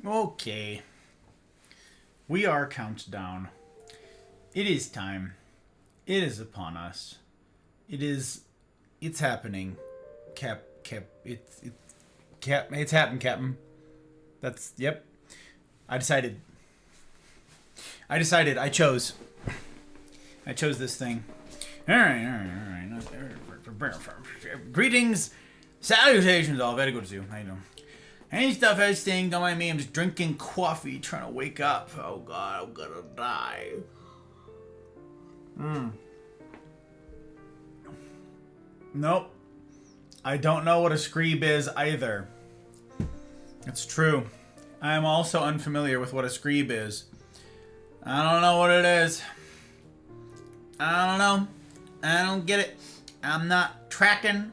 Okay. We are countdown. It is time. It is upon us. It's happening. It's happened, Captain. Yep. I decided. I chose. I chose this thing. Alright. Greetings, salutations, all. Very good to see you. How you doing? Any stuff I was saying, don't mind me. I'm just drinking coffee, trying to wake up. Oh god, I'm gonna die. Nope. I don't know what a screeb is either. It's true. I am also unfamiliar with what a screeb is. I don't know what it is. I don't know. I don't get it. I'm not tracking.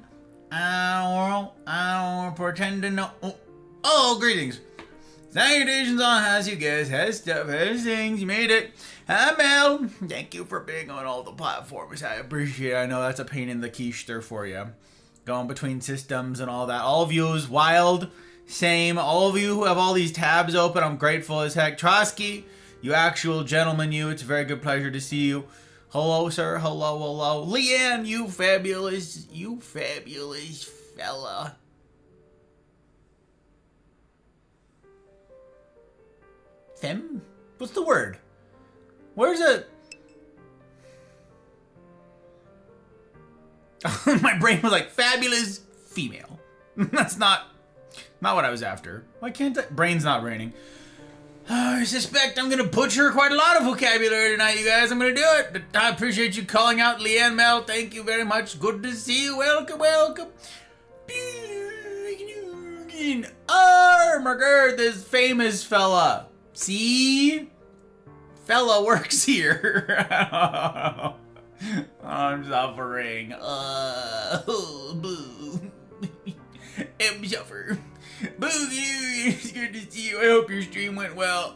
I don't pretend to know. Oh, greetings. Salutations on how's you guys, how's stuff, how's things, you made it. Hi Mel. Thank you for being on all the platforms. I appreciate it. I know that's a pain in the quiche there for you. Going between systems and all that. All of you is wild. Same. All of you who have all these tabs open, I'm grateful as heck. Trotsky, you actual gentleman, you. It's a very good pleasure to see you. Hello, sir. Hello. Leanne, you fabulous fella. Fem? What's the word? Where's it? My brain was like, fabulous female. That's not what I was after. Why can't I? Brain's not raining. I suspect I'm going to butcher quite a lot of vocabulary tonight, you guys. I'm going to do it. I appreciate you calling out Leanne Mel. Thank you very much. Good to see you. Welcome. Margaret, this famous fella. See? Fella works here. I'm suffering. Boo. I'm suffering. Boo, it's good to see you. I hope your stream went well.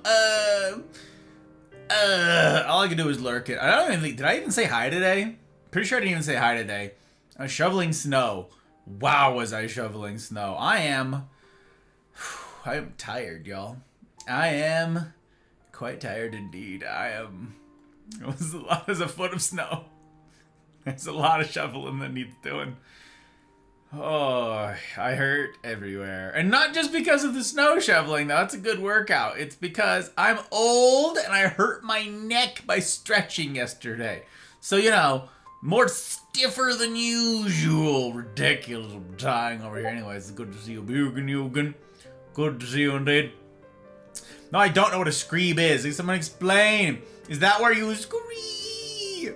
All I can do is lurk it. I don't even think, did I even say hi today? Pretty sure I didn't even say hi today. I was shoveling snow. Wow, was I shoveling snow. I am tired, y'all. I am quite tired indeed. It was a foot of snow. There's a lot of shoveling that needs doing. Oh, I hurt everywhere. And not just because of the snow shoveling, though. That's a good workout. It's because I'm old and I hurt my neck by stretching yesterday. So, more stiffer than usual. Ridiculous. I'm dying over here. Anyways, it's good to see you, Bugan. Good to see you indeed. No, I don't know what a screeb is. Can someone explain? Is that where you screeb?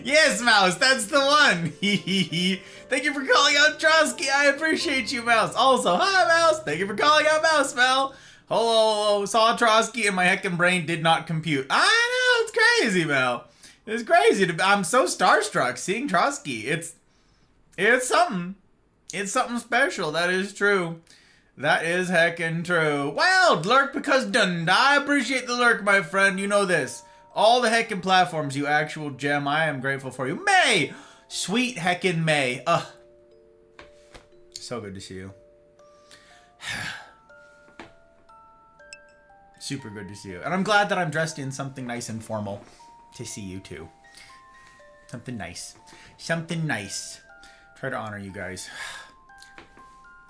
Yes, Mouse, that's the one. Thank you for calling out Trotsky. I appreciate you, Mouse. Also, hi, Mouse. Thank you for calling out Mouse, Mel. Hello. Saw Trotsky and my heckin' brain did not compute. I know, it's crazy, Mel. It's crazy. I'm so starstruck seeing Trotsky. It's something. It's something special. That is true. That is heckin' true. Wild lurk because done. I appreciate the lurk, my friend. You know this. All the heckin' platforms, you actual gem. I am grateful for you. May! Sweet heckin' May. So good to see you. Super good to see you. And I'm glad that I'm dressed in something nice and formal to see you too. Something nice. Try to honor you guys.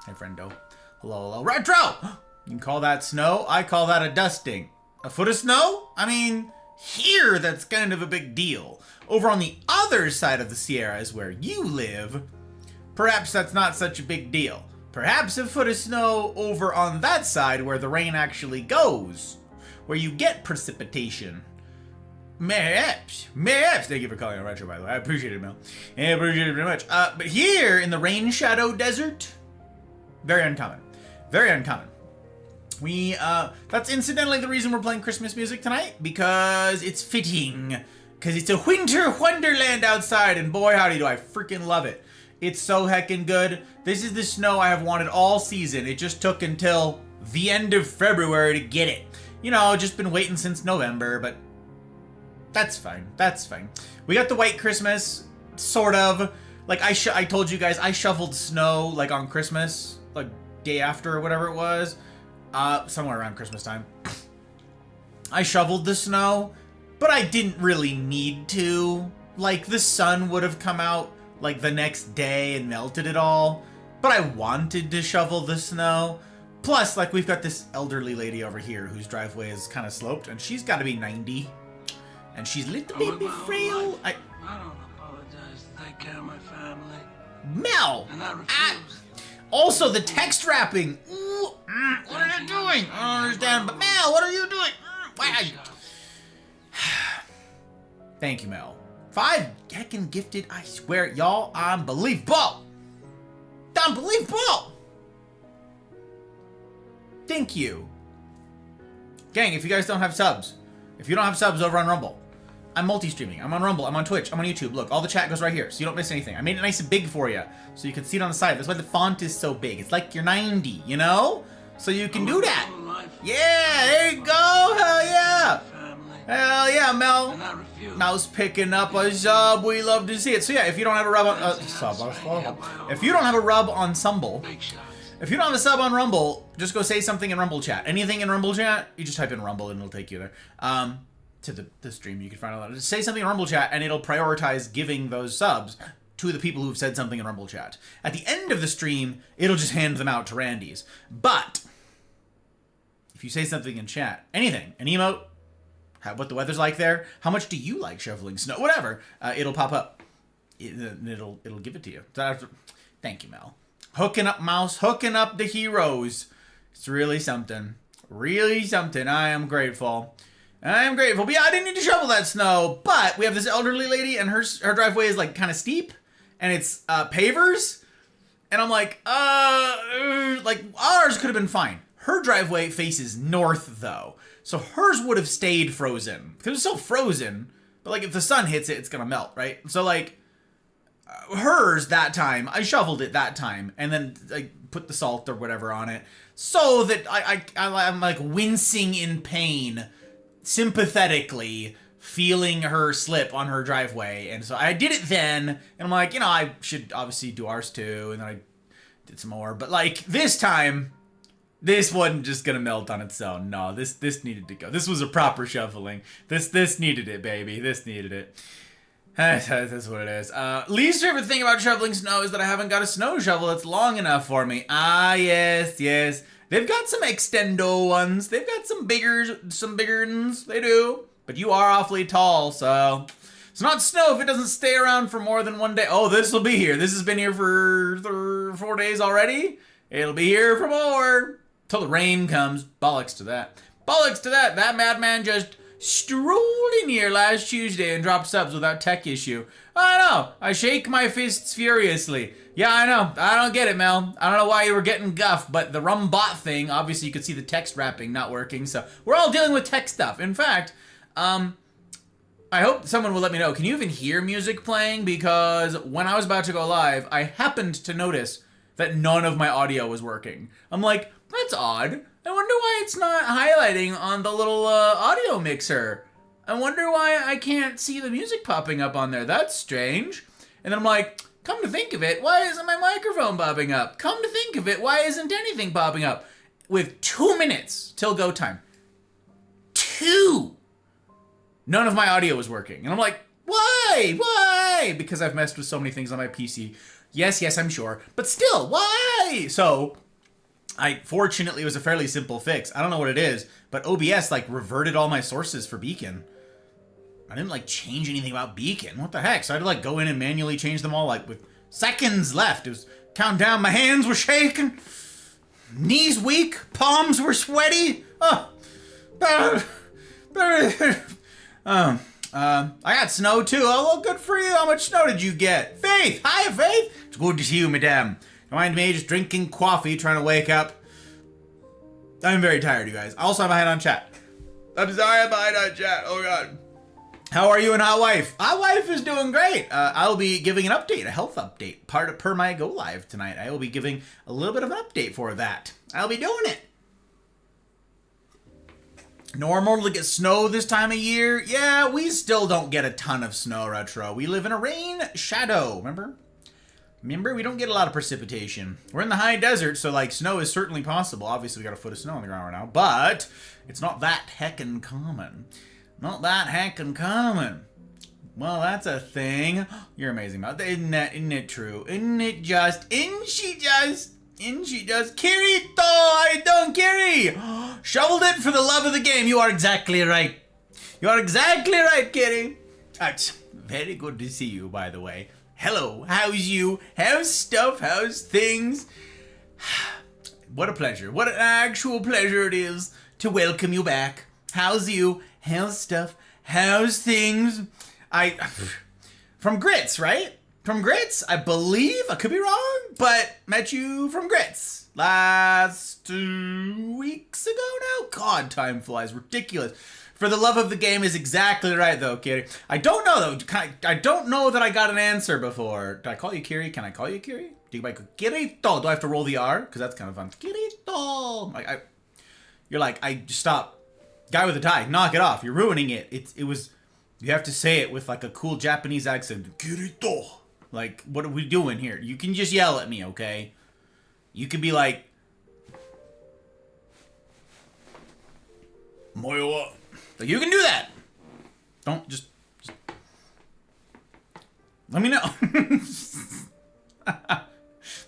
Hey, friendo. Hello. Retro! You can call that snow. I call that a dusting. A foot of snow? I mean, here that's kind of a big deal. Over on the other side of the Sierras where you live, perhaps that's not such a big deal. Perhaps a foot of snow over on that side where the rain actually goes, where you get precipitation. Perhaps. Thank you for calling on Retro, by the way. I appreciate it, Mel. I appreciate it very much. But here in the Rain Shadow Desert, very uncommon. That's incidentally the reason we're playing Christmas music tonight, because it's fitting. Because it's a winter wonderland outside, and boy howdy do I freaking love it. It's so heckin' good. This is the snow I have wanted all season. It just took until the end of February to get it. Just been waiting since November, but that's fine. We got the white Christmas, sort of. Like, I told you guys, I shoveled snow, like, on Christmas, like, day after or whatever it was, somewhere around Christmas time, I shoveled the snow, but I didn't really need to. Like, the sun would have come out, like, the next day and melted it all, but I wanted to shovel the snow. Plus, like, we've got this elderly lady over here whose driveway is kind of sloped, and she's got to be 90, and she's a little baby frail. I don't apologize to take care of my family. Mel! And I refuse. Also, the text wrapping. Ooh, what are you doing? I don't understand, but Mel, what are you doing? Why? Thank you, Mel. 5 heckin' gifted, I swear, y'all, unbelievable! Unbelievable! Thank you. Gang, if you guys don't have subs, over on Rumble, I'm multi-streaming. I'm on Rumble, I'm on Twitch, I'm on YouTube. Look, all the chat goes right here, so you don't miss anything. I made it nice and big for you, so you can see it on the side. That's why the font is so big. It's like you're 90, you know? So you can do that. Yeah, there you go, hell yeah! Hell yeah, Mel. Mel's picking up a sub. We love to see it. So yeah, if you don't have a rub on if you don't have a rub on Sumble, if you don't have a sub on Rumble, just go say something in Rumble chat. Anything in Rumble chat, you just type in Rumble and it'll take you there. To the stream, you can find a lot. Just say something in Rumble chat and it'll prioritize giving those subs to the people who've said something in Rumble chat. At the end of the stream, it'll just hand them out to Randy's. But if you say something in chat, anything, an emote, what the weather's like there, how much do you like shoveling snow, whatever, it'll pop up. It'll give it to you. Thank you, Mel. Hooking up mouse, hooking up the heroes. It's really something. Really something. I am grateful. I am grateful. But yeah, I didn't need to shovel that snow. But we have this elderly lady, and her driveway is like kind of steep, and it's pavers. And I'm like ours could have been fine. Her driveway faces north though. So hers would have stayed frozen because it's still frozen, but like if the sun hits it, it's gonna melt, right? So like hers that time, I shoveled it that time, and then I put the salt or whatever on it, so that I'm like wincing in pain, sympathetically feeling her slip on her driveway, and so I did it then, and I'm like, I should obviously do ours too, and then I did some more, but like this time. This wasn't just gonna melt on its own. No, this needed to go. This was a proper shoveling. This needed it, baby. This needed it. That's what it is. Least favorite thing about shoveling snow is that I haven't got a snow shovel that's long enough for me. Ah, yes. They've got some extendo ones. They've got some bigger ones. They do. But you are awfully tall, so it's not snow if it doesn't stay around for more than one day. Oh, this will be here. This has been here for 4 days already. It'll be here for more. Till the rain comes. Bollocks to that. Bollocks to that. That madman just strolled in here last Tuesday and dropped subs without tech issue. I know. I shake my fists furiously. Yeah, I know. I don't get it, Mel. I don't know why you were getting guff, but the rum bot thing, obviously you could see the text wrapping not working, so we're all dealing with tech stuff. In fact, I hope someone will let me know. Can you even hear music playing? Because when I was about to go live, I happened to notice that none of my audio was working. I'm like, that's odd. I wonder why it's not highlighting on the little audio mixer. I wonder why I can't see the music popping up on there. That's strange. And then I'm like, come to think of it, why isn't my microphone popping up? Come to think of it, why isn't anything popping up? With 2 minutes till go time. 2! None of my audio was working. And I'm like, why? Why? Because I've messed with so many things on my PC. Yes, I'm sure. But still, why? So, fortunately, it was a fairly simple fix. I don't know what it is, but OBS, reverted all my sources for Beacon. I didn't, change anything about Beacon. What the heck? So I had to, go in and manually change them all, with seconds left. It was counting down. My hands were shaking. Knees weak. Palms were sweaty. I got snow, too. Oh, well, good for you. How much snow did you get? Faith! Hi, Faith! It's good to see you, madame. Remind me, just drinking coffee, trying to wake up. I'm very tired, you guys. I also have a behind on chat. I'm sorry I'm behind on chat. Oh, God. How are you and Hot Wife? Hot Wife is doing great. I'll be giving an update, a health update, per my go live tonight. I will be giving a little bit of an update for that. I'll be doing it. Normal to get snow this time of year? Yeah, we still don't get a ton of snow, Retro. We live in a rain shadow, remember? Remember, we don't get a lot of precipitation. We're in the high desert, so like snow is certainly possible. Obviously, we got a foot of snow on the ground right now, but it's not that heckin' common. Not that heckin' common. Well, that's a thing. You're amazing, Mouth. Isn't it true? Isn't she just? Kirito, I don't, Kiri. Shoveled it for the love of the game. You are exactly right. You are exactly right, Kiri. That's very good to see you, by the way. Hello, how's you? How's stuff? How's things? What a pleasure. What an actual pleasure it is to welcome you back. How's you? How's stuff? How's things? From Grits, right? From Grits, I believe. I could be wrong, but met you from Grits last 2 weeks ago now. God, time flies. Ridiculous. For the love of the game is exactly right, though, Kiri. I don't know, though. I don't know that I got an answer before. Did I call you Kiri? Can I call you Kiri? Kirito. Do I have to roll the R? Because that's kind of fun. Kirito. You're like, stop. Guy with a tie. Knock it off. You're ruining it. It was... You have to say it with like a cool Japanese accent. Kirito. Like, what are we doing here? You can just yell at me, okay? You could be like... Moyo. Like, you can do that. Don't just let me know. But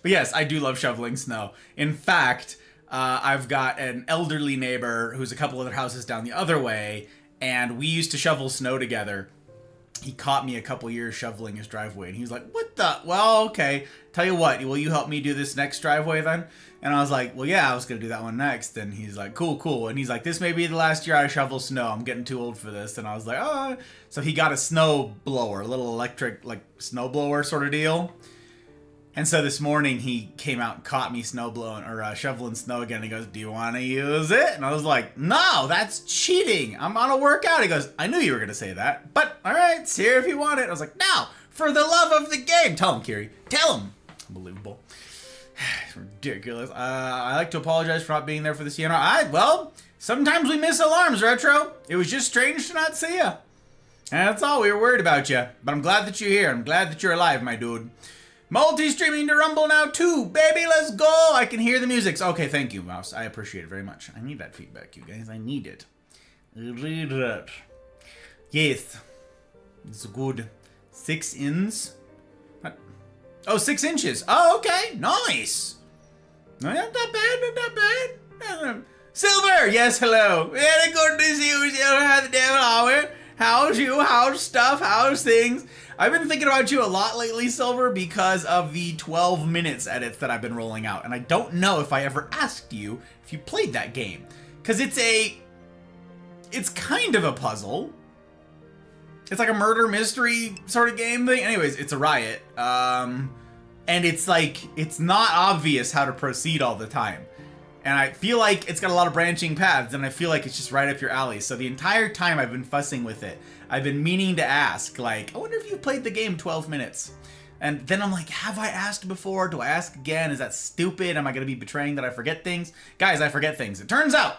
yes, I do love shoveling snow. In fact, I've got an elderly neighbor who's a couple other houses down the other way, and we used to shovel snow together. He caught me a couple years shoveling his driveway, and he was like, what the? Well, okay. Tell you what, will you help me do this next driveway then? And I was like, well, yeah, I was going to do that one next. And he's like, cool. And he's like, this may be the last year I shovel snow. I'm getting too old for this. And I was like, oh. So he got a snow blower, a little electric, like, snow blower sort of deal. And so this morning he came out and caught me shoveling snow again. He goes, do you want to use it? And I was like, no, that's cheating. I'm on a workout. He goes, I knew you were going to say that. But all right, it's here if you want it. I was like, no, for the love of the game. Tell him, Kiri. Tell him. Unbelievable. It's ridiculous. I like to apologize for not being there for the CNR. Well, sometimes we miss alarms, Retro. It was just strange to not see you. And that's all. We were worried about you. But I'm glad that you're here. I'm glad that you're alive, my dude. Multi-streaming to Rumble now, too. Baby, let's go. I can hear the music. Okay, thank you, Mouse. I appreciate it very much. I need that feedback, you guys. I need it. Yes. It's good. 6 ins. What? Oh, 6 inches. Oh, okay. Nice. No, not bad. Silver. Yes, hello. Very good to see you, Silver. How the devil are we? How's you? How's stuff? How's things? I've been thinking about you a lot lately, Silver, because of the 12 minutes edits that I've been rolling out. And I don't know if I ever asked you if you played that game. Because it's kind of a puzzle. It's like a murder mystery sort of game thing. Anyways, it's a riot. And it's like, it's not obvious how to proceed all the time. And I feel like it's got a lot of branching paths, and I feel like it's just right up your alley. So the entire time I've been fussing with it, I've been meaning to ask, like, I wonder if you played the game 12 minutes. And then I'm like, have I asked before? Do I ask again? Is that stupid? Am I going to be betraying that I forget things? Guys, I forget things. It turns out,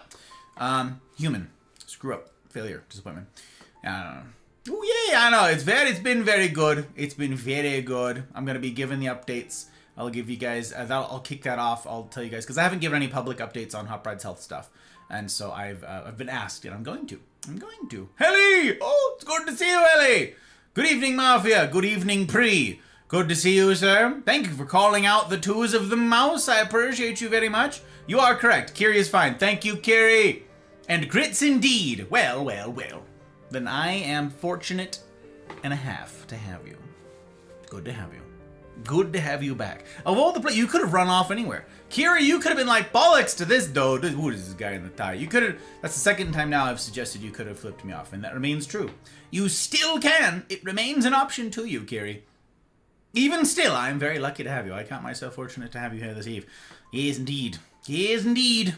human. Screw up. Failure. Disappointment. Oh, yeah, I know. It's been very good. It's been very good. I'm going to be giving the updates. I'll give you guys, I'll kick that off. I'll tell you guys, because I haven't given any public updates on Hot Bride's health stuff. And so I've been asked, and I'm going to. Helly! Oh, it's good to see you, Helly! Good evening, Mafia. Good evening, Pre. Good to see you, sir. Thank you for calling out the twos of the mouse. I appreciate you very much. You are correct. Kiri is fine. Thank you, Kiri. And grits indeed. Well. Then I am fortunate and a half to have you. Good to have you. Good to have you back. Of all the play, you could have run off anywhere. Kiri, you could have been like, bollocks to this dude. Who is this guy in the tie? You could have, that's the second time now I've suggested you could have flipped me off, and that remains true. You still can. It remains an option to you, Kiri. Even still, I am very lucky to have you. I count myself fortunate to have you here this eve. Yes, indeed. Yes, indeed.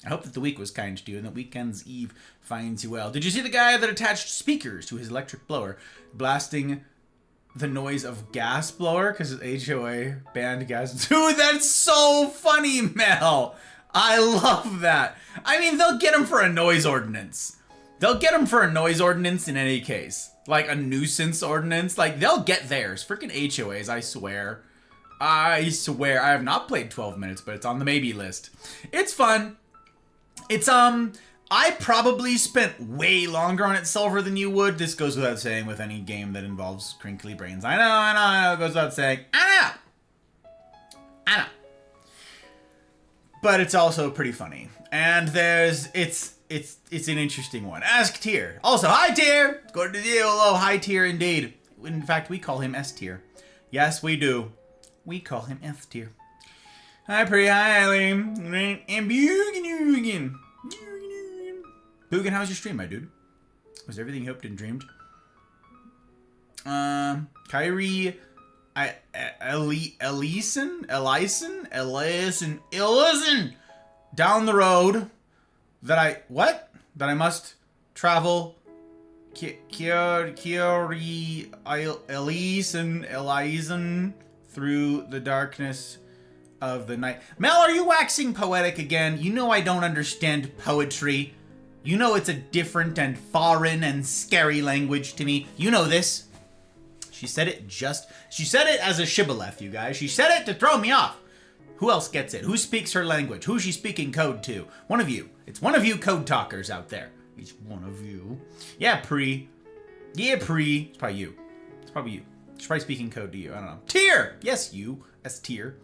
I hope that the week was kind to you and that weekend's eve finds you well. Did you see the guy that attached speakers to his electric blower, blasting the noise of gas blower because his HOA banned gas? Dude, that's so funny, Mel. I love that. I mean, they'll get him for a noise ordinance. They'll get him for a noise ordinance in any case. Like a nuisance ordinance. Like, they'll get theirs. Freaking HOAs, I swear. I swear I have not played 12 minutes, but it's on the maybe list. It's fun. It's, I probably spent way longer on it silver than you would. This goes without saying with any game that involves crinkly brains. I know, it goes without saying. I know. But it's also pretty funny. And it's an interesting one. Ask Tier. Also, hi Tier! Good to see you. Hello, hi Tier indeed. In fact, we call him S Tier. Yes, we do. We call him S Tier. Hi, pretty highly. And Bugan. Bugan, how's your stream, my dude? Was everything you hoped and dreamed? Kyrie, Ellison, down the road that I must travel. Ellison through the darkness of the night. Mel, are you waxing poetic again? You know I don't understand poetry. You know it's a different and foreign and scary language to me. You know this. She said it as a shibboleth, you guys. She said it to throw me off. Who else gets it? Who speaks her language? Who's she speaking code to? One of you. It's one of you code talkers out there. It's one of you. Yeah, Pre. It's probably you. It's probably you. She's probably speaking code to you. I don't know. Tier! Yes, you. That's Tier.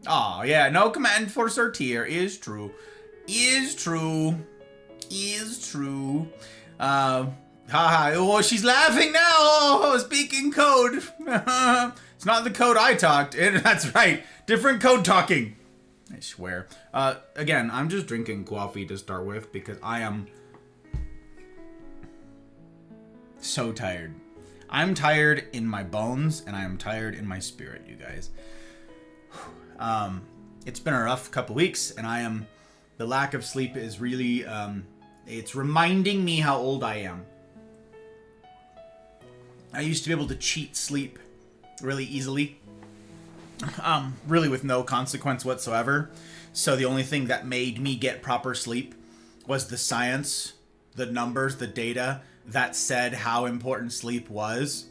Oh, yeah. No command for Sir Tier is true. Is true. Haha. Oh, she's laughing now. Oh, speaking code. It's not the code I talked. That's right. Different code talking. I swear. Again, I'm just drinking coffee to start with because I am so tired. I'm tired in my bones and I am tired in my spirit, you guys. It's been a rough couple weeks and the lack of sleep is really, it's reminding me how old I am. I used to be able to cheat sleep really easily. Really with no consequence whatsoever. So the only thing that made me get proper sleep was the science, the numbers, the data that said how important sleep was.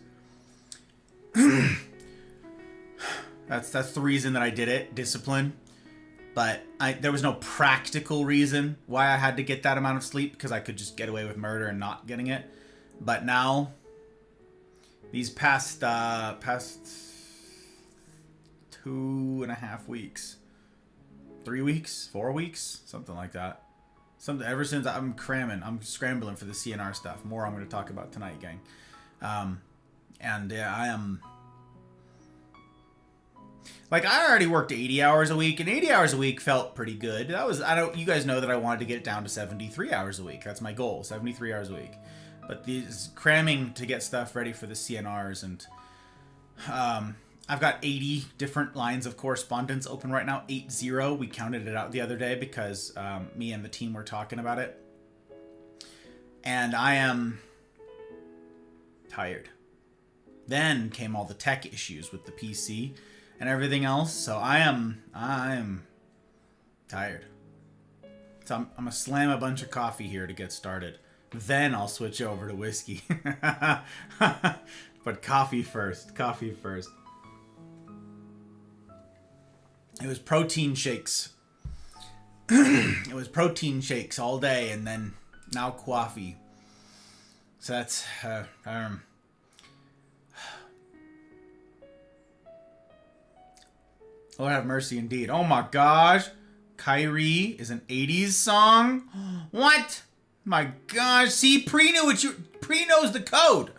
That's the reason that I did it, discipline. But there was no practical reason why I had to get that amount of sleep because I could just get away with murder and not getting it. But now, these past 2.5 weeks, 3 weeks, 4 weeks, something like that. Ever since I'm scrambling for the CNR stuff. More I'm going to talk about tonight, gang. And yeah, I am. Like, I already worked 80 hours a week, and 80 hours a week felt pretty good. You guys know that I wanted to get it down to 73 hours a week. That's my goal, 73 hours a week. But these cramming to get stuff ready for the CNRs, and I've got 80 different lines of correspondence open right now. 80. We counted it out the other day because me and the team were talking about it. And I am tired. Then came all the tech issues with the PC and everything else. So I'm tired. So I'm gonna slam a bunch of coffee here to get started. Then I'll switch over to whiskey. But coffee first. It was protein shakes. It was protein shakes all day, and then now coffee. So that's Lord have mercy indeed. Oh my gosh. Kyrie is an 80s song? What? My gosh. See, Pre knows the code.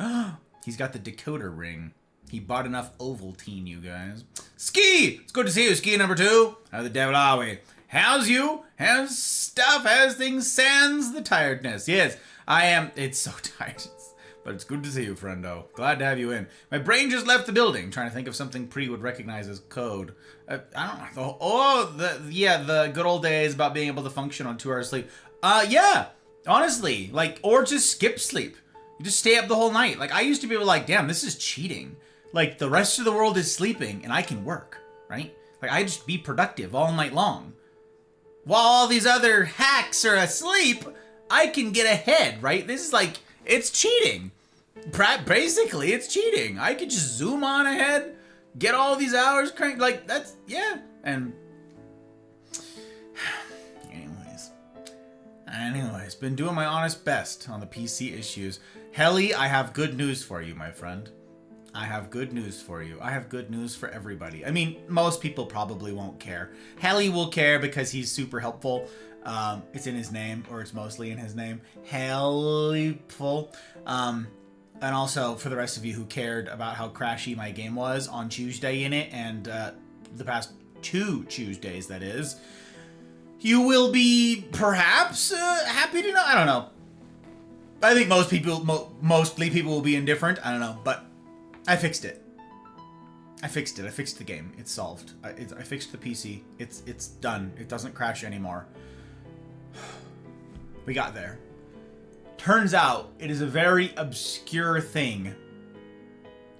He's got the decoder ring. He bought enough Ovaltine, you guys. Ski! It's good to see you, Ski number 2. How the devil are we? How's you? How's stuff? How's things? Sans the tiredness. Yes, I am. It's so tired. But it's good to see you, friendo. Glad to have you in. My brain just left the building, trying to think of something Pre would recognize as code. I don't know. The good old days about being able to function on 2 hours sleep. Yeah, honestly, or just skip sleep. You just stay up the whole night. I used to be like, damn, this is cheating. The rest of the world is sleeping and I can work, right? I just be productive all night long. While all these other hacks are asleep, I can get ahead, right? This is it's cheating. Basically, it's cheating. I could just zoom on ahead, get all these hours cranked. Like, that's, yeah. And anyways, been doing my honest best on the PC issues. Helly, I have good news for you, my friend. I have good news for you. I have good news for everybody. I mean, most people probably won't care. Helly will care because he's super helpful. It's in his name, or it's mostly in his name. Helpful. And also, for the rest of you who cared about how crashy my game was on Tuesday in it, and the past 2 Tuesdays, that is, you will be perhaps happy to know. I don't know. I think most people, mostly people will be indifferent. I don't know, but I fixed it. I fixed it. I fixed the game. It's solved. I fixed the PC. It's done. It doesn't crash anymore. We got there. Turns out it is a very obscure thing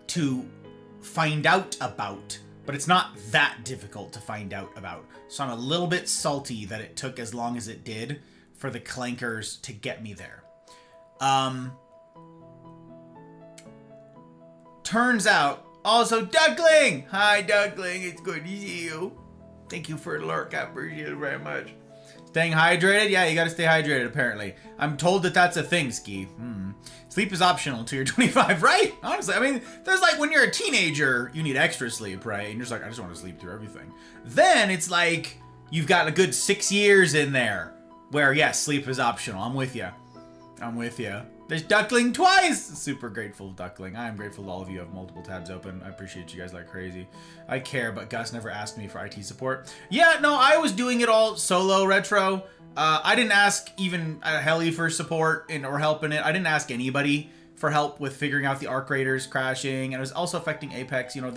to find out about, but it's not that difficult to find out about. So I'm a little bit salty that it took as long as it did for the clankers to get me there. Turns out, also Duckling! Hi Duckling, it's good to see you. Thank you for the lurk, I appreciate it very much. Staying hydrated? Yeah, you gotta stay hydrated, apparently. I'm told that that's a thing, Ski. Sleep is optional until you're 25, right? Honestly, I mean, there's like when you're a teenager, you need extra sleep, right? And you're just like, I just want to sleep through everything. Then it's like, you've got a good 6 years in there where, yes, sleep is optional. I'm with you. I'm with you. There's Duckling twice! Super grateful, Duckling. I am grateful to all of you who have multiple tabs open. I appreciate you guys like crazy. I care, but Gus never asked me for IT support. Yeah, no, I was doing it all solo, Retro. I didn't ask even Helly for support or help in it. I didn't ask anybody for help with figuring out the Arc Raiders crashing. And it was also affecting Apex. You know,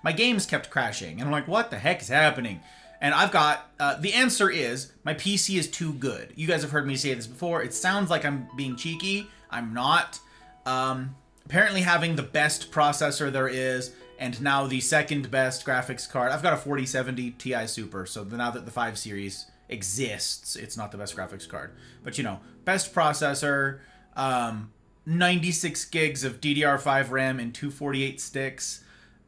my games kept crashing. And I'm like, what the heck is happening? And I've got, the answer is, my PC is too good. You guys have heard me say this before. It sounds like I'm being cheeky. I'm not. Apparently having the best processor there is, and now the second best graphics card. I've got a 4070 Ti Super, so now that the 5 series exists, it's not the best graphics card. But you know, best processor, 96 gigs of DDR5 RAM and 248 sticks,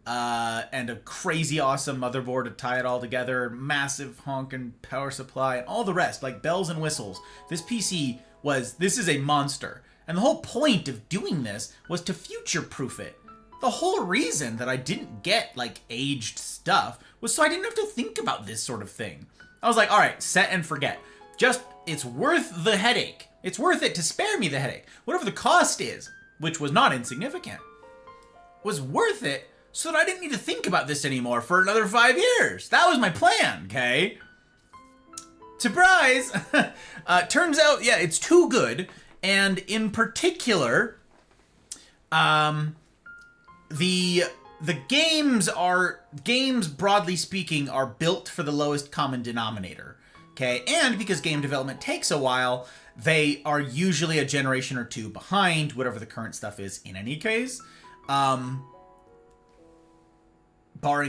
and a crazy awesome motherboard to tie it all together, massive honkin' power supply, and all the rest, like bells and whistles. This is a monster. And the whole point of doing this was to future-proof it. The whole reason that I didn't get, like, aged stuff was so I didn't have to think about this sort of thing. I was like, all right, set and forget. Just, it's worth the headache. It's worth it to spare me the headache. Whatever the cost is, which was not insignificant, was worth it so that I didn't need to think about this anymore for another 5 years. That was my plan, okay? Surprise! Turns out, yeah, it's too good. And in particular, the games, broadly speaking, are built for the lowest common denominator, okay? And because game development takes a while, they are usually a generation or 2 behind whatever the current stuff is in any case. Barring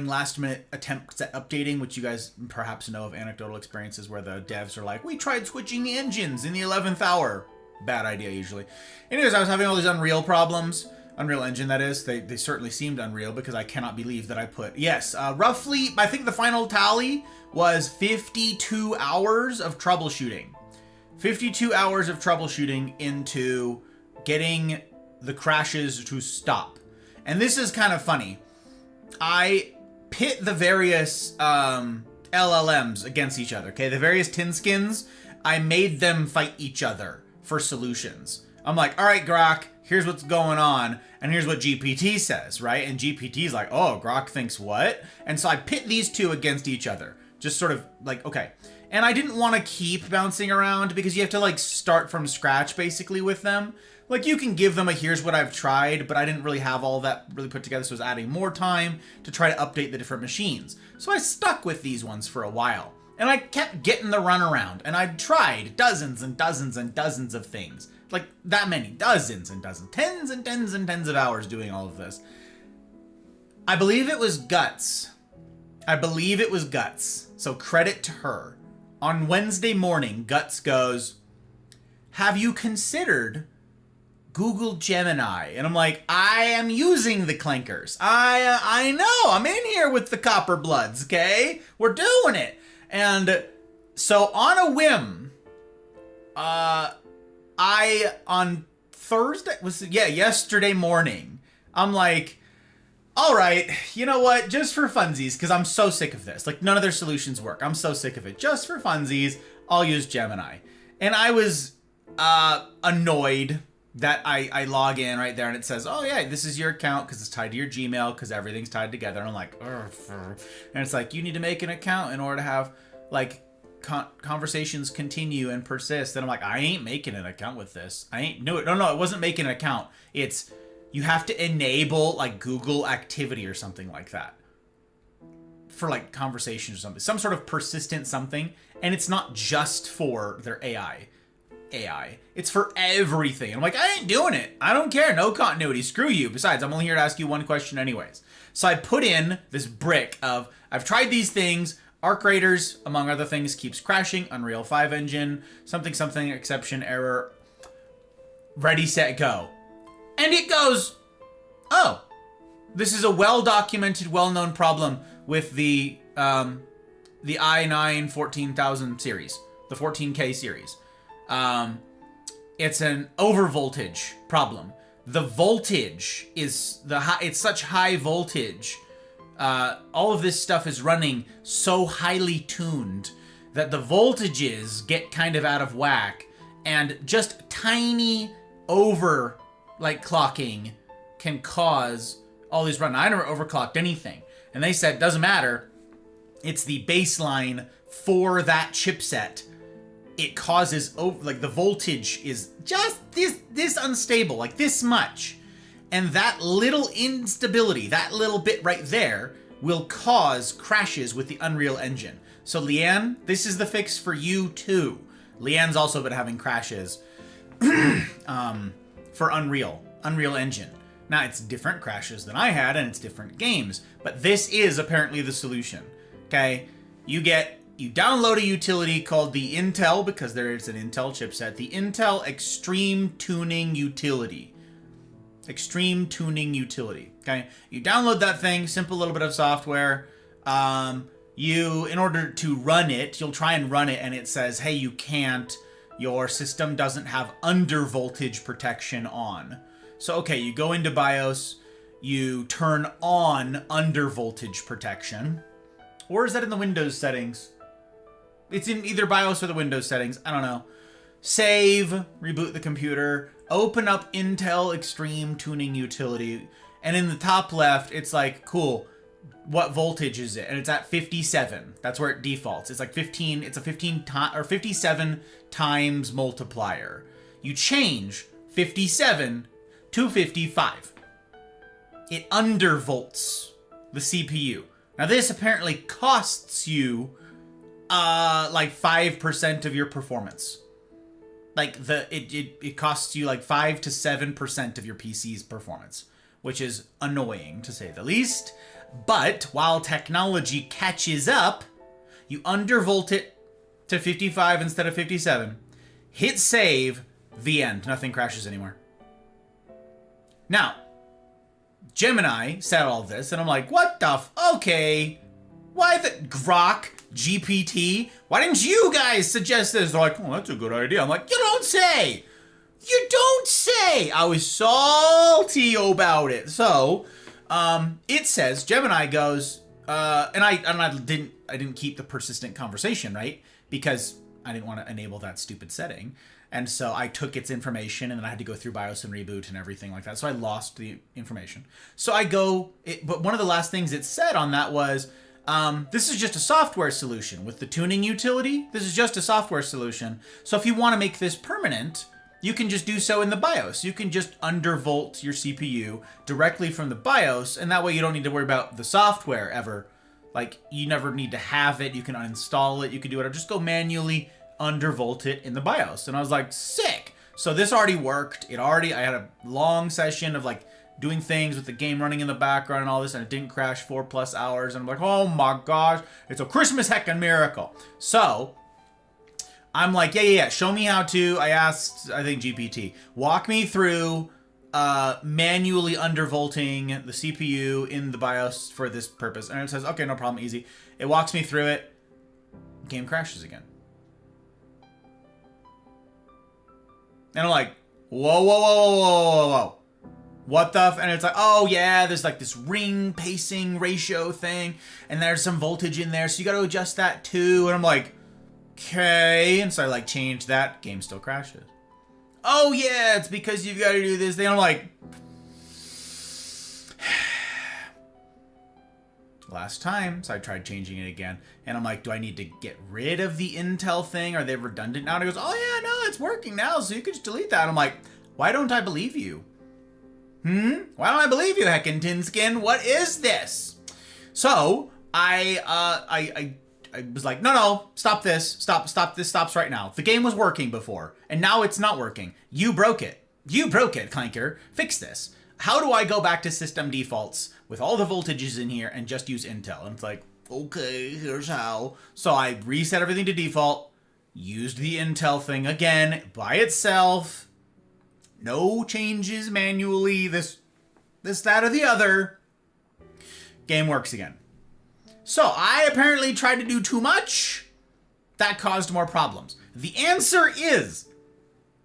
last-minute attempts at updating, which you guys perhaps know of anecdotal experiences where the devs are like, we tried switching the engines in the 11th hour. Bad idea, usually. Anyways, I was having all these Unreal problems. Unreal Engine, that is. They certainly seemed unreal because I cannot believe that I put... Yes, roughly, I think the final tally was 52 hours of troubleshooting. 52 hours of troubleshooting into getting the crashes to stop. And this is kind of funny. I pit the various LLMs against each other, okay? The various tin skins, I made them fight each other for solutions. I'm like, all right, Grok, here's what's going on, and here's what GPT says, right? And GPT's like, oh, Grok thinks what? And so I pit these two against each other. Just sort of like, okay. And I didn't want to keep bouncing around because you have to like start from scratch basically with them. Like you can give them a here's what I've tried, but I didn't really have all that really put together, so I was adding more time to try to update the different machines. So I stuck with these ones for a while. And I kept getting the runaround, and I tried dozens and dozens and dozens of things. Like that many, dozens and dozens, tens and tens and tens of hours doing all of this. I believe it was Guts. So credit to her. On Wednesday morning, Guts goes, have you considered Google Gemini. And I'm like, I am using the clankers. I know, I'm in here with the copper bloods, okay? We're doing it. And so on a whim, on Thursday, yesterday morning, I'm like, all right, you know what? Just for funsies, because I'm so sick of this. Like, none of their solutions work. I'm so sick of it. Just for funsies, I'll use Gemini. And I was annoyed that I log in right there and it says, oh yeah, this is your account because it's tied to your Gmail because everything's tied together. And I'm like, and it's like, you need to make an account in order to have like conversations continue and persist. And I'm like, I ain't making an account with this. No, it wasn't making an account. It's, you have to enable like Google activity or something like that for like conversations or something, some sort of persistent something. And it's not just for their AI. It's for everything. And I'm like, I ain't doing it. I don't care. No continuity. Screw you. Besides, I'm only here to ask you one question anyways. So I put in this brick of, I've tried these things. Arc Raiders, among other things, keeps crashing. Unreal 5 engine, something, exception, error. Ready, set, go. And it goes, oh, this is a well-documented, well-known problem with the i9 14000 series, the 14K series. It's an overvoltage problem. The voltage is it's such high voltage. All of this stuff is running so highly tuned that the voltages get kind of out of whack, and just tiny over clocking can cause all these run. I never overclocked anything. And they said, doesn't matter. It's the baseline for that chipset. It causes, the voltage is just this unstable, like this much. And that little instability, that little bit right there, will cause crashes with the Unreal Engine. So Leanne, this is the fix for you too. Leanne's also been having crashes for Unreal Engine. Now, it's different crashes than I had, and it's different games, but this is apparently the solution, okay? You download a utility called the Intel, because there is an Intel chipset, the Intel Extreme Tuning Utility. Extreme Tuning Utility, okay? You download that thing, simple little bit of software. In order to run it, you'll try and run it, and it says, hey, you can't. Your system doesn't have under voltage protection on. So, okay, you go into BIOS, you turn on under voltage protection. Or is that in the Windows settings? It's in either BIOS or the Windows settings. I don't know. Save, reboot the computer, open up Intel Extreme Tuning Utility, and in the top left, it's like, cool, what voltage is it? And it's at 57. That's where it defaults. It's like 15, it's a 57 times multiplier. You change 57 to 55. It undervolts the CPU. Now this apparently costs you 5% of your performance. It costs you 5 to 7% of your PC's performance, which is annoying to say the least. But while technology catches up, you undervolt it to 55 instead of 57. Hit save, the end. Nothing crashes anymore. Now, Gemini said all this, and I'm like, what the okay. Why the Grok, GPT? Why didn't you guys suggest this? They're like, oh, that's a good idea. I'm like, you don't say. You don't say. I was salty about it. So, it says, Gemini goes, and I didn't keep the persistent conversation, right? Because I didn't want to enable that stupid setting. And so I took its information, and then I had to go through BIOS and reboot and everything like that. So I lost the information. So but one of the last things it said on that was, this is just a software solution. With the tuning utility, this is just a software solution. So if you want to make this permanent, you can just do so in the BIOS. You can just undervolt your CPU directly from the BIOS, and that way you don't need to worry about the software ever. You never need to have it. You can uninstall it. You can do whatever. Just go manually undervolt it in the BIOS. And I was like, sick. So this already worked. I had a long session of doing things with the game running in the background and all this, and it didn't crash 4+ hours. And I'm like, oh my gosh, it's a Christmas heckin' miracle. So I'm like, yeah. Show me how to. I asked, I think GPT, walk me through manually undervolting the CPU in the BIOS for this purpose. And it says, okay, no problem, easy. It walks me through it. Game crashes again. And I'm like, whoa. What the and it's like, oh yeah, there's like this ring pacing ratio thing, and there's some voltage in there, so you got to adjust that too. And I'm like, okay. And so I like change that. Game still crashes. Oh yeah, it's because you've got to do this thing. I'm like, last time, so I tried changing it again, and I'm like, do I need to get rid of the Intel thing? Are they redundant now? And it goes, oh yeah, no, it's working now, so you can just delete that. I'm like, why don't I believe you? Why don't I believe you, heckin' Tinskin? What is this? So I was like, no, stop this. Stop this stops right now. The game was working before, and now it's not working. You broke it, Clanker. Fix this. How do I go back to system defaults with all the voltages in here and just use Intel? And it's like, okay, here's how. So I reset everything to default, used the Intel thing again by itself. No changes manually, this, that, or the other. Game works again. So I apparently tried to do too much. That caused more problems. The answer is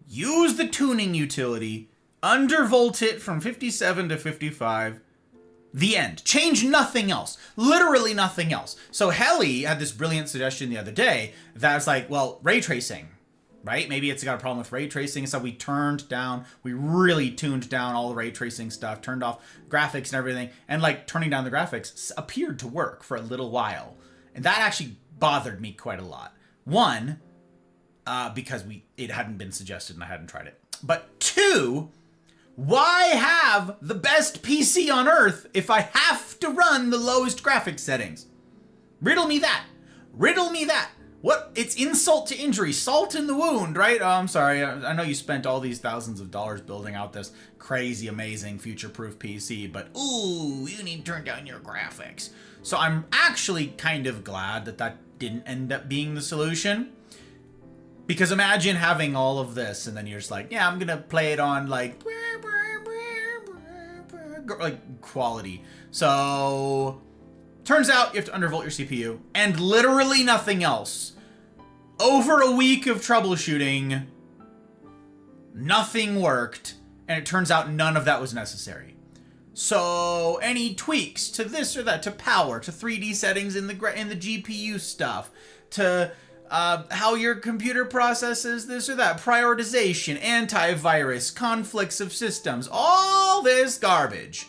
use the tuning utility, undervolt it from 57 to 55. The end. Change nothing else. Literally nothing else. So Helly had this brilliant suggestion the other day that's like, well, ray tracing, right? Maybe it's got a problem with ray tracing. So we really tuned down all the ray tracing stuff, turned off graphics and everything. And like turning down the graphics appeared to work for a little while. And that actually bothered me quite a lot. One, because it hadn't been suggested and I hadn't tried it. But two, why have the best PC on earth if I have to run the lowest graphics settings? Riddle me that. What? It's insult to injury, salt in the wound, right? Oh, I'm sorry. I know you spent all these thousands of dollars building out this crazy, amazing, future-proof PC, but ooh, you need to turn down your graphics. So I'm actually kind of glad that didn't end up being the solution. Because imagine having all of this and then you're just like, yeah, I'm gonna play it on like quality. So turns out you have to undervolt your CPU and literally nothing else. Over a week of troubleshooting, nothing worked, and it turns out none of that was necessary. So any tweaks to this or that, to power, to 3D settings in the GPU stuff, to how your computer processes this or that, prioritization, antivirus, conflicts of systems, all this garbage.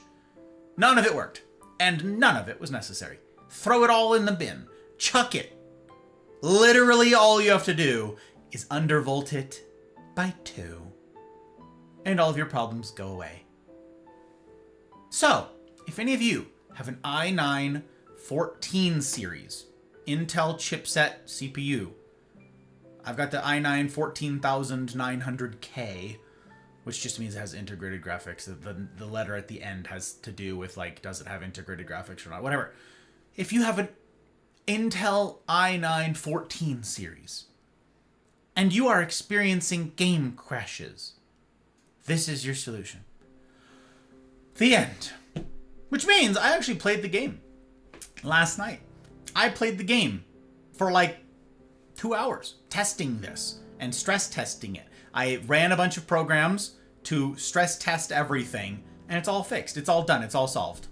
None of it worked, and none of it was necessary. Throw it all in the bin. Chuck it. Literally all you have to do is undervolt it by 2, and all of your problems go away. So, if any of you have an i9 14 series Intel chipset CPU, I've got the i9 14900K, which just means it has integrated graphics. The letter at the end has to do with, like, does it have integrated graphics or not? Whatever. If you have an Intel i9 14 series and you are experiencing game crashes, this is your solution. The end. Which means I actually played the game last night. I played the game for like 2 hours testing this and stress testing it. I ran a bunch of programs to stress test everything, and it's all fixed. It's all done. It's all solved.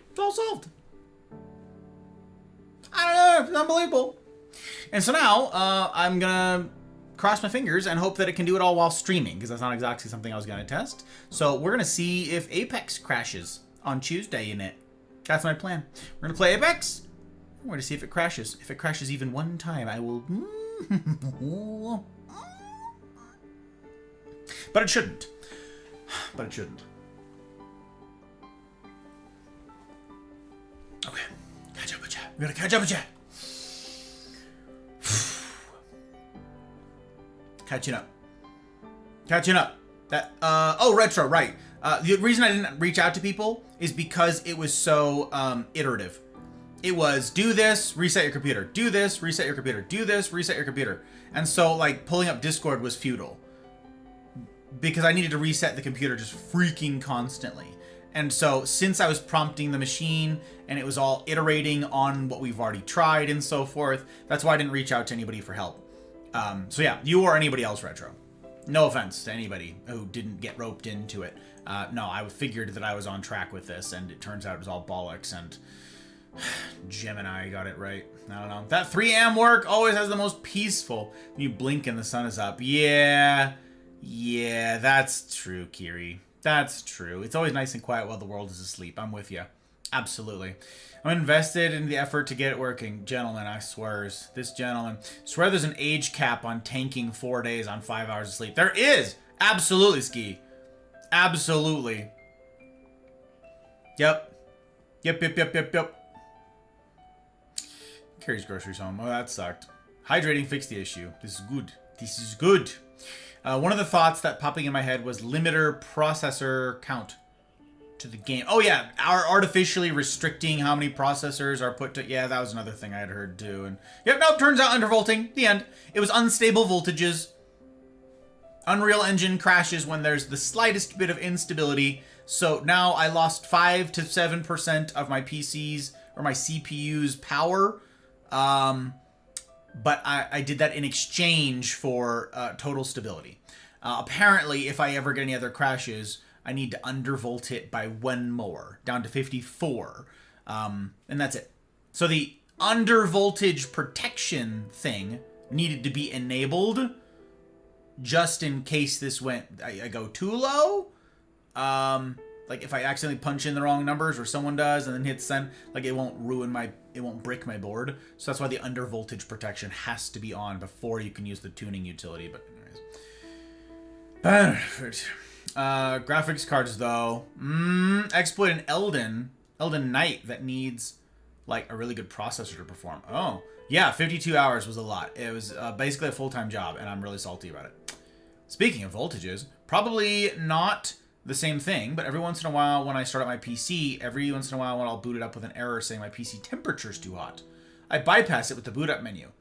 It's all solved. I don't know. It's unbelievable. And so now I'm going to cross my fingers and hope that it can do it all while streaming, because that's not exactly something I was going to test. So we're going to see if Apex crashes on Tuesday in it. That's my plan. We're going to play Apex. We're going to see if it crashes. If it crashes even one time, I will... But it shouldn't. But it shouldn't. Okay. Catch up with you. We're going to catch up with you. Catching up. That retro, right. The reason I didn't reach out to people is because it was so iterative. it was do this, reset your computer, do this, reset your computer, do this, reset your computer. And so like pulling up Discord was futile because I needed to reset the computer just freaking constantly. And so since I was prompting the machine and it was all iterating on what we've already tried and so forth, that's why I didn't reach out to anybody for help. So yeah, you or anybody else, Retro. No offense to anybody who didn't get roped into it. No, I figured that I was on track with this, and it turns out it was all bollocks, and Gemini got it right. I don't know. That 3 a.m. work always has the most peaceful. You blink and the sun is up. Yeah, that's true, Kiri. That's true. It's always nice and quiet while the world is asleep. I'm with you. Absolutely. I'm invested in the effort to get it working. Gentlemen, I swears. This gentleman. Swear there's an age cap on tanking 4 days on 5 hours of sleep. There is! Absolutely, Ski. Absolutely. Yep. Yep. Carries groceries home. Oh, that sucked. Hydrating fixed the issue. This is good. One of the thoughts that popping in my head was limiter processor count to the game. Oh yeah, artificially restricting how many processors are put to... Yeah, that was another thing I had heard too. And yep, nope, turns out undervolting. The end. It was unstable voltages. Unreal Engine crashes when there's the slightest bit of instability. So now I lost 5 to 7% of my PC's or my CPU's power. But I did that in exchange for total stability. Apparently, if I ever get any other crashes, I need to undervolt it by 1 more, down to 54. And that's it. So the undervoltage protection thing needed to be enabled just in case this went, I go too low. Like if I accidentally punch in the wrong numbers or someone does and then hit send, like it won't brick my board. So that's why the undervoltage protection has to be on before you can use the tuning utility. But anyways. Graphics cards though. Exploit an Elden Knight that needs like a really good processor to perform. Oh, yeah, 52 hours was a lot. It was basically a full-time job, and I'm really salty about it. Speaking of voltages, probably not the same thing, but every once in a while when I start up my PC, every once in a while when I'll boot it up with an error saying my PC temperature is too hot, I bypass it with the boot up menu.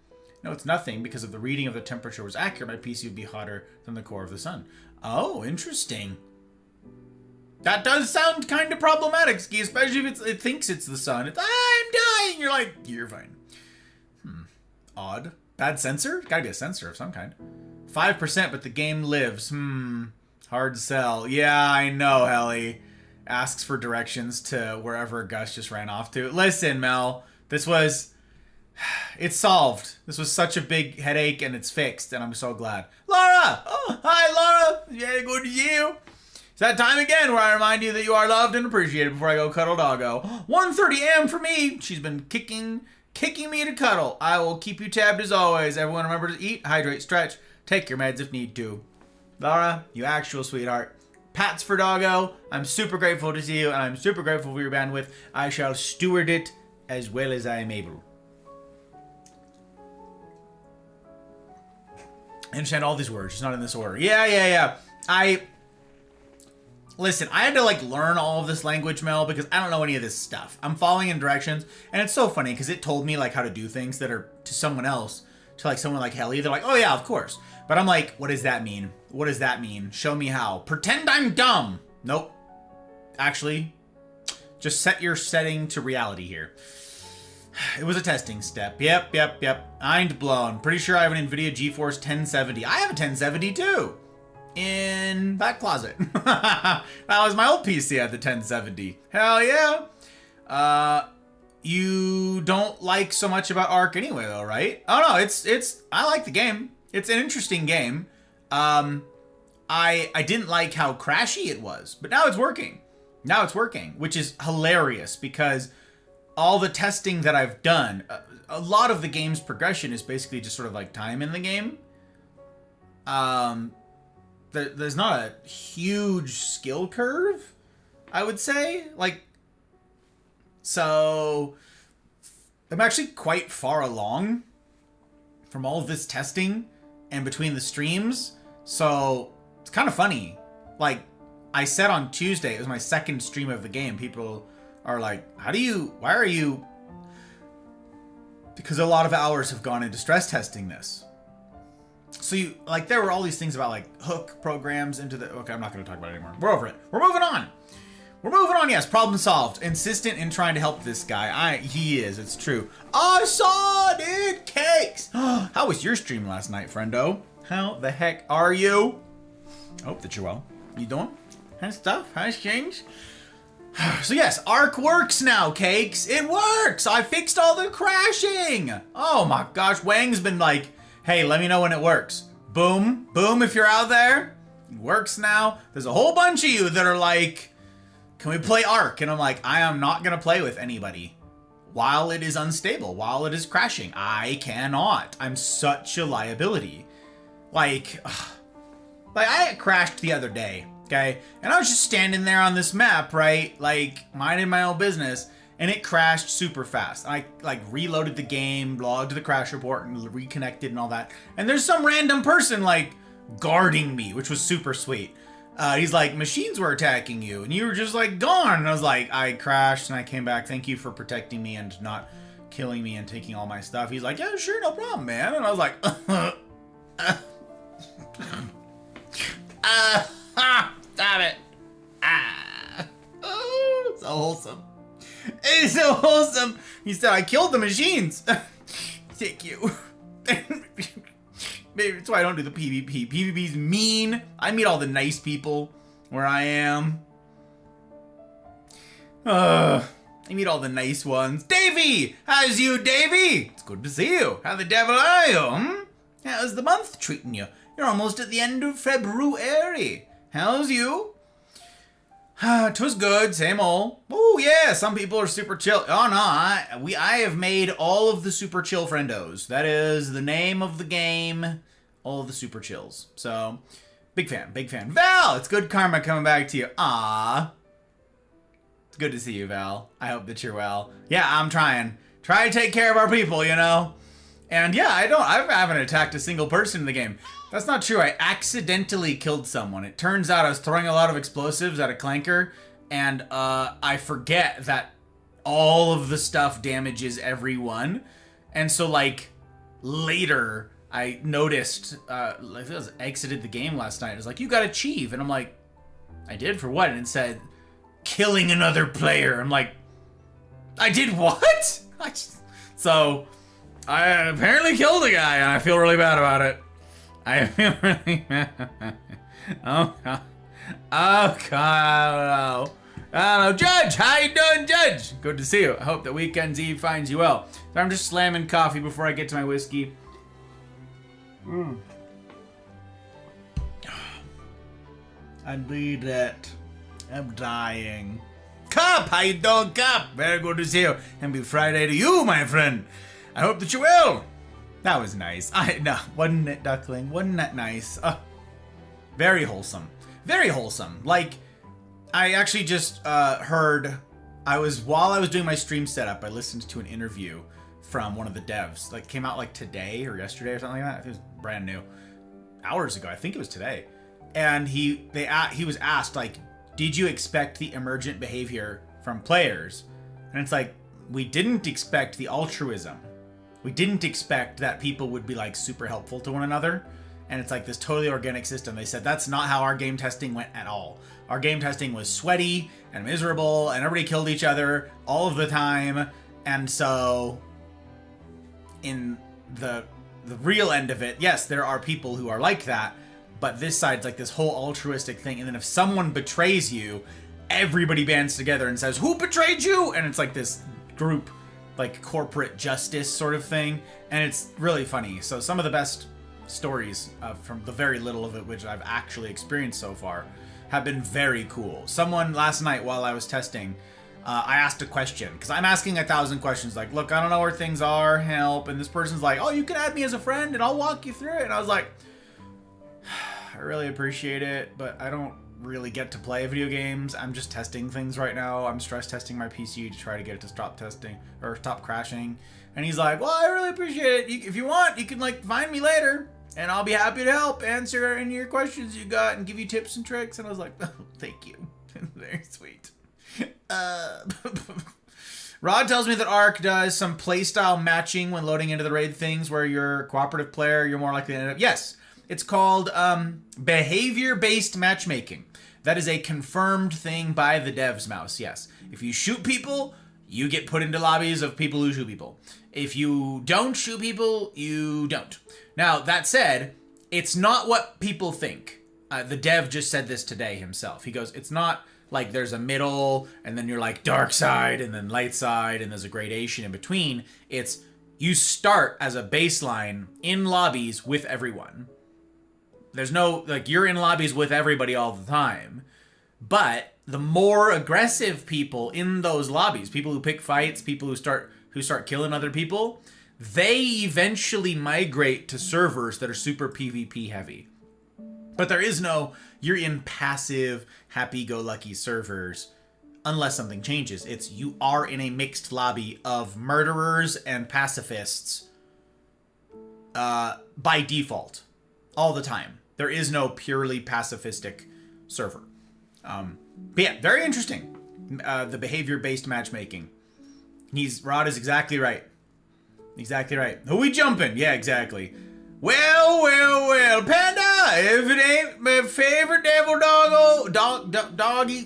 No, it's nothing because if the reading of the temperature was accurate, my PC would be hotter than the core of the sun. Oh, interesting. That does sound kind of problematic, Ski, especially if it thinks it's the sun. It's, I'm dying. You're like, you're fine. Odd. Bad sensor? Gotta be a sensor of some kind. 5%, but the game lives. Hard sell. Yeah, I know, Helly. Asks for directions to wherever Gus just ran off to. Listen, Mel. It's solved. This was such a big headache, and it's fixed, and I'm so glad. Laura! Oh, hi, Laura! Yeah, good to see you. It's that time again where I remind you that you are loved and appreciated before I go cuddle doggo. 1:30 a.m. for me. She's been kicking me to cuddle. I will keep you tabbed as always. Everyone remember to eat, hydrate, stretch, take your meds if need to. Laura, you actual sweetheart. Pats for doggo. I'm super grateful to see you, and I'm super grateful for your bandwidth. I shall steward it as well as I am able. I understand all these words, just not in this order. Yeah. Listen, I had to like learn all of this language, Mel, because I don't know any of this stuff. I'm following in directions, and it's so funny because it told me like how to do things that are to someone else, to like someone like Helly. They're like, oh yeah, of course. But I'm like, what does that mean? What does that mean? Show me how. Pretend I'm dumb. Nope. Actually, just set your setting to reality here. It was a testing step. Yep. Mind blown. Pretty sure I have an NVIDIA GeForce 1070. I have a 1070 too. In that closet. That was my old PC at the 1070. Hell yeah. You don't like so much about Ark anyway though, right? Oh no, I like the game. It's an interesting game. I didn't like how crashy it was, but now it's working. Which is hilarious because all the testing that I've done, a lot of the game's progression is basically just sort of like time in the game. There's not a huge skill curve, I would say. So I'm actually quite far along from all of this testing and between the streams. So it's kind of funny. Like I said on Tuesday, it was my second stream of the game. People are like, why are you because a lot of hours have gone into stress testing this. So there were all these things about like hook programs into the, okay, I'm not going to talk about it anymore. We're over it. We're moving on. Yes, problem solved. Insistent in trying to help this guy. He is, it's true. I saw, dude, cakes. How was your stream last night, friendo? How the heck are you? I hope that you're well. You doing? How's stuff? How's change? So yes, Arc works now, cakes. It works. I fixed all the crashing. Oh my gosh, Wang's been like, hey, let me know when it works. Boom, boom, if you're out there. It works now. There's a whole bunch of you that are like, can we play Arc? And I'm like, I am not going to play with anybody while it is unstable, while it is crashing. I cannot. I'm such a liability. Like I crashed the other day, okay? And I was just standing there on this map, right? Like, minding my own business, and it crashed super fast. I, like, reloaded the game, logged the crash report, and reconnected and all that. And there's some random person, like, guarding me, which was super sweet. He's like, machines were attacking you, and you were just, like, gone. And I was like, I crashed, and I came back. Thank you for protecting me and not killing me and taking all my stuff. He's like, yeah, sure, no problem, man. And I was like, stop it. Oh, so wholesome. It's so wholesome. He said, I killed the machines. Thank you. Maybe that's why I don't do the PvP. PvP's mean. I meet all the nice people where I am. I meet all the nice ones. Davey! How's you, Davey? It's good to see you. How the devil are you, How's the month treating you? You're almost at the end of February. How's you? 'Twas good, same old. Oh yeah, some people are super chill. Oh no, I have made all of the super chill friendos. That is the name of the game. All of the super chills. So, big fan, big fan. Val, it's good karma coming back to you. Ah, it's good to see you, Val. I hope that you're well. Yeah, I'm trying. Try to take care of our people, you know. And yeah, I haven't attacked a single person in the game. That's not true. I accidentally killed someone. It turns out I was throwing a lot of explosives at a clanker, and I forget that all of the stuff damages everyone. And so, like, later, I noticed, I was exited the game last night. It was like, you got achieve. And I'm like, I did for what? And it said, killing another player. I'm like, I did what? So, I apparently killed a guy, and I feel really bad about it. I feel really bad. Oh, God. Oh, God. I don't know. Judge, how you doing, Judge? Good to see you. I hope that Weekend's Eve finds you well. So I'm just slamming coffee before I get to my whiskey. I need it. I'm dying. Cup, how you doing, Cup? Very good to see you. Happy Friday to you, my friend. I hope that you will. That was nice. No, wasn't it, Duckling? Wasn't that nice? Very wholesome. Very wholesome. Like, I actually just heard, while I was doing my stream setup, I listened to an interview from one of the devs. Like, came out like today or yesterday or something like that. It was brand new. Hours ago, I think it was today. And he was asked, like, did you expect the emergent behavior from players? And it's like, we didn't expect the altruism. We didn't expect that people would be, like, super helpful to one another. And it's like this totally organic system. They said that's not how our game testing went at all. Our game testing was sweaty and miserable, and everybody killed each other all of the time. And so, in the real end of it, yes, there are people who are like that, but this side's like this whole altruistic thing. And then if someone betrays you, everybody bands together and says, who betrayed you? And it's like this group, like, corporate justice sort of thing. And it's really funny. So some of the best stories from the very little of it which I've actually experienced so far have been very cool. Someone last night while I was testing, I asked a question, because I'm asking 1,000 questions, like, look, I don't know where things are, help. And this person's like, oh, you can add me as a friend and I'll walk you through it. And I was like, I really appreciate it, but I don't really get to play video games. I'm just testing things right now. I'm stress testing my PC to try to get it to stop testing or stop crashing. And he's like, well, I really appreciate it. If you want, you can, like, find me later and I'll be happy to help answer any of your questions you got and give you tips and tricks. And I was like, oh, thank you. Very sweet. Rod tells me that Ark does some playstyle matching when loading into the raid things where you're a cooperative player, you're more likely to end up... Yes, it's called behavior-based matchmaking. That is a confirmed thing by the devs, Mouse, yes. If you shoot people, you get put into lobbies of people who shoot people. If you don't shoot people, you don't. Now, that said, it's not what people think. The dev just said this today himself. He goes, it's not like there's a middle, and then you're like dark side, and then light side, and there's a gradation in between. It's you start as a baseline in lobbies with everyone. There's no, like, you're in lobbies with everybody all the time. But the more aggressive people in those lobbies, people who pick fights, people who start killing other people, they eventually migrate to servers that are super PvP heavy. But there is no, you're in passive, happy-go-lucky servers unless something changes. It's you are in a mixed lobby of murderers and pacifists by default, all the time. There is no purely pacifistic server. But yeah, very interesting. The behavior-based matchmaking. Rod is exactly right. Exactly right. Who we jumping? Yeah, exactly. Well, Panda, if it ain't my favorite devil doggy,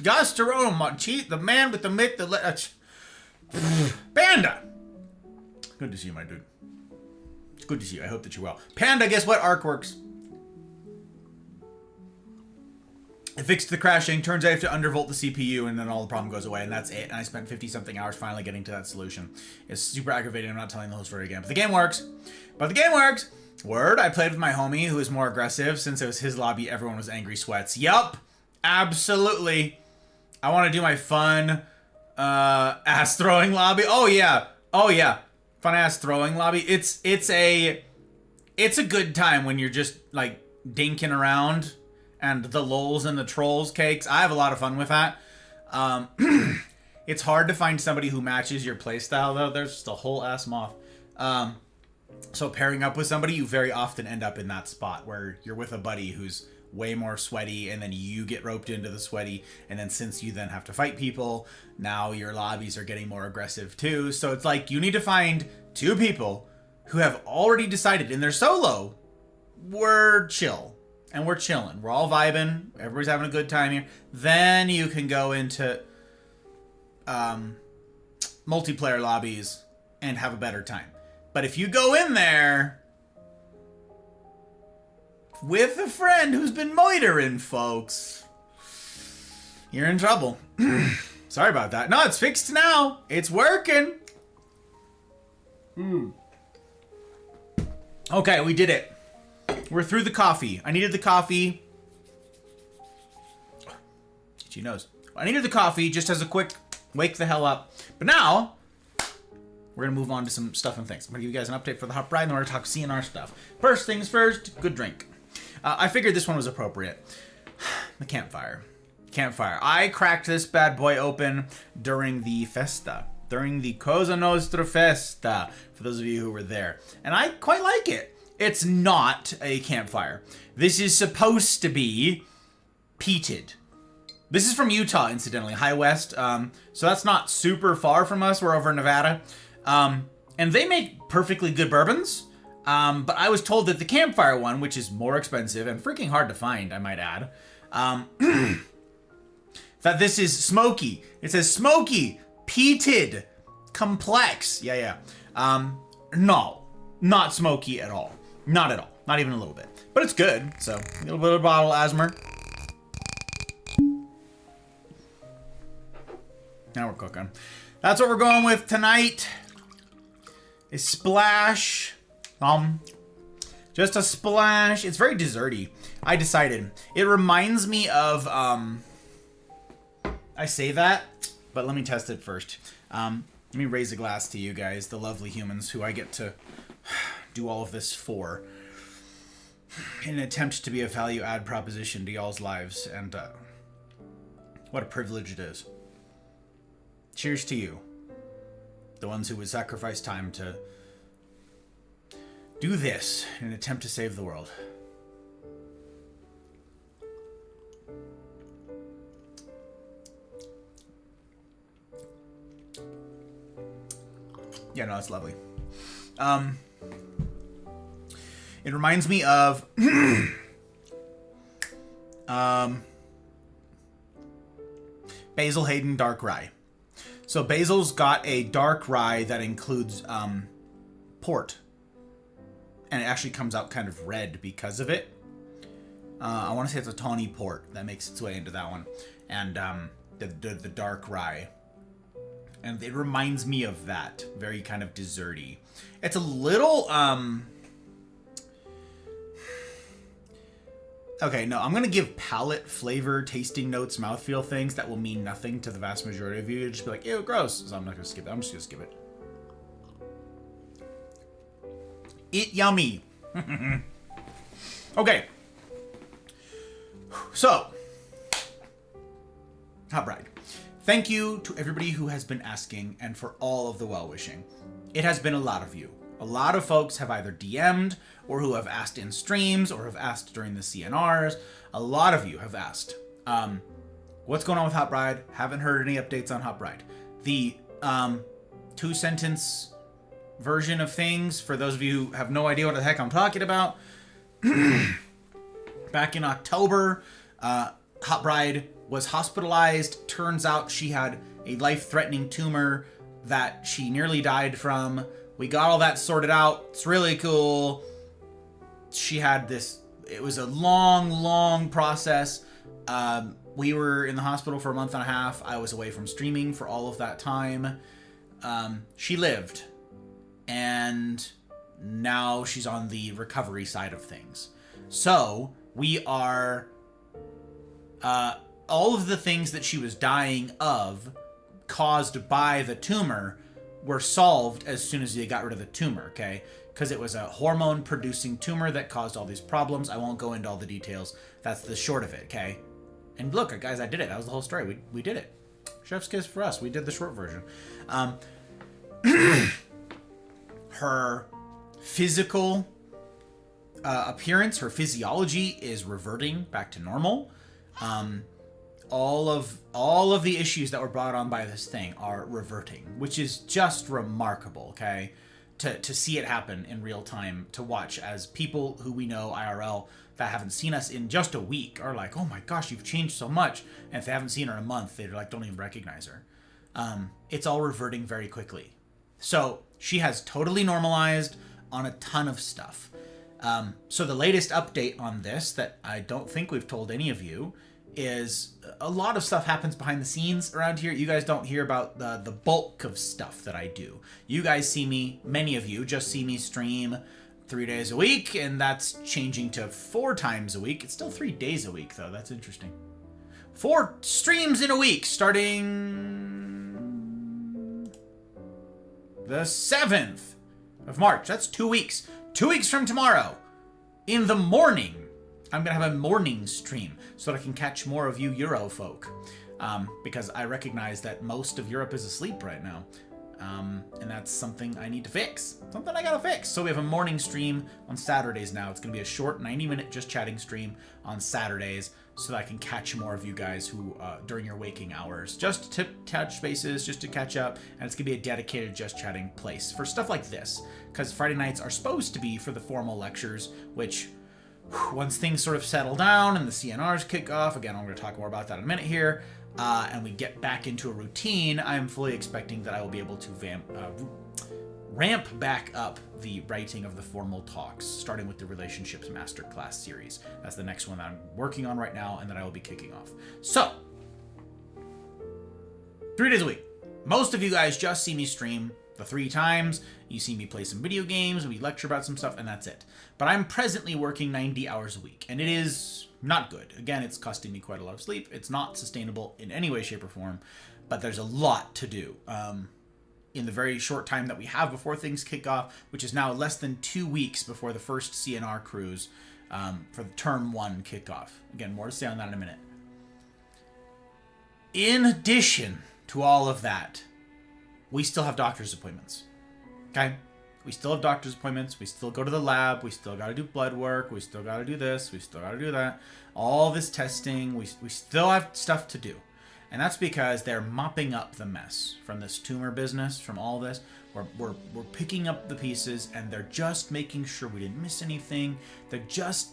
Gasterone, the man with the myth, Panda. Good to see you, my dude. It's good to see you. I hope that you're well. Panda, guess what? Arc works. I fixed the crashing. Turns out I have to undervolt the CPU, and then all the problem goes away, and that's it. And I spent 50-something hours finally getting to that solution. It's super aggravating. I'm not telling the whole story again. But the game works. Word, I played with my homie, who is more aggressive. Since it was his lobby, everyone was angry sweats. Yup. Absolutely. I want to do my fun ass-throwing lobby. Oh, yeah. Fun ass-throwing lobby. It's a good time when you're just, like, dinking around. And the lols and the trolls cakes. I have a lot of fun with that. It's hard to find somebody who matches your playstyle, though. There's just a whole ass moth. So pairing up with somebody, you very often end up in that spot where you're with a buddy who's way more sweaty, and then you get roped into the sweaty, and then since you then have to fight people, now your lobbies are getting more aggressive too. So it's like you need to find two people who have already decided in their solo, we're chill. And we're chilling. We're all vibing. Everybody's having a good time here. Then you can go into multiplayer lobbies and have a better time. But if you go in there with a friend who's been moitering, folks, you're in trouble. Sorry about that. No, it's fixed now. It's working. Okay, we did it. We're through the coffee. I needed the coffee. She knows. I needed the coffee just as a quick wake the hell up. But now, we're going to move on to some stuff and things. I'm going to give you guys an update for the hot ride, and we're going to talk CNR stuff. First things first, good drink. I figured this one was appropriate. The campfire. I cracked this bad boy open during the festa. During the Cosa Nostra Festa. For those of you who were there. And I quite like it. It's not a campfire. This is supposed to be peated. This is from Utah, incidentally, High West. So that's not super far from us. We're over in Nevada. And they make perfectly good bourbons. But I was told that the campfire one, which is more expensive and freaking hard to find, I might add, that this is smoky. It says smoky, peated, complex. Yeah. No, not smoky at all. Not at all. Not even a little bit. But it's good. So, a little bit of bottle asthma. Now we're cooking. That's what we're going with tonight. A splash. Just a splash. It's very desserty. I decided. It reminds me of, I say that, but let me test it first. Let me raise a glass to you guys, the lovely humans who I get to do all of this for, in an attempt to be a value-add proposition to y'all's lives, and what a privilege it is. Cheers to you, the ones who would sacrifice time to do this in an attempt to save the world. Yeah, no, that's lovely. It reminds me of Basil Hayden Dark Rye. So Basil's got a dark rye that includes port. And it actually comes out kind of red because of it. I want to say it's a tawny port that makes its way into that one. And the dark rye. And it reminds me of that. Very kind of desserty. It's a little... Okay, no, I'm going to give palate, flavor, tasting notes, mouthfeel things that will mean nothing to the vast majority of you. You'll just be like, ew, gross. So I'm not going to skip it. I'm just going to skip it. Eat yummy. Okay. So, Hot Bride. Thank you to everybody who has been asking and for all of the well-wishing. It has been a lot of you. A lot of folks have either DM'd or who have asked in streams or have asked during the CNRs. A lot of you have asked, what's going on with Hot Bride? Haven't heard any updates on Hot Bride. The 2-sentence version of things, for those of you who have no idea what the heck I'm talking about, back in October, Hot Bride was hospitalized. Turns out she had a life-threatening tumor that she nearly died from. We got all that sorted out. It's really cool. She had this... It was a long process. We were in the hospital for a month and a half. I was away from streaming for all of that time. She lived. And now she's on the recovery side of things. So, we are... all of the things that she was dying of, caused by the tumor, were solved as soon as they got rid of the tumor, okay? Because it was a hormone-producing tumor that caused all these problems. I won't go into all the details. That's the short of it, okay? And look, guys, I did it. That was the whole story. We did it. Chef's kiss for us. We did the short version. Her physical appearance, her physiology is reverting back to normal. All of the issues that were brought on by this thing are reverting, which is just remarkable, okay? To see it happen in real time, to watch as people who we know IRL that haven't seen us in just a week are like, oh my gosh, you've changed so much. And if they haven't seen her in a month, they're like, don't even recognize her. It's all reverting very quickly. So she has totally normalized on a ton of stuff. So the latest update on this that I don't think we've told any of you is a lot of stuff happens behind the scenes around here. You guys don't hear about the bulk of stuff that I do. You guys see me, many of you just see me stream 3 days a week, and that's changing to 4 times a week. It's still 3 days a week, though. That's interesting. 4 streams in a week, starting the 7th of March. That's 2 weeks. 2 weeks from tomorrow, in the morning, I'm going to have a morning stream so that I can catch more of you Euro folk. Because I recognize that most of Europe is asleep right now. And that's something I need to fix. Something I gotta fix. So we have a morning stream on Saturdays now. It's going to be a short 90-minute just chatting stream on Saturdays so that I can catch more of you guys who during your waking hours. Just to touch bases, just to catch up. And it's going to be a dedicated just chatting place for stuff like this. Because Friday nights are supposed to be for the formal lectures, which... once things sort of settle down and the CNRs kick off, again, I'm going to talk more about that in a minute here, and we get back into a routine, I'm fully expecting that I will be able to ramp back up the writing of the formal talks, starting with the Relationships Masterclass series. That's the next one that I'm working on right now and that I will be kicking off. So, 3 days a week. Most of you guys just see me stream the 3 times. You see me play some video games, we lecture about some stuff, and that's it. But I'm presently working 90 hours a week, and it is not good. Again, it's costing me quite a lot of sleep. It's not sustainable in any way, shape, or form, but there's a lot to do. In the very short time that we have before things kick off, which is now less than 2 weeks before the first CNR cruise for the Term 1 kickoff. Again, more to say on that in a minute. In addition to all of that, we still have doctor's appointments. Okay? We still have doctor's appointments. We still go to the lab. We still got to do blood work. We still got to do this. We still got to do that. All this testing. We still have stuff to do. And that's because they're mopping up the mess from this tumor business, from all this. We're picking up the pieces, and they're just making sure we didn't miss anything. They're just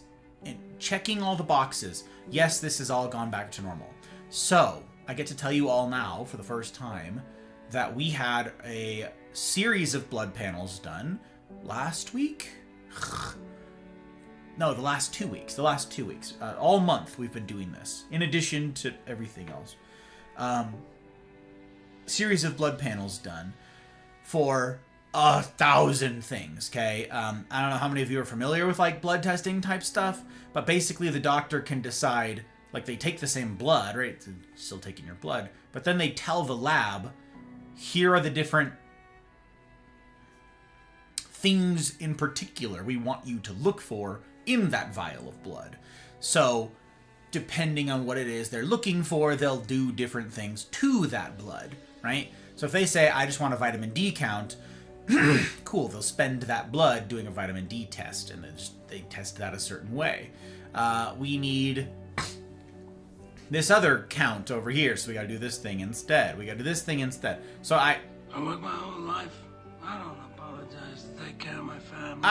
checking all the boxes. Yes, this has all gone back to normal. So, I get to tell you all now, for the first time, that we had a series of blood panels done last week? No, the last 2 weeks. The last 2 weeks. All month we've been doing this, in addition to everything else. Series of blood panels done for 1,000 things, okay? I don't know how many of you are familiar with, like, blood testing type stuff, but basically the doctor can decide, like, they take the same blood, right? They're still taking your blood, but then they tell the lab, here are the different things in particular we want you to look for in that vial of blood. So, depending on what it is they're looking for, they'll do different things to that blood, right? So if they say, I just want a vitamin D count, cool, they'll spend that blood doing a vitamin D test, and they test that a certain way. We need this other count over here, so we gotta do this thing instead. We gotta do this thing instead. So I worked my whole life. I don't apologize to take care of my family.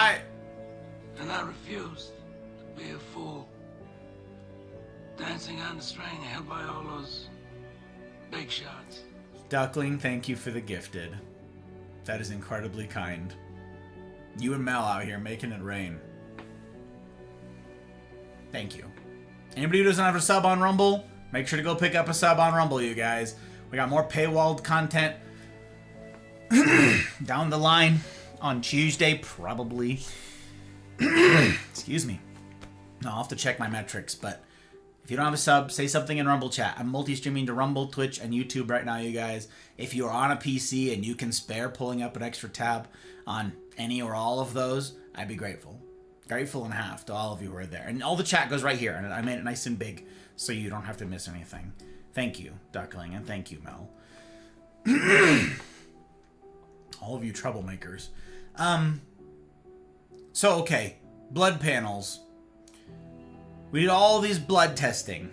And I refused to be a fool. Dancing on the string held by all those big shots. Duckling, thank you for the gifted. That is incredibly kind. You and Mel out here making it rain. Thank you. Anybody who doesn't have a sub on Rumble, make sure to go pick up a sub on Rumble, you guys. We got more paywalled content down the line on Tuesday, probably. Excuse me. No, I'll have to check my metrics, but if you don't have a sub, say something in Rumble chat. I'm multi-streaming to Rumble, Twitch, and YouTube right now, you guys. If you're on a PC and you can spare pulling up an extra tab on any or all of those, I'd be grateful. Grateful and half to all of you who are there. And all the chat goes right here, and I made it nice and big so you don't have to miss anything. Thank you, Duckling, and thank you, Mel. All of you troublemakers. So, okay, blood panels. We did all these blood testing,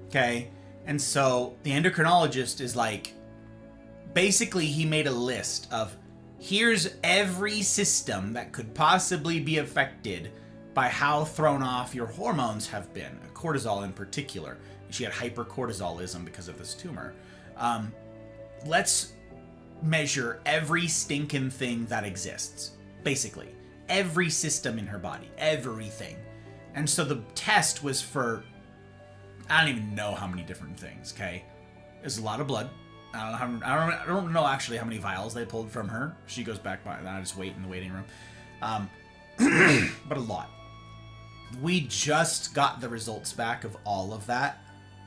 okay? And so the endocrinologist is like, basically he made a list of, here's every system that could possibly be affected by how thrown off your hormones have been, cortisol in particular. She had hypercortisolism because of this tumor. Let's measure every stinking thing that exists, basically. Every system in her body, everything. And so the test was for, I don't even know how many different things, okay? There's a lot of blood. I don't know actually how many vials they pulled from her. She goes back by, and I just wait in the waiting room. But a lot. We just got the results back of all of that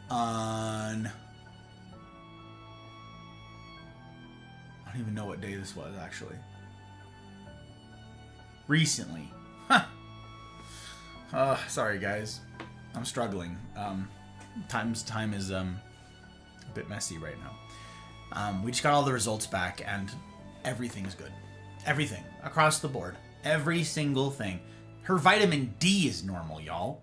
on... I don't even know what day this was, actually. Recently. Huh. Sorry, guys. I'm struggling. Time is a bit messy right now. We just got all the results back, and everything's good. Everything. Across the board. Every single thing. Her vitamin D is normal, y'all.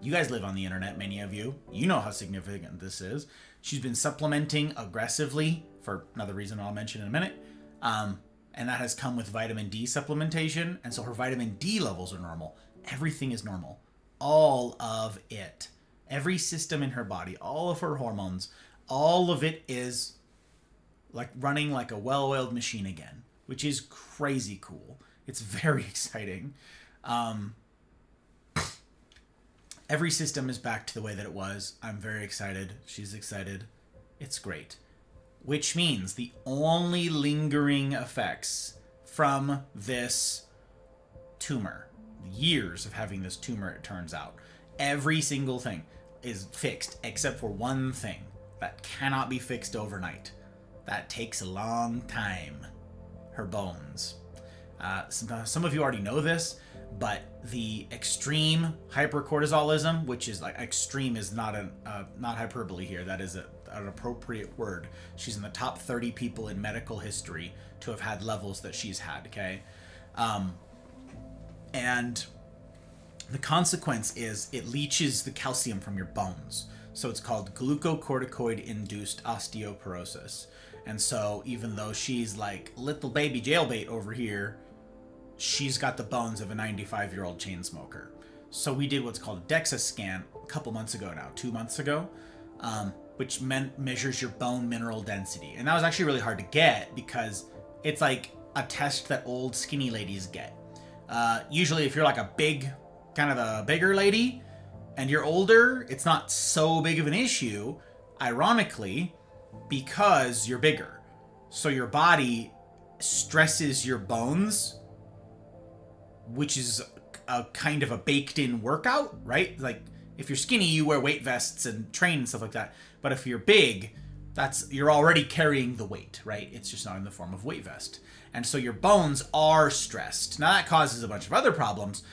You guys live on the internet, many of you. You know how significant this is. She's been supplementing aggressively, for another reason I'll mention in a minute. And that has come with vitamin D supplementation, and so her vitamin D levels are normal. Everything is normal. All of it. Every system in her body, all of her hormones, all of it is like running like a well-oiled machine again, which is crazy cool. It's very exciting. Every system is back to the way that it was. I'm very excited. She's excited. It's great. Which means the only lingering effects from this tumor, years of having this tumor, it turns out, every single thing is fixed except for one thing that cannot be fixed overnight. That takes a long time. Her bones. Some of you already know this, but the extreme hypercortisolism, which is like extreme, is not not hyperbole here. That is an appropriate word. She's in the top 30 people in medical history to have had levels that she's had. Okay, and the consequence is it leaches the calcium from your bones. So it's called glucocorticoid-induced osteoporosis. And so even though she's like little baby jailbait over here, she's got the bones of a 95-year-old chain smoker. So we did what's called a DEXA scan a couple months ago now, 2 months ago, which measures your bone mineral density. And that was actually really hard to get because it's like a test that old skinny ladies get. Usually if you're like a big, kind of a bigger lady and you're older, it's not so big of an issue, ironically, because you're bigger. So your body stresses your bones, which is a kind of a baked-in workout, right? Like if you're skinny, you wear weight vests and train and stuff like that. But if you're big, you're already carrying the weight, right? It's just not in the form of weight vest. And so your bones are stressed. Now that causes a bunch of other problems,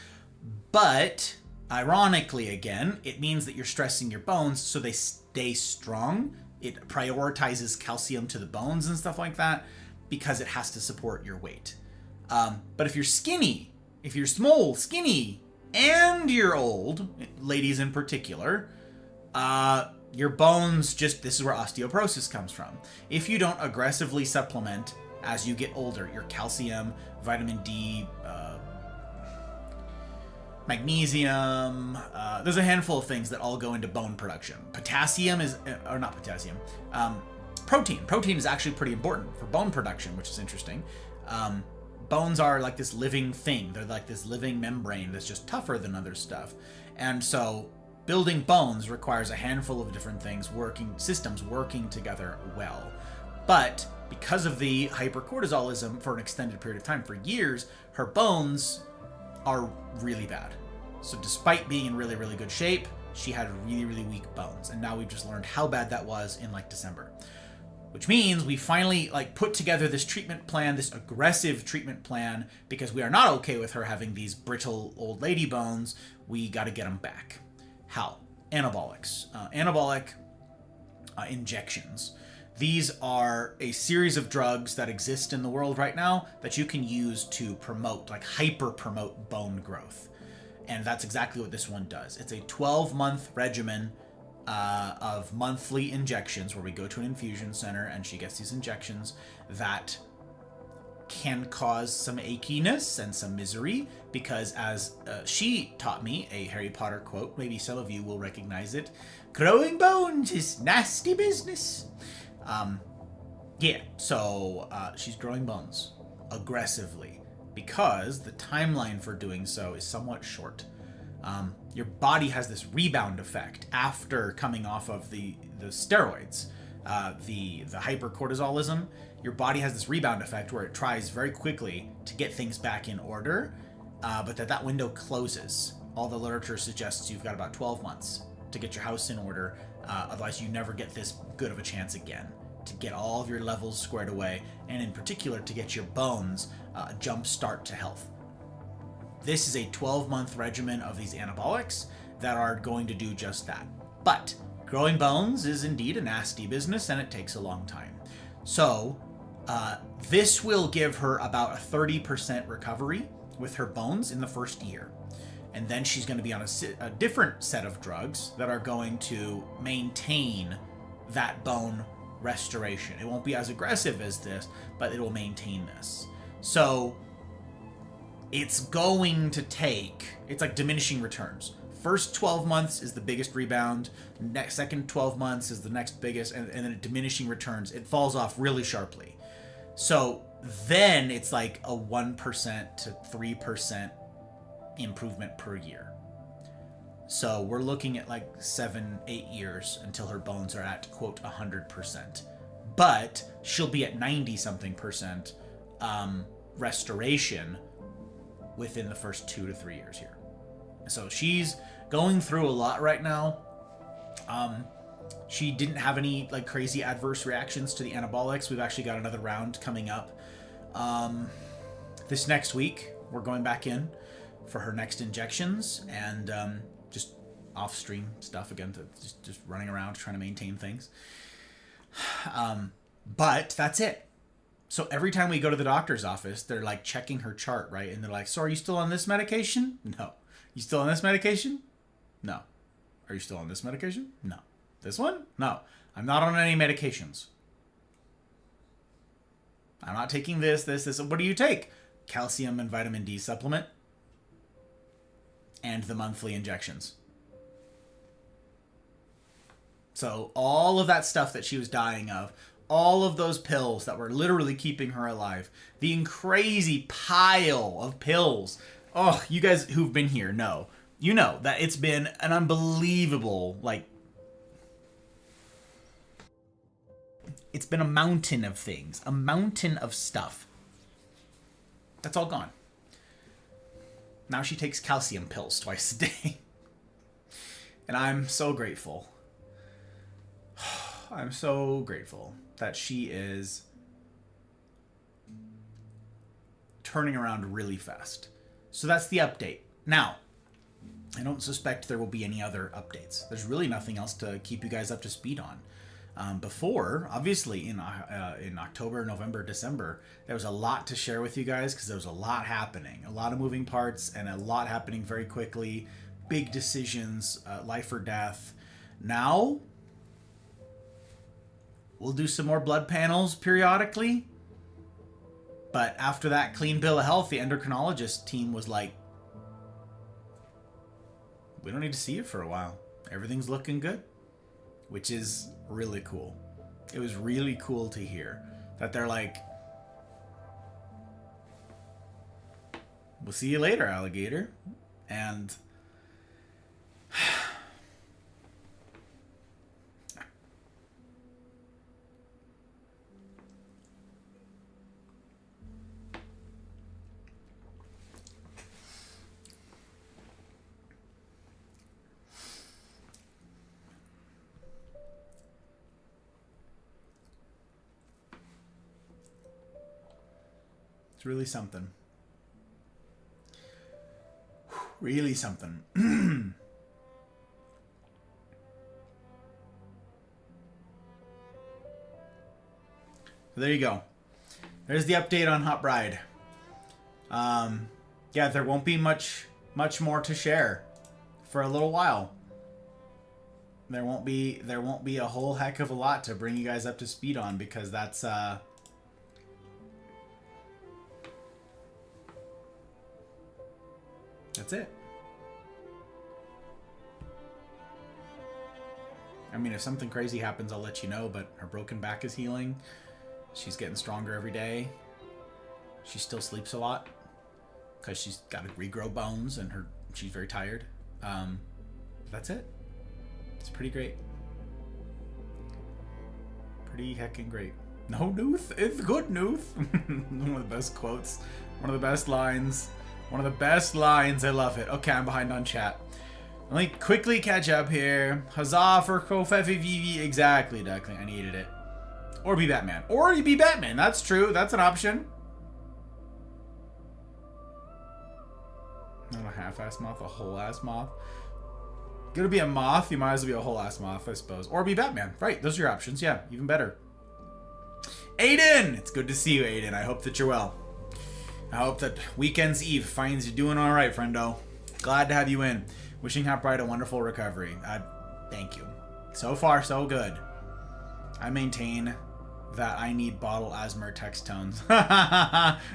but ironically, again, it means that you're stressing your bones so they stay strong. It prioritizes calcium to the bones and stuff like that because it has to support your weight. But if you're skinny, if you're small, skinny, and you're old, ladies in particular, your bones this is where osteoporosis comes from. If you don't aggressively supplement as you get older, your calcium, vitamin D, magnesium, there's a handful of things that all go into bone production. Potassium is, or not potassium, protein. Protein is actually pretty important for bone production, which is interesting. Bones are like this living thing. They're like this living membrane that's just tougher than other stuff. And so building bones requires a handful of different systems working together well. But because of the hypercortisolism for an extended period of time, for years, her bones are really bad. So despite being in really, really good shape, she had really, really weak bones. And now we've just learned how bad that was in like December. Which means we finally put together this treatment plan, this aggressive treatment plan, because we are not okay with her having these brittle old lady bones. We got to get them back. How? Anabolics. Anabolic injections. These are a series of drugs that exist in the world right now that you can use to promote, hyper promote bone growth. And that's exactly what this one does. It's a 12-month regimen of monthly injections where we go to an infusion center and she gets these injections that can cause some achiness and some misery because, as she taught me, a Harry Potter quote, maybe some of you will recognize it, growing bones is nasty business. So she's growing bones aggressively because the timeline for doing so is somewhat short. Your body has this rebound effect after coming off of the steroids, the hypercortisolism. Your body has this rebound effect where it tries very quickly to get things back in order, but that window closes. All the literature suggests you've got about 12 months to get your house in order, otherwise you never get this good of a chance again to get all of your levels squared away, and in particular to get your bones a jump start to health. This is a 12-month regimen of these anabolics that are going to do just that. But growing bones is indeed a nasty business and it takes a long time. So this will give her about a 30% recovery with her bones in the first year. And then she's going to be on a different set of drugs that are going to maintain that bone restoration. It won't be as aggressive as this, but it will maintain this. So it's going to it's like diminishing returns. First 12 months is the biggest rebound. Second 12 months is the next biggest, and then diminishing returns. It falls off really sharply. So then it's like a 1% to 3% improvement per year. So we're looking at 7-8 years until her bones are at, quote, 100%. But she'll be at 90-something% restoration within the first 2 to 3 years here. So she's going through a lot right now. She didn't have any crazy adverse reactions to the anabolics. We've actually got another round coming up. This next week, we're going back in for her next injections and just off-stream stuff again, to just running around trying to maintain things. But that's it. So every time we go to the doctor's office, they're checking her chart, right? And they're like, so are you still on this medication? No. You still on this medication? No. Are you still on this medication? No. This one? No. I'm not on any medications. I'm not taking this. What do you take? Calcium and vitamin D supplement. And the monthly injections. So all of that stuff that she was dying of, all of those pills that were literally keeping her alive, the crazy pile of pills. Oh, you guys who've been here know. You know that it's been an unbelievable, like, it's been a mountain of things, a mountain of stuff. That's all gone. Now she takes calcium pills twice a day. And I'm so grateful. I'm so grateful that she is turning around really fast. So that's the update. Now, I don't suspect there will be any other updates. There's really nothing else to keep you guys up to speed on. Before, obviously, in October, November, December, there was a lot to share with you guys because there was a lot happening. A lot of moving parts and a lot happening very quickly. Big decisions, life or death. Now, we'll do some more blood panels periodically. But after that clean bill of health, the endocrinologist team was like, we don't need to see it for a while. Everything's looking good. Which is really cool. It was really cool to hear that they're like, we'll see you later, alligator. And it's really something. Really something. So there you go. There's the update on Hot Bride. Yeah, there won't be much more to share for a little while. There won't be a whole heck of a lot to bring you guys up to speed on because that's it. I mean, if something crazy happens, I'll let you know, but her broken back is healing. She's getting stronger every day. She still sleeps a lot because she's got to regrow bones and she's very tired. That's it. It's pretty great. Pretty heckin' great. No, Nuth. It's good, Nuth. One of the best quotes. One of the best lines. One of the best lines. I love it. Okay, I'm behind on chat. Let me quickly catch up here. Huzzah for Kofefi. Exactly, Duckling. I needed it. Or be Batman. Or you be Batman. That's true. That's an option. Not a half-ass moth, a whole-ass moth. Gonna be a moth, you might as well be a whole-ass moth, I suppose. Or be Batman. Right, those are your options. Yeah, even better. Aiden! It's good to see you, Aiden. I hope that you're well. I hope that Weekend's Eve finds you doing all right, friendo. Glad to have you in. Wishing Hot Bride a wonderful recovery. Thank you. So far, so good. I maintain that I need bottle asthma text tones.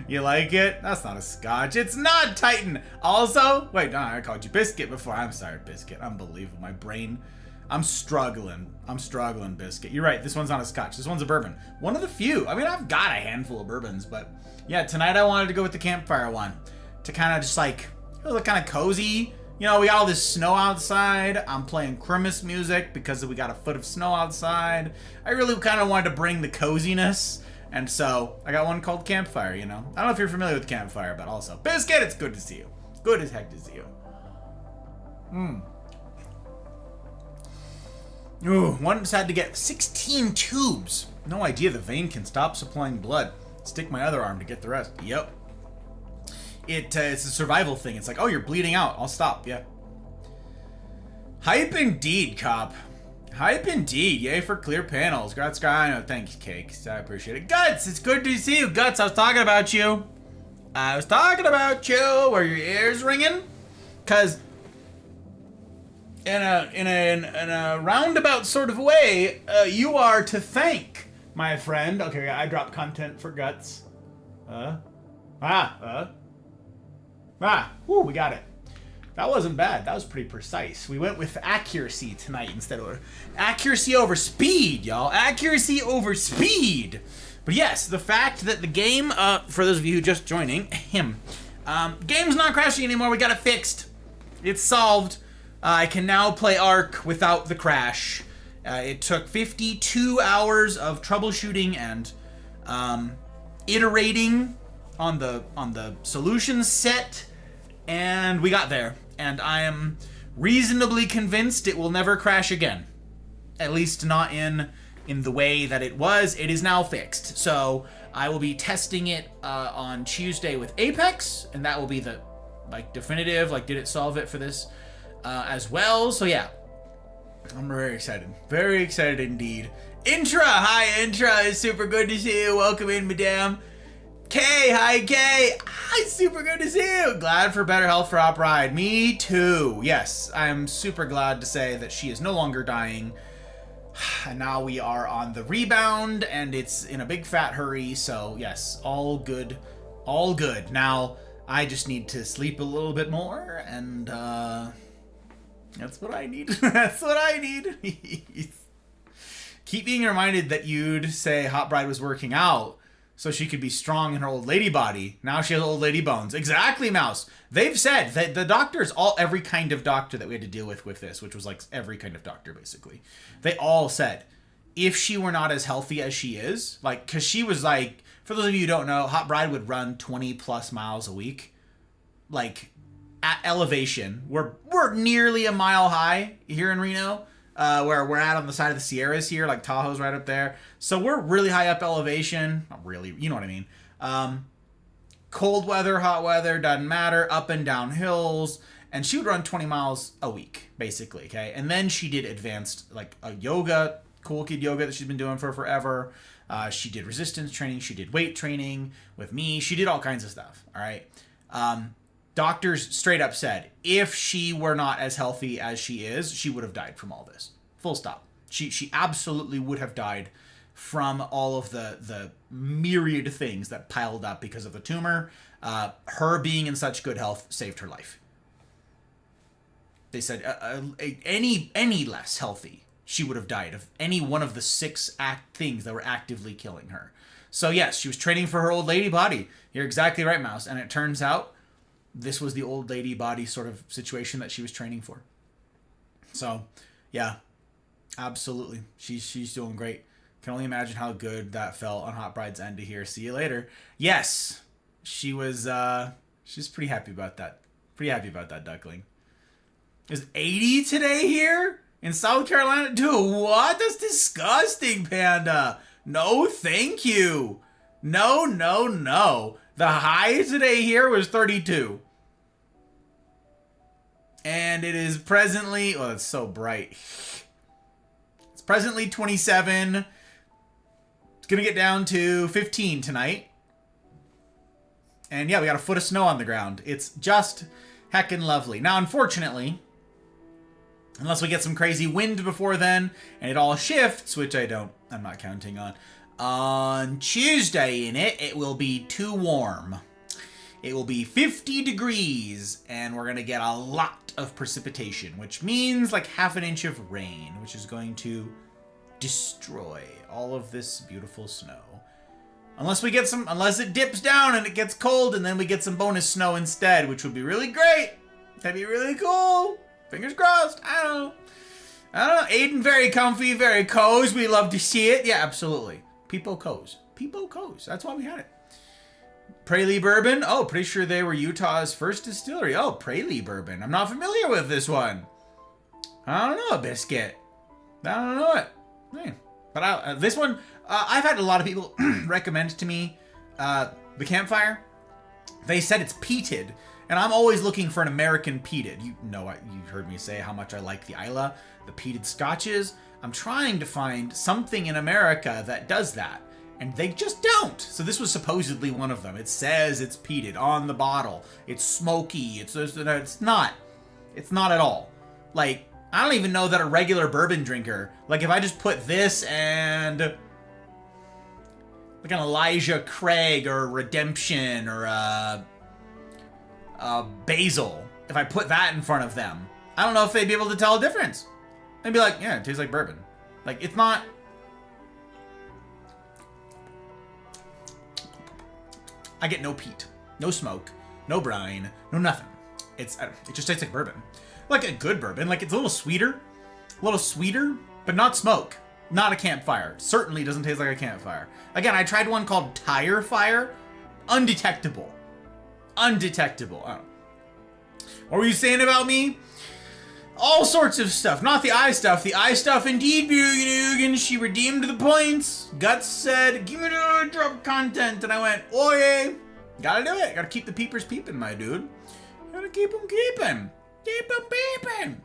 You like it? That's not a scotch. It's not Titan. Also, wait, no, I called you Biscuit before. I'm sorry, Biscuit. Unbelievable. My brain. I'm struggling, Biscuit. You're right. This one's not a scotch. This one's a bourbon. One of the few. I mean, I've got a handful of bourbons, but yeah, tonight I wanted to go with the campfire one to kind of just like, it was kind of cozy. You know, we got all this snow outside. I'm playing Christmas music because we got a foot of snow outside. I really kind of wanted to bring the coziness. And so I got one called Campfire, you know. I don't know if you're familiar with Campfire, but also Biscuit, it's good to see you. Good as heck to see you. Ooh, one just had to get 16 tubes. No idea the vein can stop supplying blood. Stick my other arm to get the rest. Yep. It's a survival thing. It's like, oh, you're bleeding out. I'll stop. Yeah. Hype indeed, cop. Hype indeed. Yay for clear panels. Guts, guy. No, thank you, Cakes. I appreciate it. Guts, it's good to see you. Guts, I was talking about you. I was talking about you. Were your ears ringing? Because in a roundabout sort of way, you are to thank, my friend. Okay, I dropped content for guts. Woo, we got it. That wasn't bad. That was pretty precise. We went with accuracy tonight instead of accuracy over speed, y'all. Accuracy over speed. But yes, the fact that the game, for those of you who just joining, game's not crashing anymore. We got it fixed. It's solved. I can now play Ark without the crash. It took 52 hours of troubleshooting and iterating on the solution set, and we got there. And I am reasonably convinced it will never crash again. At least not in the way that it was. It is now fixed. So I will be testing it on Tuesday with Apex, and that will be the definitive, did it solve it for this as well. So yeah, I'm very excited. Very excited indeed. Intra! Hi, Intra! It's super good to see you. Welcome in, madame. Kay! Hi, Kay! Hi, super good to see you! Glad for better health for Op Ride. Me too. Yes, I'm super glad to say that she is no longer dying. And now we are on the rebound, and it's in a big fat hurry, so yes, all good. All good. Now, I just need to sleep a little bit more, and that's what I need. That's what I need. Keep being reminded that you'd say Hot Bride was working out so she could be strong in her old lady body. Now she has old lady bones. Exactly, Mouse. They've said that the doctors, every kind of doctor that we had to deal with this, which was every kind of doctor basically, they all said if she were not as healthy as she is, because she was for those of you who don't know, Hot Bride would run 20 plus miles a week, at elevation. We're nearly a mile high here in Reno. Where we're at on the side of the Sierras here, Tahoe's right up there. So we're really high up elevation. Not really, you know what I mean. Cold weather, hot weather, doesn't matter. Up and down hills. And she would run 20 miles a week, basically, okay? And then she did advanced, a yoga, cool kid yoga that she's been doing for forever. She did resistance training. She did weight training with me. She did all kinds of stuff, all right? Doctors straight up said, if she were not as healthy as she is, she would have died from all this. Full stop. She absolutely would have died from all of the myriad things that piled up because of the tumor. Her being in such good health saved her life. They said any less healthy, she would have died of any one of the 6 things that were actively killing her. So yes, she was training for her old lady body. You're exactly right, Mouse. And it turns out this was the old lady body sort of situation that she was training for. So, yeah, absolutely. She's doing great. Can only imagine how good that felt on Hot Bride's end to hear. See you later. Yes, she was. She's pretty happy about that. Pretty happy about that, duckling. Is 80 today here in South Carolina? Dude, what? That's disgusting, Panda. No, thank you. No. The high today here was 32. And it is presently, it's so bright. It's presently 27. It's going to get down to 15 tonight. And yeah, we got a foot of snow on the ground. It's just heckin' lovely. Now, unfortunately, unless we get some crazy wind before then, and it all shifts, which I'm not counting on Tuesday it will be too warm. It will be 50 degrees, and we're going to get a lot of precipitation, which means half an inch of rain, which is going to destroy all of this beautiful snow. Unless it dips down and it gets cold, and then we get some bonus snow instead, which would be really great. That'd be really cool. Fingers crossed. I don't know. Aiden, very comfy, very cozy. We love to see it. Yeah, absolutely. Peepo Co's. That's why we had it. Praley Bourbon. Oh, pretty sure they were Utah's first distillery. Oh, Praley Bourbon. I'm not familiar with this one. I don't know, Biscuit. I don't know it. Hey. But this one, I've had a lot of people recommend to me the Campfire. They said it's peated, and I'm always looking for an American peated. You heard me say how much I like the Isla, the peated scotches. I'm trying to find something in America that does that, and they just don't. So this was supposedly one of them. It says it's peated on the bottle. It's smoky. It's not at all. I don't even know that a regular bourbon drinker, like if I just put this and like an Elijah Craig or Redemption or Basil, if I put that in front of them, I don't know if they'd be able to tell a difference. They'd be like, yeah, it tastes like bourbon. Like, it's not... I get no peat, no smoke, no brine, no nothing. It just tastes like bourbon. Like a good bourbon. Like, it's a little sweeter, but not smoke. Not a campfire. Certainly doesn't taste like a campfire. Again, I tried one called Tire Fire. Undetectable. Undetectable. I don't know. What were you saying about me? All sorts of stuff. Not the eye stuff. The eye stuff, indeed, Bugan. She redeemed the points. Guts said, give me the drop content. And I went, oh yeah. Gotta do it. Gotta keep the peepers peeping, my dude. Gotta keep them keeping. Keep them peeping.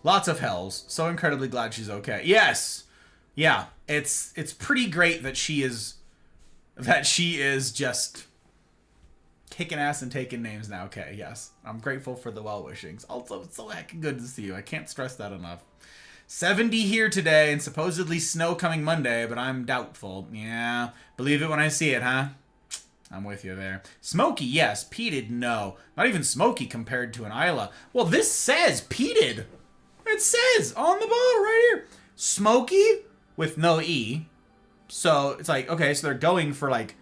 Lots of hells. So incredibly glad she's okay. Yes. Yeah. It's pretty great that she is just kicking ass and taking names now. Okay, yes. I'm grateful for the well-wishings. Also, it's so heckin' good to see you. I can't stress that enough. 70 here today and supposedly snow coming Monday, but I'm doubtful. Yeah, believe it when I see it, huh? I'm with you there. Smoky, yes. Peated, no. Not even smoky compared to an Isla. Well, this says peated. It says on the bottle right here. Smoky with no E. So it's like, okay, so they're going for like,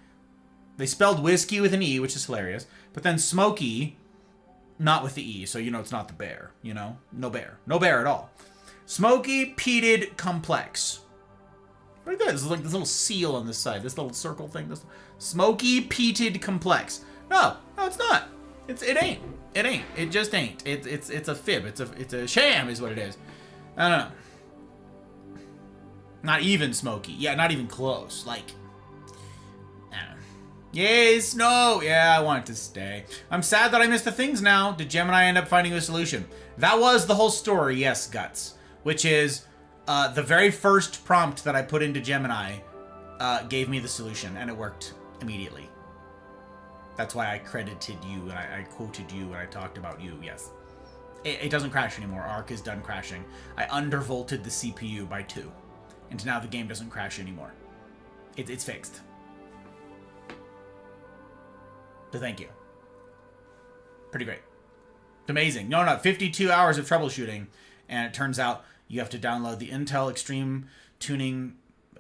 they spelled whiskey with an E, which is hilarious. But then smoky, not with the E. So, you know, it's not the bear, you know? No bear. No bear at all. Smoky, peated, complex. Very good. There's like this little seal on this side. This little circle thing. This smoky, peated, complex. No, it's not. It ain't. It ain't. It just ain't. It's a fib. It's a sham is what it is. I don't know. Not even smoky. Yeah, not even close. Like, I don't know. Yay, snow! Yeah, I want it to stay. I'm sad that I missed the things now. Did Gemini end up finding a solution? That was the whole story, yes, Guts. Which is, the very first prompt that I put into Gemini gave me the solution, and it worked immediately. That's why I credited you, and I quoted you, and I talked about you, yes. It doesn't crash anymore. Arc is done crashing. I undervolted the CPU by 2. And now the game doesn't crash anymore. It's fixed. So thank you. Pretty great. It's amazing. No, 52 hours of troubleshooting. And it turns out you have to download the Intel Extreme Tuning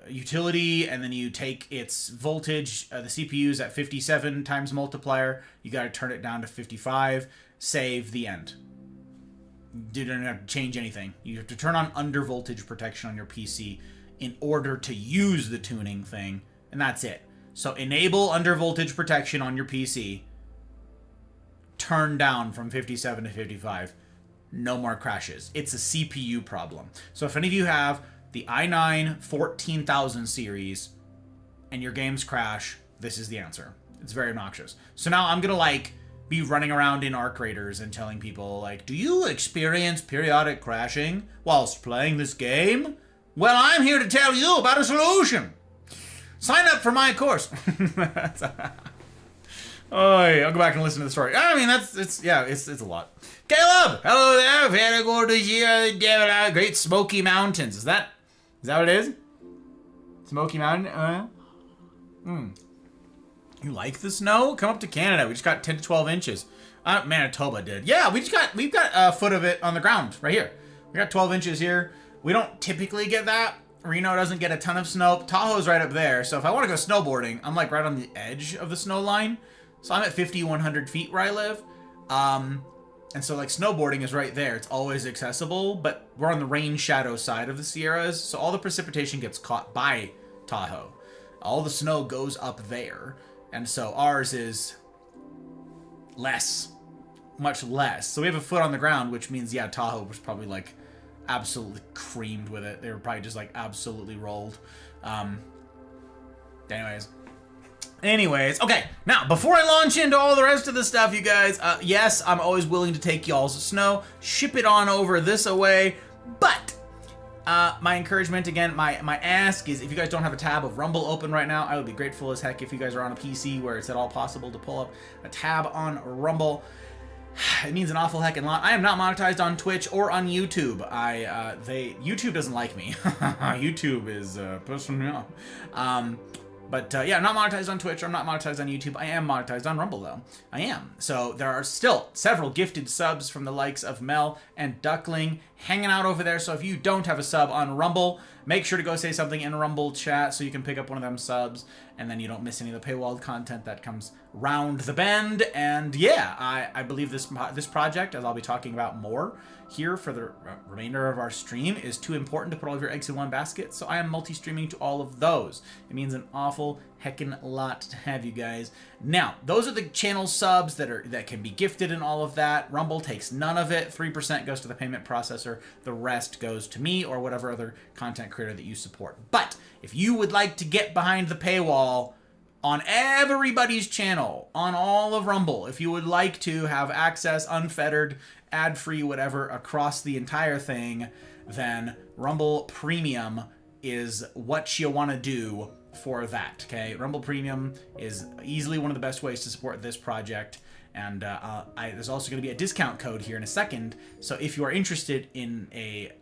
utility, and then you take its voltage, the CPU's at 57 times multiplier. You got to turn it down to 55. Save, the end. You don't have to change anything. You have to turn on under voltage protection on your PC in order to use the tuning thing, and that's it. So enable under voltage protection on your PC. Turn down from 57 to 55. No more crashes. It's a CPU problem. So if any of you have the i9 14000 series and your games crash, this is the answer. It's very obnoxious. So now I'm gonna like be running around in Arc Raiders and telling people like, do you experience periodic crashing whilst playing this game? Well, I'm here to tell you about a solution. Sign up for my course. Oh, yeah, I'll go back and listen to the story. I mean, it's a lot. Caleb, hello there. Very good to hear the Great Smoky Mountains. Is that what it is? Smoky Mountain? You like the snow? Come up to Canada. We just got 10 to 12 inches. Manitoba did. Yeah, we've got a foot of it on the ground right here. We got 12 inches here. We don't typically get that. Reno doesn't get a ton of snow. Tahoe's right up there. So if I want to go snowboarding, I'm like right on the edge of the snow line. So I'm at 5,100 feet where I live. And so like snowboarding is right there. It's always accessible, but we're on the rain shadow side of the Sierras. So all the precipitation gets caught by Tahoe. All the snow goes up there. And so ours is less, much less. So we have a foot on the ground, which means, yeah, Tahoe was probably like absolutely creamed with it. They were probably just like absolutely rolled. Anyways, okay, now before I launch into all the rest of the stuff, you guys, yes, I'm always willing to take y'all's snow, ship it on over this away, but my encouragement, again, my ask is if you guys don't have a tab of Rumble open right now, I would be grateful as heck if you guys are on a PC where it's at all possible to pull up a tab on Rumble. It means an awful heckin' lot. I am not monetized on Twitch or on YouTube. YouTube doesn't like me. YouTube is pushing me off. Yeah, I'm not monetized on Twitch. I'm not monetized on YouTube. I am monetized on Rumble, though. I am. So there are still several gifted subs from the likes of Mel and Duckling hanging out over there. So if you don't have a sub on Rumble, make sure to go say something in Rumble chat so you can pick up one of them subs, and then you don't miss any of the paywalled content that comes round the bend. And yeah, I believe this project, as I'll be talking about more here for the remainder of our stream, is too important to put all of your eggs in one basket. So I am multi-streaming to all of those. It means an awful heckin' lot to have you guys. Now, those are the channel subs that can be gifted and all of that. Rumble takes none of it. 3% goes to the payment processor. The rest goes to me or whatever other content creator that you support. But if you would like to get behind the paywall on everybody's channel, on all of Rumble, if you would like to have access, unfettered, ad-free, whatever, across the entire thing, then Rumble Premium is what you want to do for that, okay? Rumble Premium is easily one of the best ways to support this project, and there's also going to be a discount code here in a second, so if you are interested in a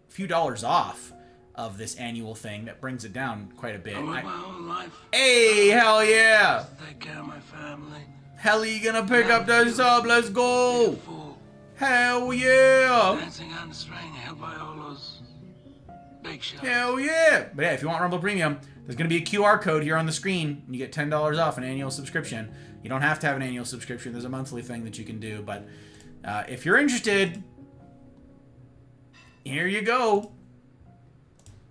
few dollars off of this annual thing, that brings it down quite a bit. I live my own life. Hey, hell yeah! Take care of my family. Hell, you gonna pick up the sub? Let's go! Hell yeah! Dancing on the string held by all those big shots. Hell yeah! But yeah, if you want Rumble Premium, there's going to be a QR code here on the screen, and you get $10 off an annual subscription. You don't have to have an annual subscription. There's a monthly thing that you can do. But if you're interested, here you go.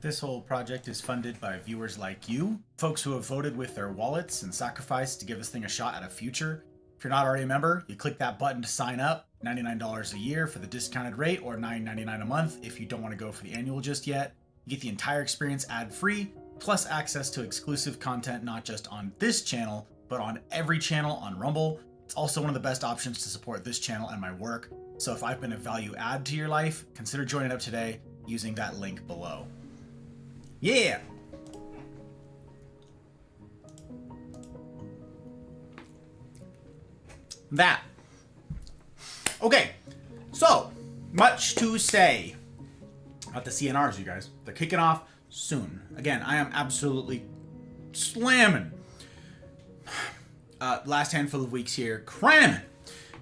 This whole project is funded by viewers like you, folks who have voted with their wallets and sacrificed to give this thing a shot at a future. If you're not already a member, you click that button to sign up. $99 a year for the discounted rate, or $9.99 a month if you don't want to go for the annual just yet. You get the entire experience ad-free, plus access to exclusive content not just on this channel, but on every channel on Rumble. It's also one of the best options to support this channel and my work. So if I've been a value add to your life, consider joining up today using that link below. Yeah! That. Okay, so much to say about the CNRs, you guys. They're kicking off soon. Again, I am absolutely slamming last handful of weeks here, cramming,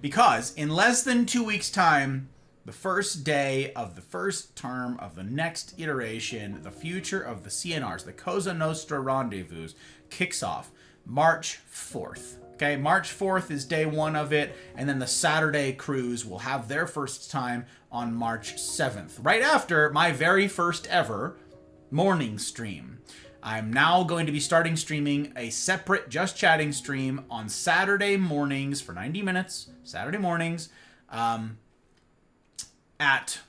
because in less than 2 weeks' time, the first day of the first term of the next iteration, the future of the CNRs, the Cosa Nostra Rendezvous, kicks off March 4th. Okay, March 4th is day one of it, and then the Saturday cruise will have their first time on March 7th, right after my very first ever morning stream. I'm now going to be starting streaming a separate Just Chatting stream on Saturday mornings for 90 minutes, Saturday mornings, at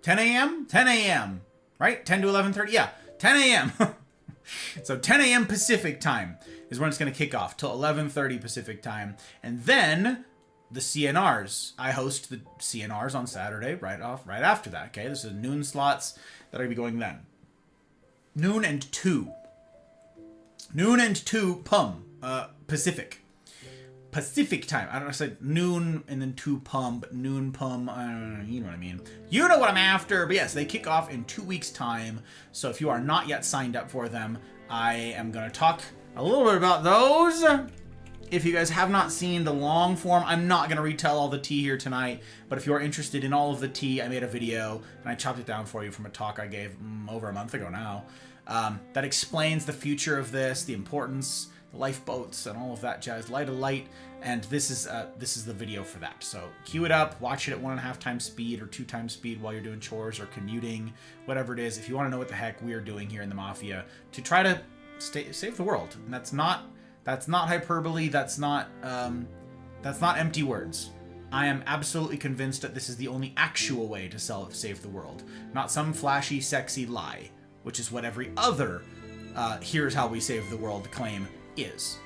10 a.m.? 10 a.m., right? 10 to 11:30? Yeah, 10 a.m. So 10 a.m. Pacific time is when it's going to kick off, till 11:30 Pacific time. And then the CNRs. I host the CNRs on Saturday right after that, okay? This is noon slots that are going to be going then. Noon and 2. Noon and 2 Pacific. Pacific time. I don't know, I said noon and then 2 but noon I don't know, you know what I mean. You know what I'm after. But yes, they kick off in 2 weeks' time. So if you are not yet signed up for them, I am going to talk a little bit about those. If you guys have not seen the long form, I'm not going to retell all the tea here tonight, but if you are interested in all of the tea, I made a video, and I chopped it down for you from a talk I gave over a month ago now, that explains the future of this, the importance, the lifeboats, and all of that jazz, light of light, and this is the video for that. So cue it up, watch it at 1.5 times speed or 2 times speed while you're doing chores or commuting, whatever it is, if you want to know what the heck we are doing here in the Mafia to try to save the world. And that's not hyperbole. That's not empty words. I am absolutely convinced that this is the only actual way to save the world, not some flashy, sexy lie, which is what every other "here's how we save the world" claim is.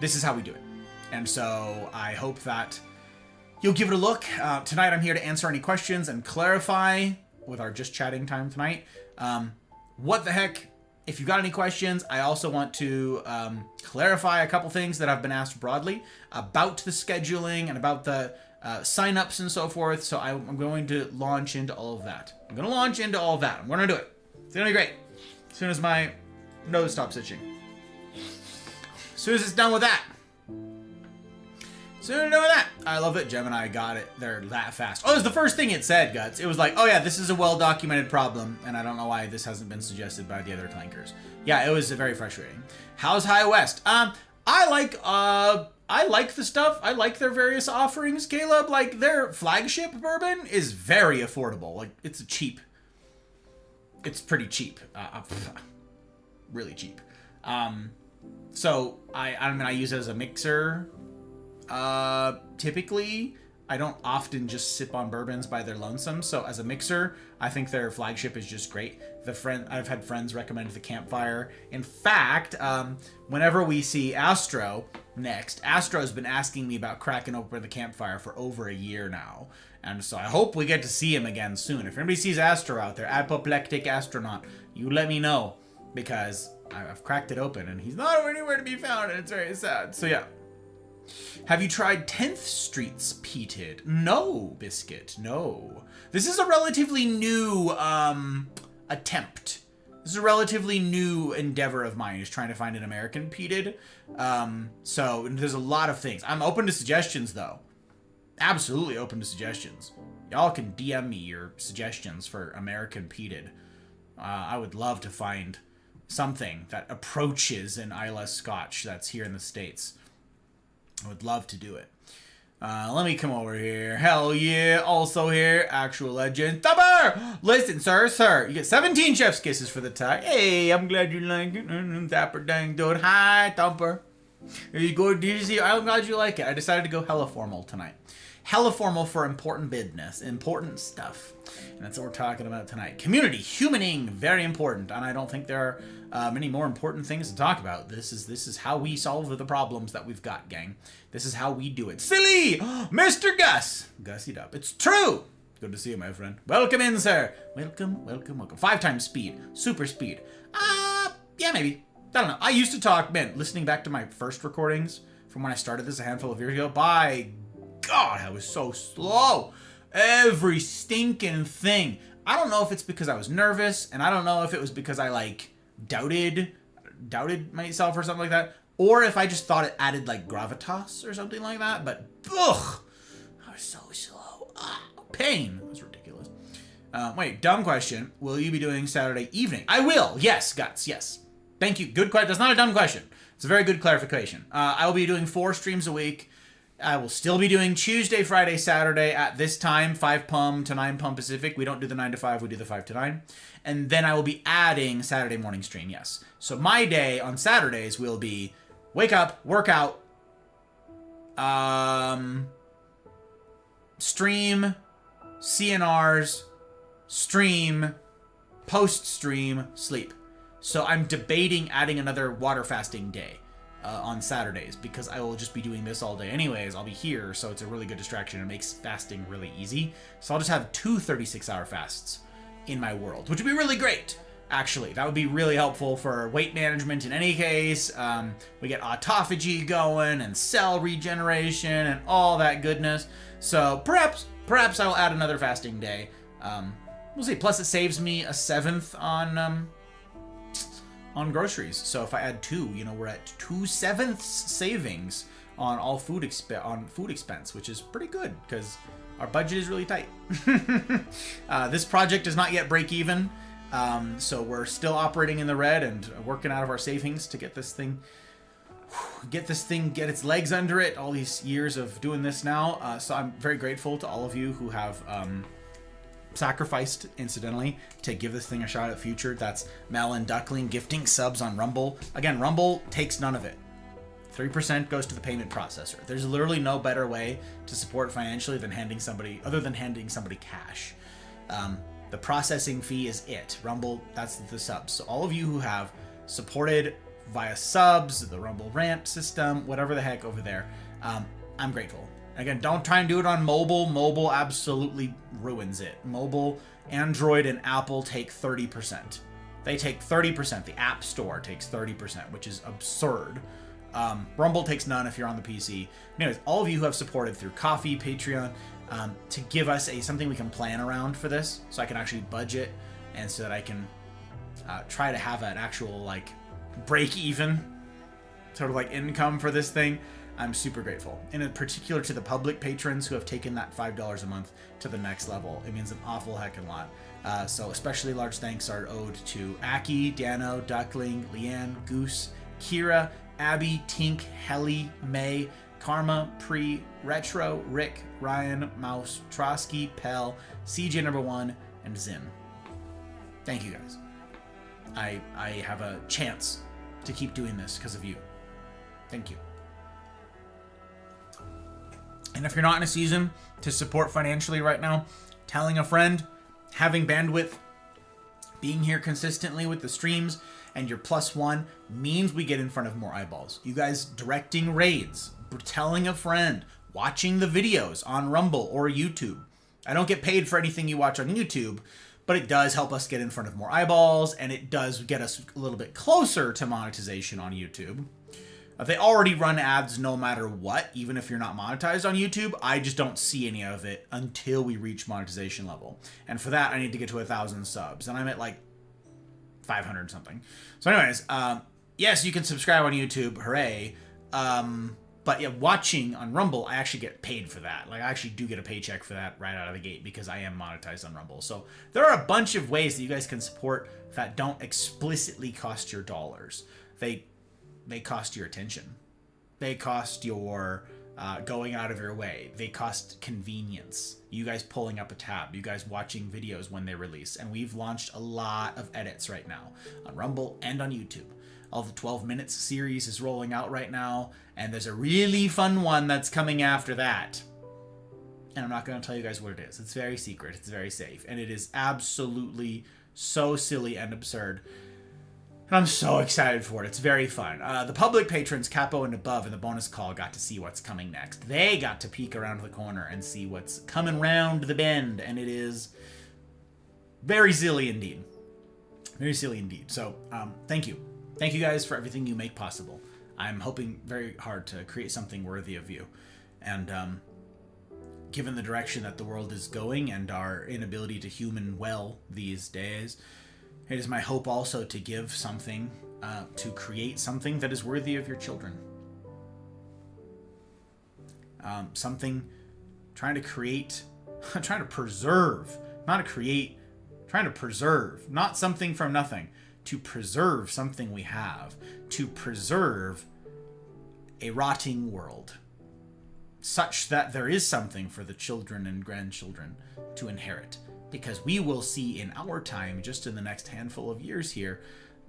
This is how we do it, and so I hope that you'll give it a look. Tonight, I'm here to answer any questions and clarify with our Just Chatting time tonight. What the heck if you've got any questions, I also want to clarify a couple things that have been asked broadly about the scheduling and about the sign-ups and so forth. So I'm going to launch into all of that. I'm going to do it. It's going to be great. As soon as my nose stops itching. As soon as it's done with that. I love it. Gemini got it there that fast. Oh, it was the first thing it said, Guts. It was like, oh yeah, this is a well-documented problem, and I don't know why this hasn't been suggested by the other clankers. Yeah, it was very frustrating. How's High West? I like the stuff. I like their various offerings, Caleb. Like, their flagship bourbon is very affordable. Like, it's pretty cheap. Really cheap. So I use it as a mixer. Typically, I don't often just sip on bourbons by their lonesome. So as a mixer, I think their flagship is just great. I've had friends recommend the Campfire. In fact, whenever we see Astro next, Astro's been asking me about cracking open the Campfire for over a year now. And so I hope we get to see him again soon. If anybody sees Astro out there, apoplectic astronaut, you let me know, because I've cracked it open and he's not anywhere to be found, and it's very sad. So yeah. Have you tried 10th Street's peated? No, Biscuit, no. This is a relatively new attempt. This is a relatively new endeavor of mine, is trying to find an American peated. So there's a lot of things. I'm open to suggestions, though. Absolutely open to suggestions. Y'all can DM me your suggestions for American peated. I would love to find something that approaches an Islay Scotch that's here in the States. I would love to do it. Let me come over here. Hell yeah. Also here, actual legend. Thumper! Listen, sir. You get 17 chef's kisses for the tie. Hey, I'm glad you like it. Dapper dang dude. Hi, Thumper. Are you good? Did you see? I'm glad you like it. I decided to go hella formal tonight. Hella formal for important business. Important stuff. And that's what we're talking about tonight. Community. Humaning. Very important. And I don't think there are many more important things to talk about. This is how we solve the problems that we've got, gang. This is how we do it. Silly! Mr. Gus! Gussied up. It's true! Good to see you, my friend. Welcome in, sir. Welcome. 5 times speed. Super speed. Yeah, maybe. I don't know. I used to talk, man, listening back to my first recordings from when I started this a handful of years ago. By God, I was so slow. Every stinking thing. I don't know if it's because I was nervous, and I don't know if it was because I, like, doubted myself or something like that, or if I just thought it added, like, gravitas or something like that, but, ugh, I was so slow. Pain. That was ridiculous. Wait, dumb question. Will you be doing Saturday evening? I will. Yes, Guts, yes. Thank you. Good question. That's not a dumb question. It's a very good clarification. I will be doing 4 streams a week. I will still be doing Tuesday, Friday, Saturday at this time, 5 PUM to 9 PUM Pacific. We don't do the 9 to 5, we do the 5 to 9. And then I will be adding Saturday morning stream, yes. So my day on Saturdays will be wake up, workout, stream, CNRs, stream, post-stream, sleep. So I'm debating adding another water fasting day. On Saturdays, because I will just be doing this all day anyways. I'll be here, so it's a really good distraction. It makes fasting really easy. So I'll just have 2 36-hour fasts in my world, which would be really great, actually. That would be really helpful for weight management in any case. We get autophagy going and cell regeneration and all that goodness. So perhaps I will add another fasting day. We'll see. Plus it saves me a 7th on groceries. So if I add 2, we're at 2/7 savings on all food expense, which is pretty good because our budget is really tight. This project does not yet break even, so we're still operating in the red and working out of our savings to get its legs under it. All these years of doing this now, so I'm very grateful to all of you who have sacrificed, incidentally, to give this thing a shot at future. That's Mel and Duckling gifting subs on Rumble. Again, Rumble takes none of it. 3% goes to the payment processor. There's literally no better way to support financially than handing somebody cash. The processing fee is it. Rumble, that's the subs. So all of you who have supported via subs, the Rumble rant system, whatever the heck over there, I'm grateful. Again, don't try and do it on mobile. Mobile absolutely ruins it. Mobile, Android, and Apple take 30%. They take 30%. The App Store takes 30%, which is absurd. Rumble takes none if you're on the PC. Anyways, all of you who have supported through Coffee, Patreon, to give us something we can plan around for this, so I can actually budget, and so that I can try to have an actual like break even sort of like income for this thing. I'm super grateful, and in particular to the public patrons who have taken that $5 a month to the next level. It means an awful heckin' lot. So especially large thanks are owed to Aki, Dano, Duckling, Leanne, Goose, Kira, Abby, Tink, Helly, May, Karma, Pre, Retro, Rick, Ryan, Mouse, Trotsky, Pell, CJ number 1, and Zim. Thank you guys. I have a chance to keep doing this because of you. Thank you. And if you're not in a season to support financially right now, telling a friend, having bandwidth, being here consistently with the streams, and your +1 means we get in front of more eyeballs. You guys directing raids, telling a friend, watching the videos on Rumble or YouTube. I don't get paid for anything you watch on YouTube, but it does help us get in front of more eyeballs, and it does get us a little bit closer to monetization on YouTube. They already run ads no matter what, even if you're not monetized on YouTube. I just don't see any of it until we reach monetization level. And for that, I need to get to 1,000 subs. And I'm at like 500 something. So anyways, yes, you can subscribe on YouTube. Hooray. But yeah, watching on Rumble, I actually get paid for that. Like, I actually do get a paycheck for that right out of the gate because I am monetized on Rumble. So there are a bunch of ways that you guys can support that don't explicitly cost your dollars. They cost your attention. They cost your going out of your way. They cost convenience. You guys pulling up a tab. You guys watching videos when they release. And we've launched a lot of edits right now on Rumble and on YouTube. All the 12 Minutes series is rolling out right now. And there's a really fun one that's coming after that. And I'm not going to tell you guys what it is. It's very secret. It's very safe. And it is absolutely so silly and absurd. And I'm so excited for it. It's very fun. The public patrons, Capo and Above, in the bonus call got to see what's coming next. They got to peek around the corner and see what's coming round the bend. And it is very silly indeed. Very silly indeed. So, thank you. Thank you guys for everything you make possible. I'm hoping very hard to create something worthy of you. And given the direction that the world is going and our inability to human well these days, it is my hope also to give something, to create something that is worthy of your children. Something, trying to create, trying to preserve, not to create, trying to preserve, not something from nothing, to preserve something we have, to preserve a rotting world, such that there is something for the children and grandchildren to inherit. Because we will see in our time, just in the next handful of years here,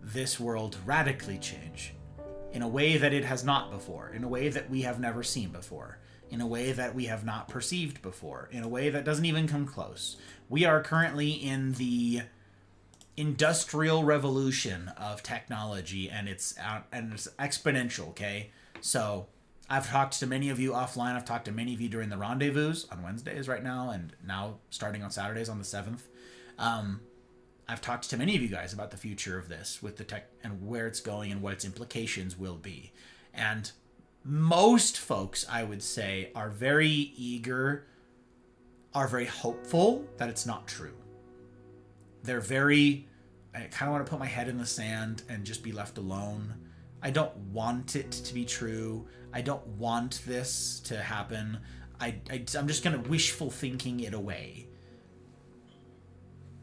this world radically change in a way that it has not before, in a way that we have never seen before, in a way that we have not perceived before, in a way that doesn't even come close. We are currently in the industrial revolution of technology, and it's exponential, okay? So I've talked to many of you offline. I've talked to many of you during the rendezvous on Wednesdays right now, and now starting on Saturdays on the 7th. I've talked to many of you guys about the future of this with the tech and where it's going and what its implications will be. And most folks, I would say, are very eager, are very hopeful that it's not true. They're very, I kind of want to put my head in the sand and just be left alone. I don't want it to be true. I don't want this to happen. I'm just going to wishful thinking it away.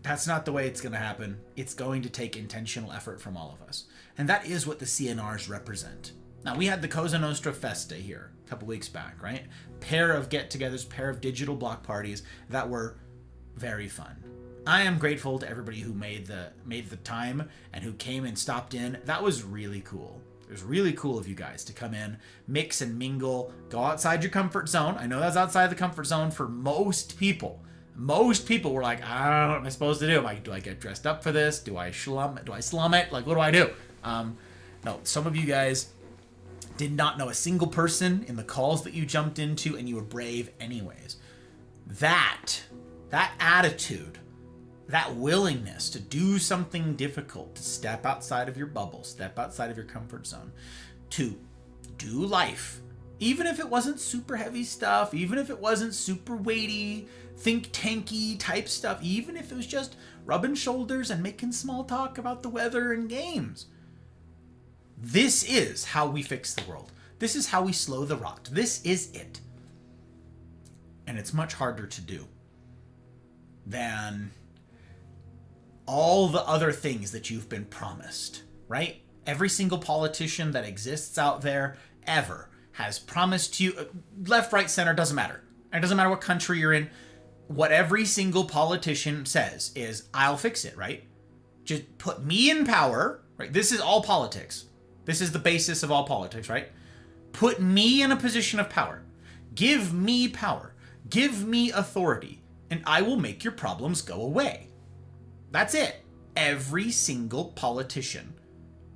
That's not the way it's going to happen. It's going to take intentional effort from all of us. And that is what the CNRs represent. Now, we had the Cosa Nostra Festa here a couple weeks back, right? Pair of get-togethers, pair of digital block parties that were very fun. I am grateful to everybody who made the time and who came and stopped in. That was really cool. It was really cool of you guys to come in, mix and mingle, go outside your comfort zone. I know that's outside the comfort zone for most people. Most people were like, I don't know what am I supposed to do. I'm like, do I get dressed up for this? Do I slum it? Like, what do I do? No, some of you guys did not know a single person in the calls that you jumped into, and you were brave anyways. That attitude, that willingness to do something difficult, to step outside of your bubble, step outside of your comfort zone, to do life, even if it wasn't super heavy stuff, even if it wasn't super weighty, think tanky type stuff, even if it was just rubbing shoulders and making small talk about the weather and games. This is how we fix the world. This is how we slow the rot. This is it. And it's much harder to do than all the other things that you've been promised, right? Every single politician that exists out there ever has promised you, left, right, center, doesn't matter. It doesn't matter what country you're in. What every single politician says is, I'll fix it, right? Just put me in power, right? This is all politics. This is the basis of all politics, right? Put me in a position of power. Give me power. Give me authority, and I will make your problems go away. That's it. Every single politician.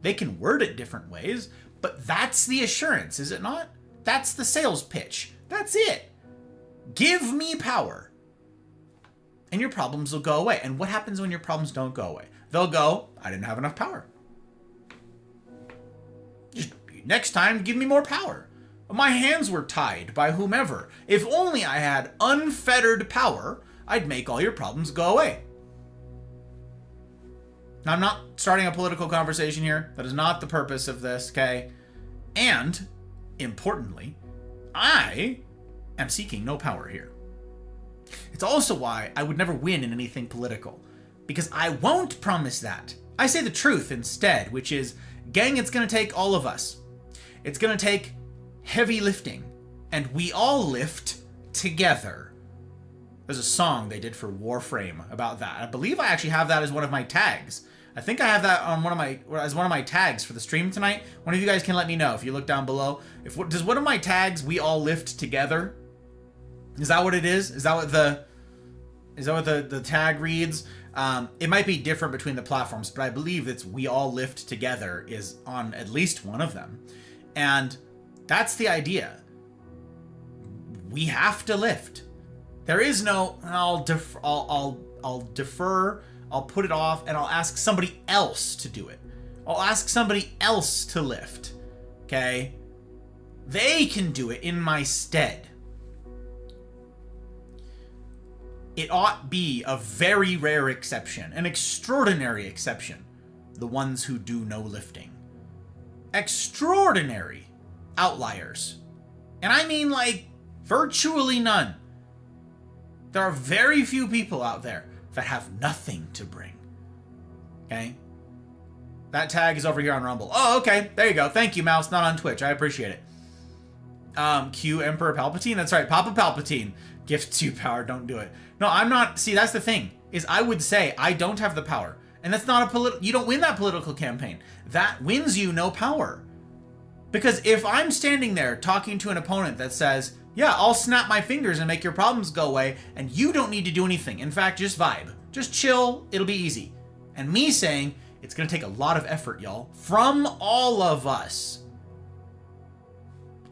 They can word it different ways, but that's the assurance, is it not? That's the sales pitch. That's it. Give me power, and your problems will go away. And what happens when your problems don't go away? They'll go, I didn't have enough power. Just next time, give me more power. My hands were tied by whomever. If only I had unfettered power, I'd make all your problems go away. Now, I'm not starting a political conversation here. That is not the purpose of this, okay? And, importantly, I am seeking no power here. It's also why I would never win in anything political, because I won't promise that. I say the truth instead, which is, gang, it's going to take all of us. It's going to take heavy lifting, and we all lift together. There's a song they did for Warframe about that. I believe I actually have that as one of my tags. I think I have that on one of my tags for the stream tonight. One of you guys can let me know if you look down below. Does one of my tags, we all lift together? Is that what it is? Is that what the tag reads? It might be different between the platforms, but I believe it's we all lift together is on at least one of them. And that's the idea. We have to lift. There is no, I'll defer, I'll put it off, and I'll ask somebody else to do it. I'll ask somebody else to lift. Okay? They can do it in my stead. It ought be a very rare exception, an extraordinary exception, the ones who do no lifting. Extraordinary outliers. And I mean like virtually none. There are very few people out there that have nothing to bring. Okay? That tag is over here on Rumble. Oh, okay. There you go. Thank you, Mouse. Not on Twitch. I appreciate it. Q Emperor Palpatine. That's right. Papa Palpatine gifts you power. Don't do it. No, I'm not. See, that's the thing. Is I would say I don't have the power. And that's not a political... You don't win that political campaign. That wins you no power. Because if I'm standing there talking to an opponent that says, yeah, I'll snap my fingers and make your problems go away, and you don't need to do anything. In fact, just vibe. Just chill. It'll be easy. And me saying, it's going to take a lot of effort, y'all. From all of us.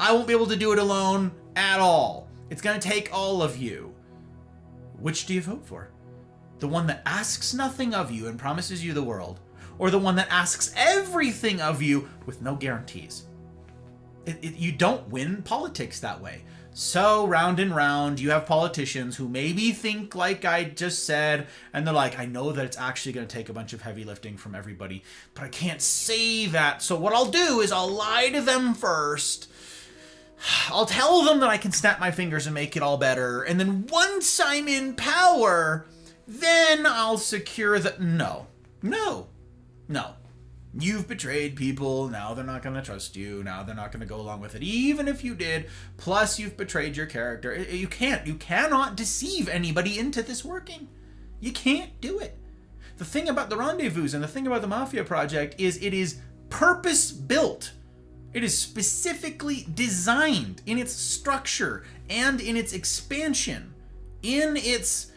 I won't be able to do it alone at all. It's going to take all of you. Which do you vote for? The one that asks nothing of you and promises you the world? Or the one that asks everything of you with no guarantees? You don't win politics that way. So round and round, you have politicians who maybe think like I just said, and they're like, I know that it's actually going to take a bunch of heavy lifting from everybody, but I can't say that. So what I'll do is I'll lie to them first. I'll tell them that I can snap my fingers and make it all better. And then once I'm in power, then I'll secure that. No. You've betrayed people. Now they're not going to trust you. Now they're not going to go along with it. Even if you did. Plus, you've betrayed your character. You cannot deceive anybody into this working. You can't do it. The thing about the Rendezvous and the thing about the Mafia Project is it is purpose-built. It is specifically designed in its structure and in its expansion, in its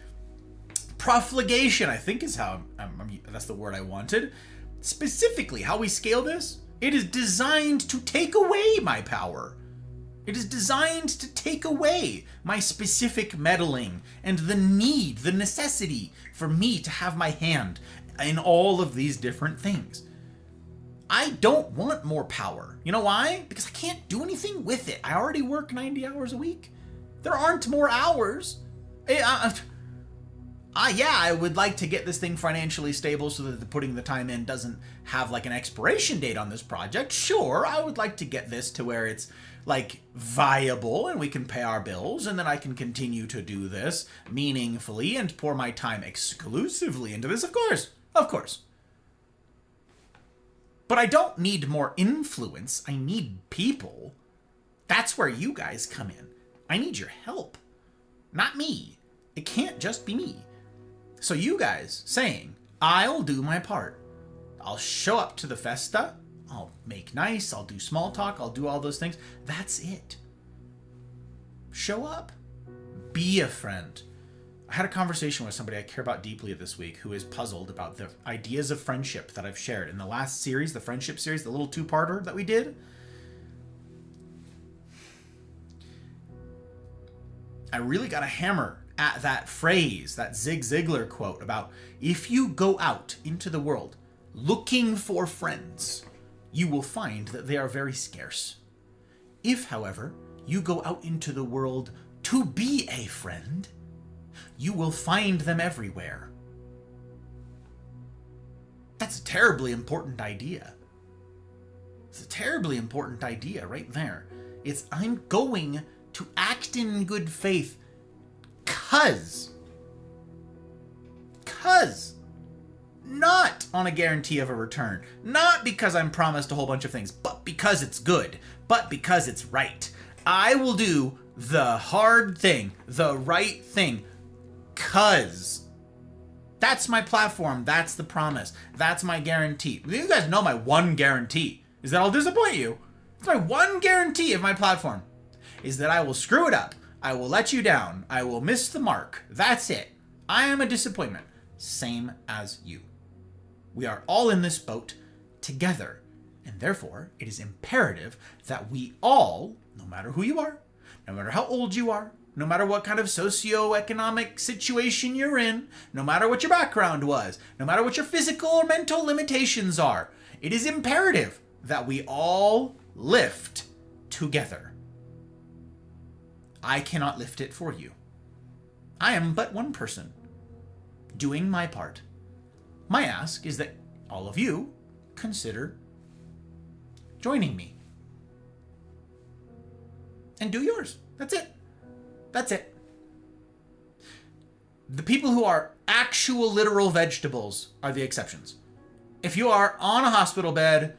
profligation, I think is how, that's the word I wanted. Specifically, how we scale this, it is designed to take away my power. It is designed to take away my specific meddling and the need, the necessity for me to have my hand in all of these different things. I don't want more power. You know why? Because I can't do anything with it. I already work 90 hours a week. There aren't more hours. I would like to get this thing financially stable so that putting the time in doesn't have like an expiration date on this project. Sure, I would like to get this to where it's like viable and we can pay our bills and then I can continue to do this meaningfully and pour my time exclusively into this. Of course. But I don't need more influence. I need people. That's where you guys come in. I need your help, not me. It can't just be me. So you guys saying, I'll do my part. I'll show up to the festa. I'll make nice. I'll do small talk. I'll do all those things. That's it. Show up. Be a friend. I had a conversation with somebody I care about deeply this week who is puzzled about the ideas of friendship that I've shared in the last series, the friendship series, the little two-parter that we did. I really got a hammer at that phrase, that Zig Ziglar quote about if you go out into the world looking for friends, you will find that they are very scarce. If, however, you go out into the world to be a friend, you will find them everywhere. That's a terribly important idea. It's a terribly important idea right there. It's I'm going to act in good faith cause not on a guarantee of a return, not because I'm promised a whole bunch of things, but because it's good, but because it's right. I will do the hard thing, the right thing, cause that's my platform, that's the promise, that's my guarantee. You guys know my one guarantee is that I'll disappoint you. It's my one guarantee of my platform is that I will screw it up. I will let you down. I will miss the mark. That's it. I am a disappointment. Same as you. We are all in this boat together. And therefore, it is imperative that we all, no matter who you are, no matter how old you are, no matter what kind of socioeconomic situation you're in, no matter what your background was, no matter what your physical or mental limitations are, it is imperative that we all lift together. I cannot lift it for you. I am but one person, doing my part. My ask is that all of you consider joining me. And do yours. That's it. That's it. The people who are actual literal vegetables are the exceptions. If you are on a hospital bed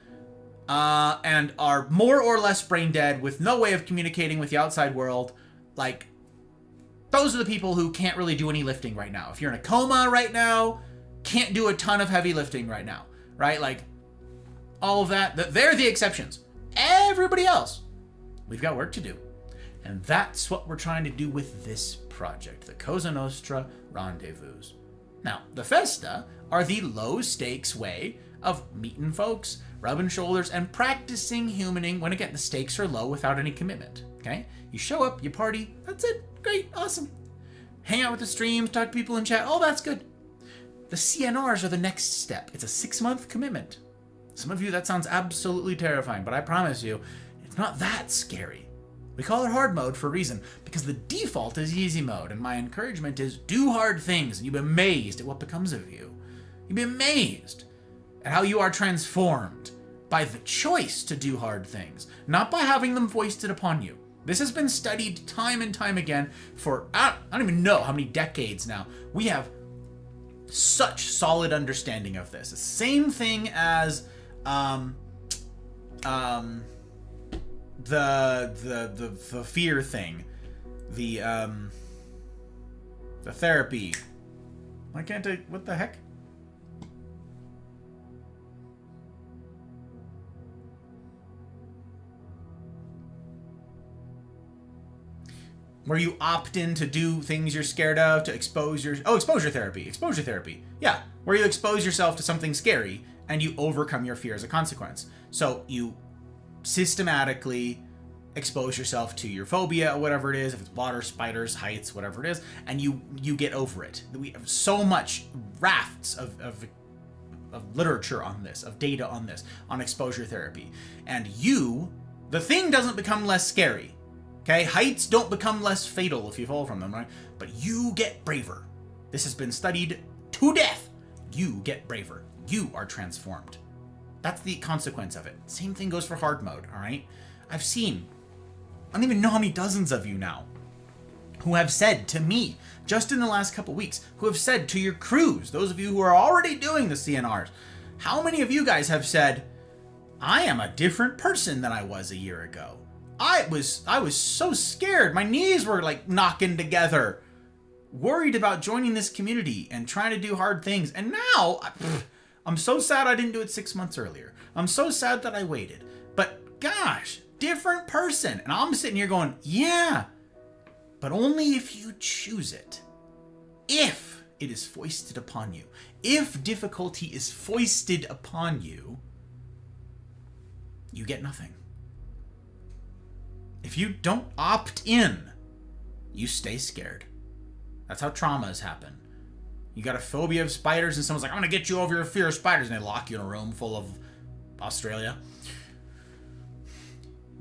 and are more or less brain dead with no way of communicating with the outside world, like, those are the people who can't really do any lifting right now. If you're in a coma right now, can't do a ton of heavy lifting right now, right? Like, all of that, they're the exceptions. Everybody else, we've got work to do. And that's what we're trying to do with this project, the Cosa Nostra Rendezvous. Now, the Festa are the low-stakes way of meeting folks, rubbing shoulders, and practicing humaning when, again, the stakes are low without any commitment, okay? You show up, you party, that's it. Great, awesome. Hang out with the streams, talk to people in chat, oh, that's good. The CNRs are the next step. It's a 6-month commitment. Some of you, that sounds absolutely terrifying, but I promise you, it's not that scary. We call it hard mode for a reason, because the default is easy mode, and my encouragement is do hard things, and you'll be amazed at what becomes of you. You'll be amazed at how you are transformed by the choice to do hard things, not by having them foisted upon you. This has been studied time and time again for, I don't even know how many decades now. We have such solid understanding of this. The same thing as the fear thing, the therapy. Why can't I? What the heck? Where you opt in to do things you're scared of, to expose your... Oh, exposure therapy. Exposure therapy. Yeah, where you expose yourself to something scary and you overcome your fear as a consequence. So you systematically expose yourself to your phobia or whatever it is, if it's water, spiders, heights, whatever it is, and you get over it. We have so much rafts of literature on this, of data on this, on exposure therapy. And the thing doesn't become less scary. Okay? Heights don't become less fatal if you fall from them, right? But you get braver. This has been studied to death. You get braver. You are transformed. That's the consequence of it. Same thing goes for hard mode, all right? I've seen, I don't even know how many dozens of you now, who have said to me, just in the last couple weeks, who have said to your crews, those of you who are already doing the CNRs, how many of you guys have said, I am a different person than I was a year ago. I was so scared. My knees were like knocking together, worried about joining this community and trying to do hard things. And now, I'm so sad I didn't do it 6 months earlier. I'm so sad that I waited. But gosh, different person. And I'm sitting here going, yeah, but only if you choose it. If it is foisted upon you. If difficulty is foisted upon you, you get nothing. If you don't opt in, you stay scared. That's how traumas happen. You got a phobia of spiders and someone's like, I'm going to get you over your fear of spiders. And they lock you in a room full of Australia.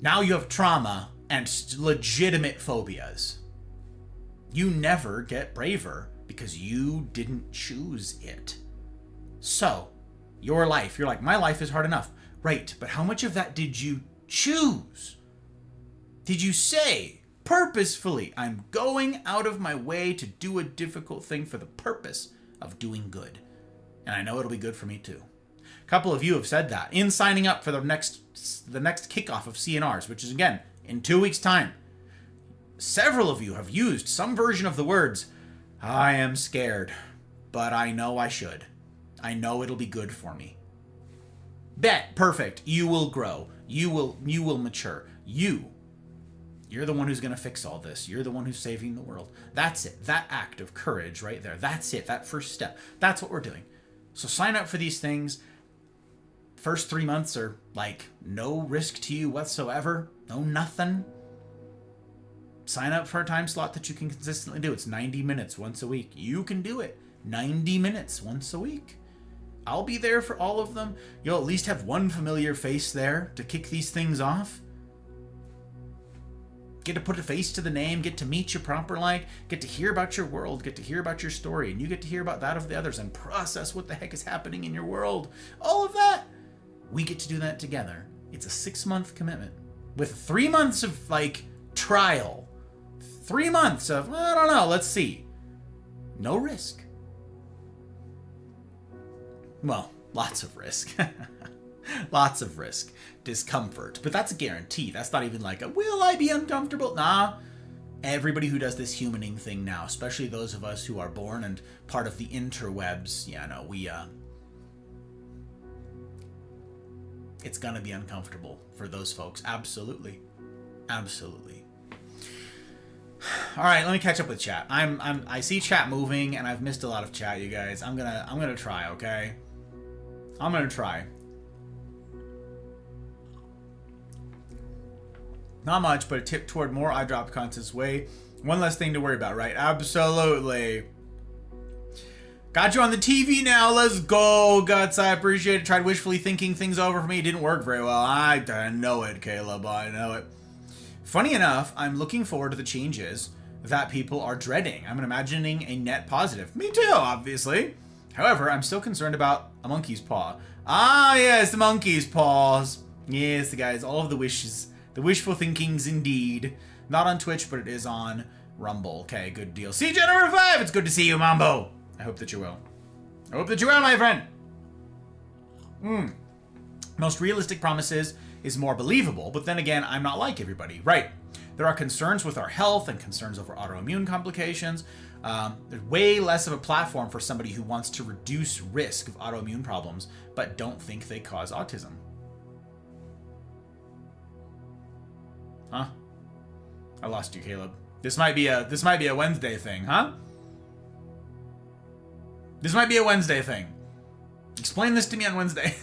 Now you have trauma and legitimate phobias. You never get braver because you didn't choose it. So, your life, you're like, my life is hard enough. Right, but how much of that did you choose? Did you say, purposefully, I'm going out of my way to do a difficult thing for the purpose of doing good? And I know it'll be good for me too. A couple of you have said that in signing up for the next kickoff of CNRs, which is again in 2 weeks' time. Several of you have used some version of the words, I am scared, but I know I should. I know it'll be good for me. Bet, perfect. You will grow. You will mature. You're the one who's going to fix all this. You're the one who's saving the world. That's it. That act of courage right there. That's it. That first step. That's what we're doing. So sign up for these things. First 3 months are like no risk to you whatsoever. No nothing. Sign up for a time slot that you can consistently do. It's 90 minutes once a week. You can do it. 90 minutes once a week. I'll be there for all of them. You'll at least have one familiar face there to kick these things off. Get to put a face to the name, get to meet you proper like, get to hear about your world, get to hear about your story, and you get to hear about that of the others and process what the heck is happening in your world. All of that. We get to do that together. It's a 6-month commitment with 3 months of like trial. 3 months of, I don't know, let's see. No risk. Well, lots of risk. Lots of risk. Discomfort. But that's a guarantee. That's not even like a, will I be uncomfortable? Nah. Everybody who does this humaning thing now, especially those of us who are born and part of the interwebs, yeah, no, it's gonna be uncomfortable for those folks. Absolutely. Absolutely. All right, let me catch up with chat. I see chat moving, and I've missed a lot of chat, you guys. I'm gonna try, okay? I'm gonna try. Not much, but a tip toward more eye drop contest way. One less thing to worry about, right? Absolutely. Got you on the TV now. Let's go, Guts. I appreciate it. Tried wishfully thinking things over for me. It didn't work very well. I know it, Caleb. I know it. Funny enough, I'm looking forward to the changes that people are dreading. I'm imagining a net positive. Me too, obviously. However, I'm still concerned about a monkey's paw. Ah, yes, the monkey's paws. Yes, the guys, all of the wishes. The wishful thinkings, indeed. Not on Twitch, but it is on Rumble. Okay, good deal. CJ number 5, it's good to see you, Mambo. I hope that you will. I hope that you will, my friend. Most realistic promises is more believable, but then again, I'm not like everybody. Right. There are concerns with our health and concerns over autoimmune complications. There's way less of a platform for somebody who wants to reduce risk of autoimmune problems, but don't think they cause autism. Huh? I lost you, Caleb. This might be a Wednesday thing, huh? This might be a Wednesday thing. Explain this to me on Wednesday.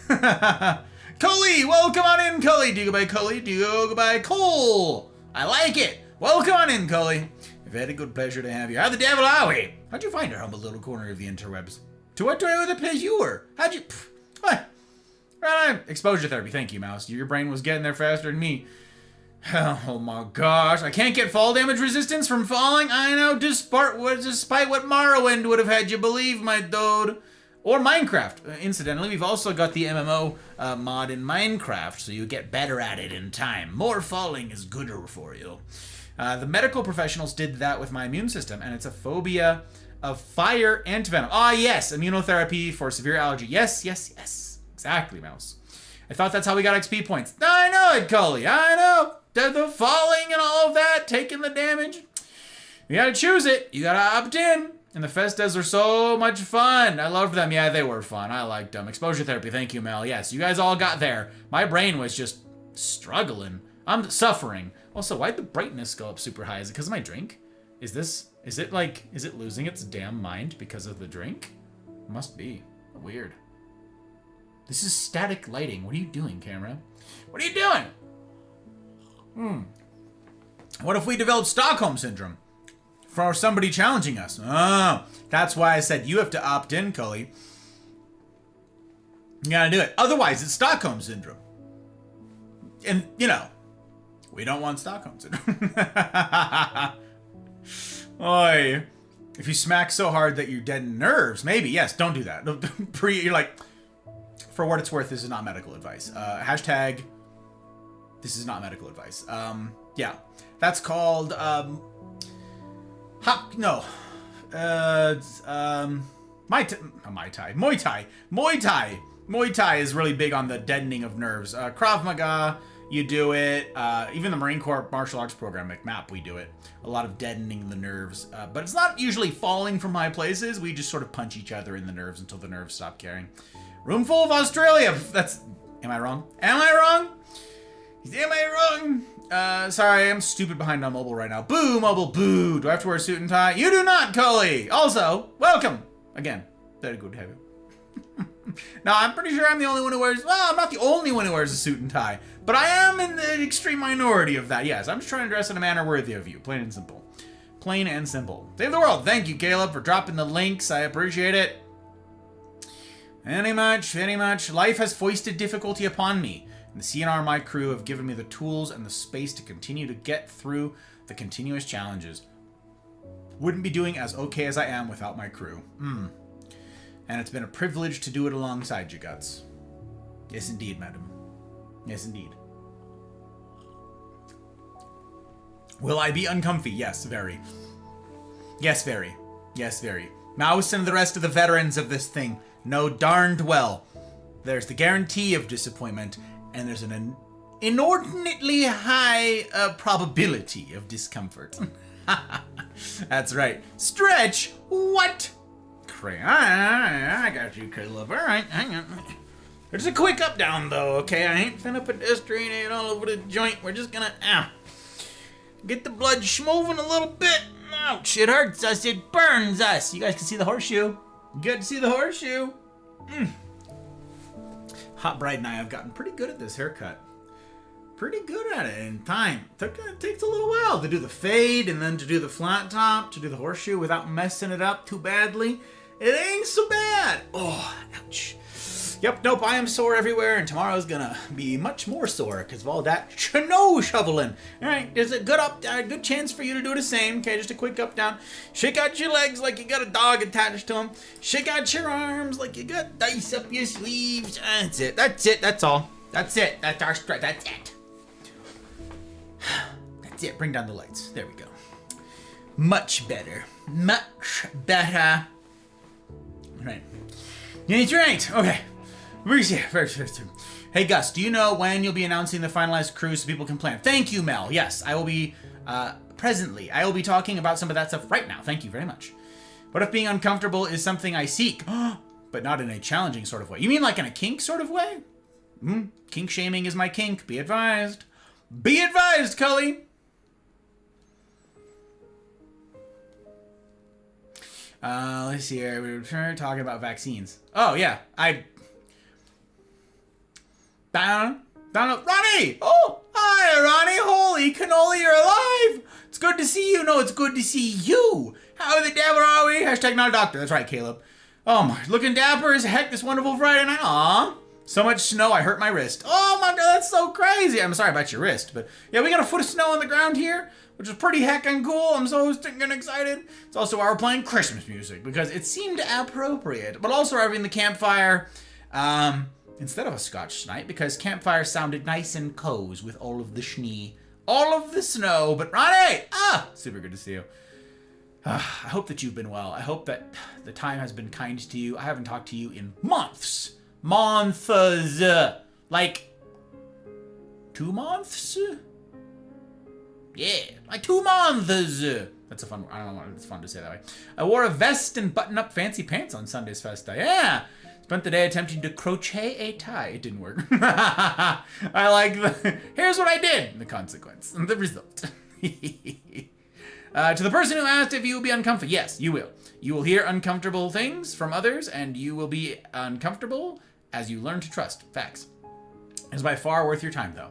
Cully, welcome on in, Cully. Do you go by Cully? Do you go by Cole? I like it. Welcome on in, Cully. Very good pleasure to have you. How the devil are we? How'd you find our humble little corner of the interwebs? To what other place you were? How'd you... What? Right, exposure therapy. Thank you, Mouse. Your brain was getting there faster than me. Oh my gosh. I can't get fall damage resistance from falling? I know, despite what Morrowind would have had you believe, my dude. Or Minecraft. Incidentally, we've also got the MMO mod in Minecraft, so you get better at it in time. More falling is gooder for you. The medical professionals did that with my immune system, and it's a phobia of fire and venom. Ah, yes, immunotherapy for severe allergy. Yes, yes, yes. Exactly, Mouse. I thought that's how we got XP points. I know it, Cully. I know. The falling and all of that, taking the damage. You gotta choose it. You gotta opt in. And the Festas are so much fun. I loved them. Yeah, they were fun. I liked them. Exposure therapy. Thank you, Mel. Yes, you guys all got there. My brain was just struggling. I'm suffering. Also, why'd the brightness go up super high? Is it because of my drink? Is it losing its damn mind because of the drink? Must be. Weird. This is static lighting. What are you doing, camera? What are you doing? What if we develop Stockholm Syndrome? For somebody challenging us. Oh, that's why I said you have to opt in, Cully. You gotta do it. Otherwise, it's Stockholm Syndrome. And, you know, we don't want Stockholm Syndrome. Oi. If you smack so hard that you're dead in nerves, maybe. Yes, don't do that. You're like, for what it's worth, this is not medical advice. Hashtag, this is not medical advice. Yeah. That's called, Muay Thai. Muay Thai is really big on the deadening of nerves. Krav Maga, you do it. Even the Marine Corps martial arts program, McMap, we do it. A lot of deadening the nerves. But it's not usually falling from high places. We just sort of punch each other in the nerves until the nerves stop caring. Room full of Australia. Am I wrong? Am I wrong? Sorry, I'm stupid behind on mobile right now. Boo, mobile, boo. Do I have to wear a suit and tie? You do not, Cully. Also, welcome. Again, very good to have you. Now, I'm pretty sure I'm the only one who wears... Well, I'm not the only one who wears a suit and tie. But I am in the extreme minority of that. Yes, I'm just trying to dress in a manner worthy of you. Plain and simple. Plain and simple. Save the world. Thank you, Caleb, for dropping the links. I appreciate it. Very much, very much. Life has foisted difficulty upon me. And the CNR and my crew have given me the tools and the space to continue to get through the continuous challenges. Wouldn't be doing as okay as I am without my crew. And it's been a privilege to do it alongside you, Guts. Yes, indeed, madam. Yes, indeed. Will I be uncomfy? Yes, very. Yes, very. Yes, very. Mouse and the rest of the veterans of this thing know darned well there's the guarantee of disappointment, and there's an inordinately high probability of discomfort. That's right. Stretch? What? I got you, Caleb. All right, hang on. There's a quick up down though, okay? I ain't finna pedestrian it all over the joint. We're just gonna get the blood moving a little bit. Ouch! It hurts us. It burns us. You guys can see the horseshoe. Good to see the horseshoe. Hot Bride and I have gotten pretty good at this haircut. Pretty good at it in time. It takes a little while to do the fade and then to do the flat top, to do the horseshoe without messing it up too badly. It ain't so bad. Oh, ouch. Yep, nope, I am sore everywhere, and tomorrow's gonna be much more sore because of all that snow shoveling. All right, there's a good chance for you to do the same. Okay, just a quick up down. Shake out your legs like you got a dog attached to them. Shake out your arms like you got dice up your sleeves. That's it. That's it. That's all. That's it. That's our strike. That's it. That's it. Bring down the lights. There we go. Much better. Much better. All right. That's right. Okay. Hey Gus, do you know when you'll be announcing the finalized crew so people can plan? Thank you, Mel. Yes, I will be presently. I will be talking about some of that stuff right now. Thank you very much. What if being uncomfortable is something I seek, but not in a challenging sort of way? You mean like in a kink sort of way? Kink shaming is my kink. Be advised. Be advised, Cully. Let's see here. We were talking about vaccines. Oh, yeah. Ronnie! Oh, hi, Ronnie. Holy cannoli, you're alive. It's good to see you. No, it's good to see you. How the devil are we? Hashtag not a doctor. That's right, Caleb. Oh my, looking dapper as heck this wonderful Friday night. Aw. So much snow, I hurt my wrist. Oh my God, that's so crazy. I'm sorry about your wrist, but yeah, we got a foot of snow on the ground here, which is pretty heckin' cool. I'm so stinking excited. It's also why we're playing Christmas music, because it seemed appropriate. But also we're having the campfire, instead of a Scotch night, because campfire sounded nice and cozy with all of the schnee, all of the snow. But Ronnie, super good to see you. I hope that you've been well. I hope that the time has been kind to you. I haven't talked to you in months. Like 2 months? Yeah, like 2 months. That's a fun, I don't know, it's fun to say that way. I wore a vest and button-up fancy pants on Sunday's festa. Yeah. Spent the day attempting to crochet a tie. It didn't work. I like here's what I did. The consequence. The result. To the person who asked if you will be uncomfortable. Yes, you will. You will hear uncomfortable things from others, and you will be uncomfortable as you learn to trust. Facts. It's by far worth your time, though.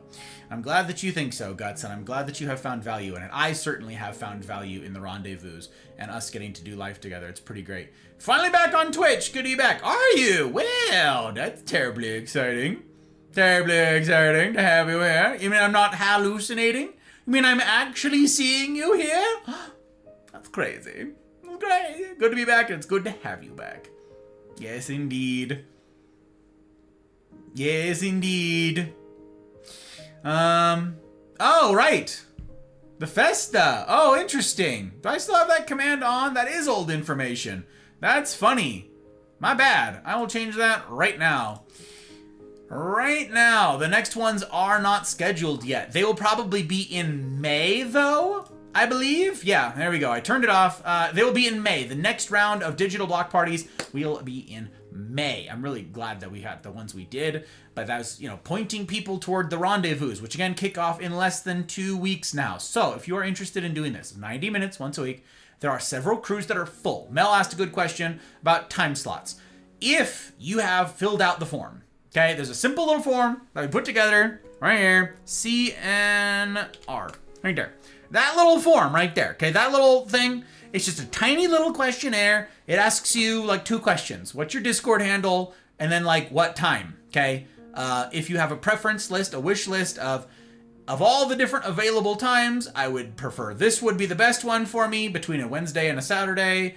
I'm glad that you think so, Guts, and I'm glad that you have found value in it. I certainly have found value in the rendezvous and us getting to do life together. It's pretty great. Finally back on Twitch. Good to be back. Are you? Well, that's terribly exciting. Terribly exciting to have you here. You mean I'm not hallucinating? You mean I'm actually seeing you here? That's crazy. That's crazy. Good to be back, and it's good to have you back. Yes, indeed. Yes, indeed. Oh, right. The Festa. Oh, interesting. Do I still have that command on? That is old information. That's funny. My bad. I will change that right now. Right now. The next ones are not scheduled yet. They will probably be in May, though, I believe. Yeah, there we go. I turned it off. They will be in May. The next round of digital block parties will be in May. I'm really glad that we had the ones we did, but that was, pointing people toward the rendezvous, which again kick off in less than 2 weeks now. So if you are interested in doing this, 90 minutes once a week, there are several crews that are full. Mel asked a good question about time slots. If you have filled out the form, okay, there's a simple little form that we put together right here, CNR, right there. That little form right there, okay, that little thing, it's just a tiny little questionnaire. It asks you like 2 questions. What's your Discord handle? And then like what time, okay? If you have a preference list, a wish list of all the different available times, I would prefer this would be the best one for me between a Wednesday and a Saturday.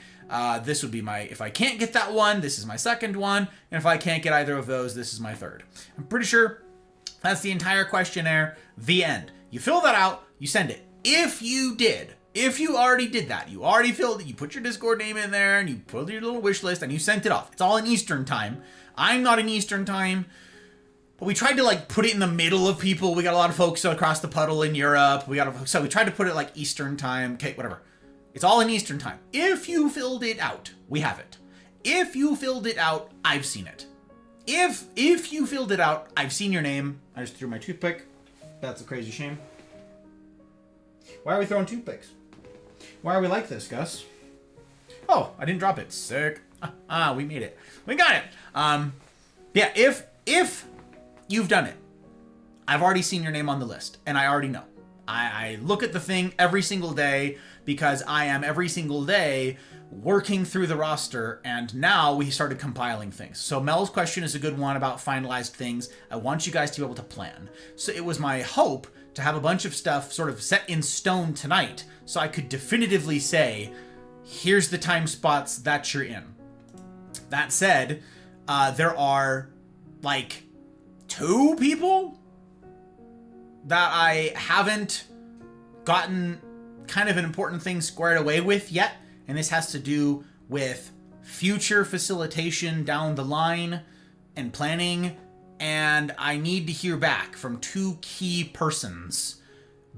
This would be if I can't get that one, this is my second one. And if I can't get either of those, this is my third. I'm pretty sure that's the entire questionnaire, the end. You fill that out, you send it. If you already did that, you already filled it, you put your Discord name in there and you put your little wish list and you sent it off. It's all in Eastern time. I'm not in Eastern time, but we tried to like put it in the middle of people. We got a lot of folks across the puddle in Europe. So we tried to put it like Eastern time. Okay, whatever. It's all in Eastern time. If you filled it out, we have it. If you filled it out, I've seen it. If you filled it out, I've seen your name. I just threw my toothpick. That's a crazy shame. Why are we throwing toothpicks? Why are we like this, Gus? Oh, I didn't drop it. Sick. We made it. We got it. Yeah, if you've done it, I've already seen your name on the list, and I already know. I look at the thing every single day because I am every single day working through the roster, and now we started compiling things. So Mel's question is a good one about finalized things. I want you guys to be able to plan. So it was my hope to have a bunch of stuff sort of set in stone tonight so I could definitively say, here's the time spots that you're in. That said, there are like 2 people that I haven't gotten kind of an important thing squared away with yet. And this has to do with future facilitation down the line and planning. And I need to hear back from 2 key persons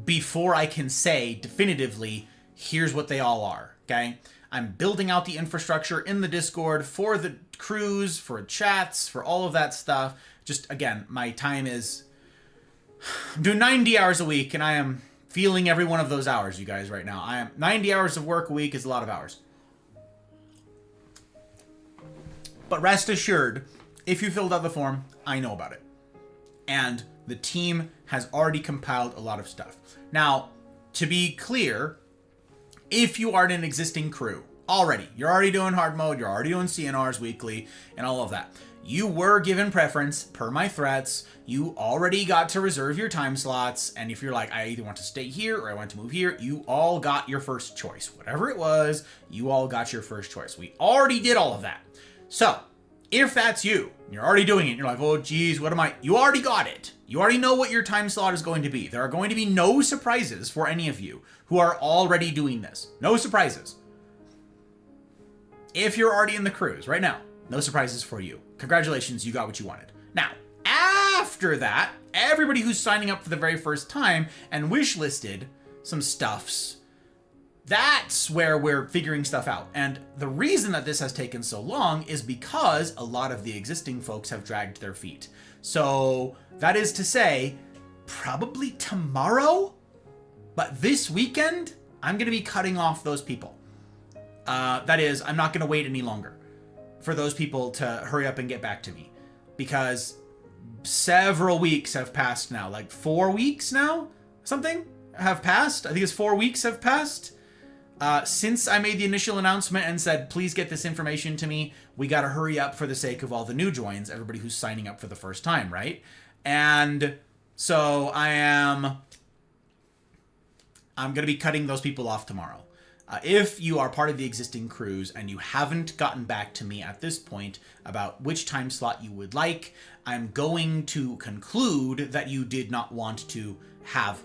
before I can say definitively, here's what they all are, okay? I'm building out the infrastructure in the Discord for the crews, for chats, for all of that stuff. Just, again, my time is... I'm doing 90 hours a week, and I am feeling every one of those hours, you guys, right now. 90 hours of work a week is a lot of hours. But rest assured, if you filled out the form, I know about it. And the team has already compiled a lot of stuff. Now, to be clear, if you are in an existing crew already, you're already doing hard mode, you're already doing CNRs weekly, and all of that, you were given preference per my threats. You already got to reserve your time slots. And if you're like, I either want to stay here or I want to move here, you all got your first choice. Whatever it was, you all got your first choice. We already did all of that. So if that's you, you're already doing it, and you're like, oh, geez, what am I? You already got it. You already know what your time slot is going to be. There are going to be no surprises for any of you who are already doing this. No surprises. If you're already in the crews right now, no surprises for you. Congratulations, you got what you wanted. Now, after that, everybody who's signing up for the very first time and wish listed some stuffs, that's where we're figuring stuff out. And the reason that this has taken so long is because a lot of the existing folks have dragged their feet. So that is to say, probably tomorrow, but this weekend, I'm going to be cutting off those people. That is, I'm not going to wait any longer for those people to hurry up and get back to me, because several weeks have passed now, like 4 weeks now, something have passed. I think it's 4 weeks have passed since I made the initial announcement and said, please get this information to me. We got to hurry up for the sake of all the new joins, everybody who's signing up for the first time, right? And so I'm going to be cutting those people off tomorrow. If you are part of the existing crews and you haven't gotten back to me at this point about which time slot you would like, I'm going to conclude that you did not want to have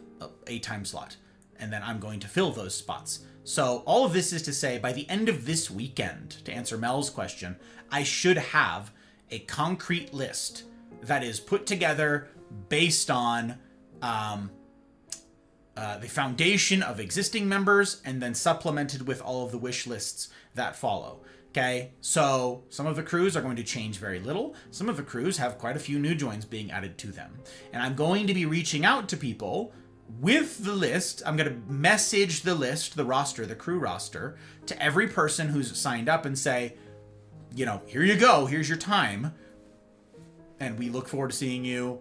a time slot. And then I'm going to fill those spots. So all of this is to say, by the end of this weekend, to answer Mel's question, I should have a concrete list that is put together based on the foundation of existing members, and then supplemented with all of the wish lists that follow. Okay, so some of the crews are going to change very little. Some of the crews have quite a few new joins being added to them. And I'm going to be reaching out to people with the list. I'm going to message the list, the roster, the crew roster, to every person who's signed up and say, you know, here you go, here's your time. And we look forward to seeing you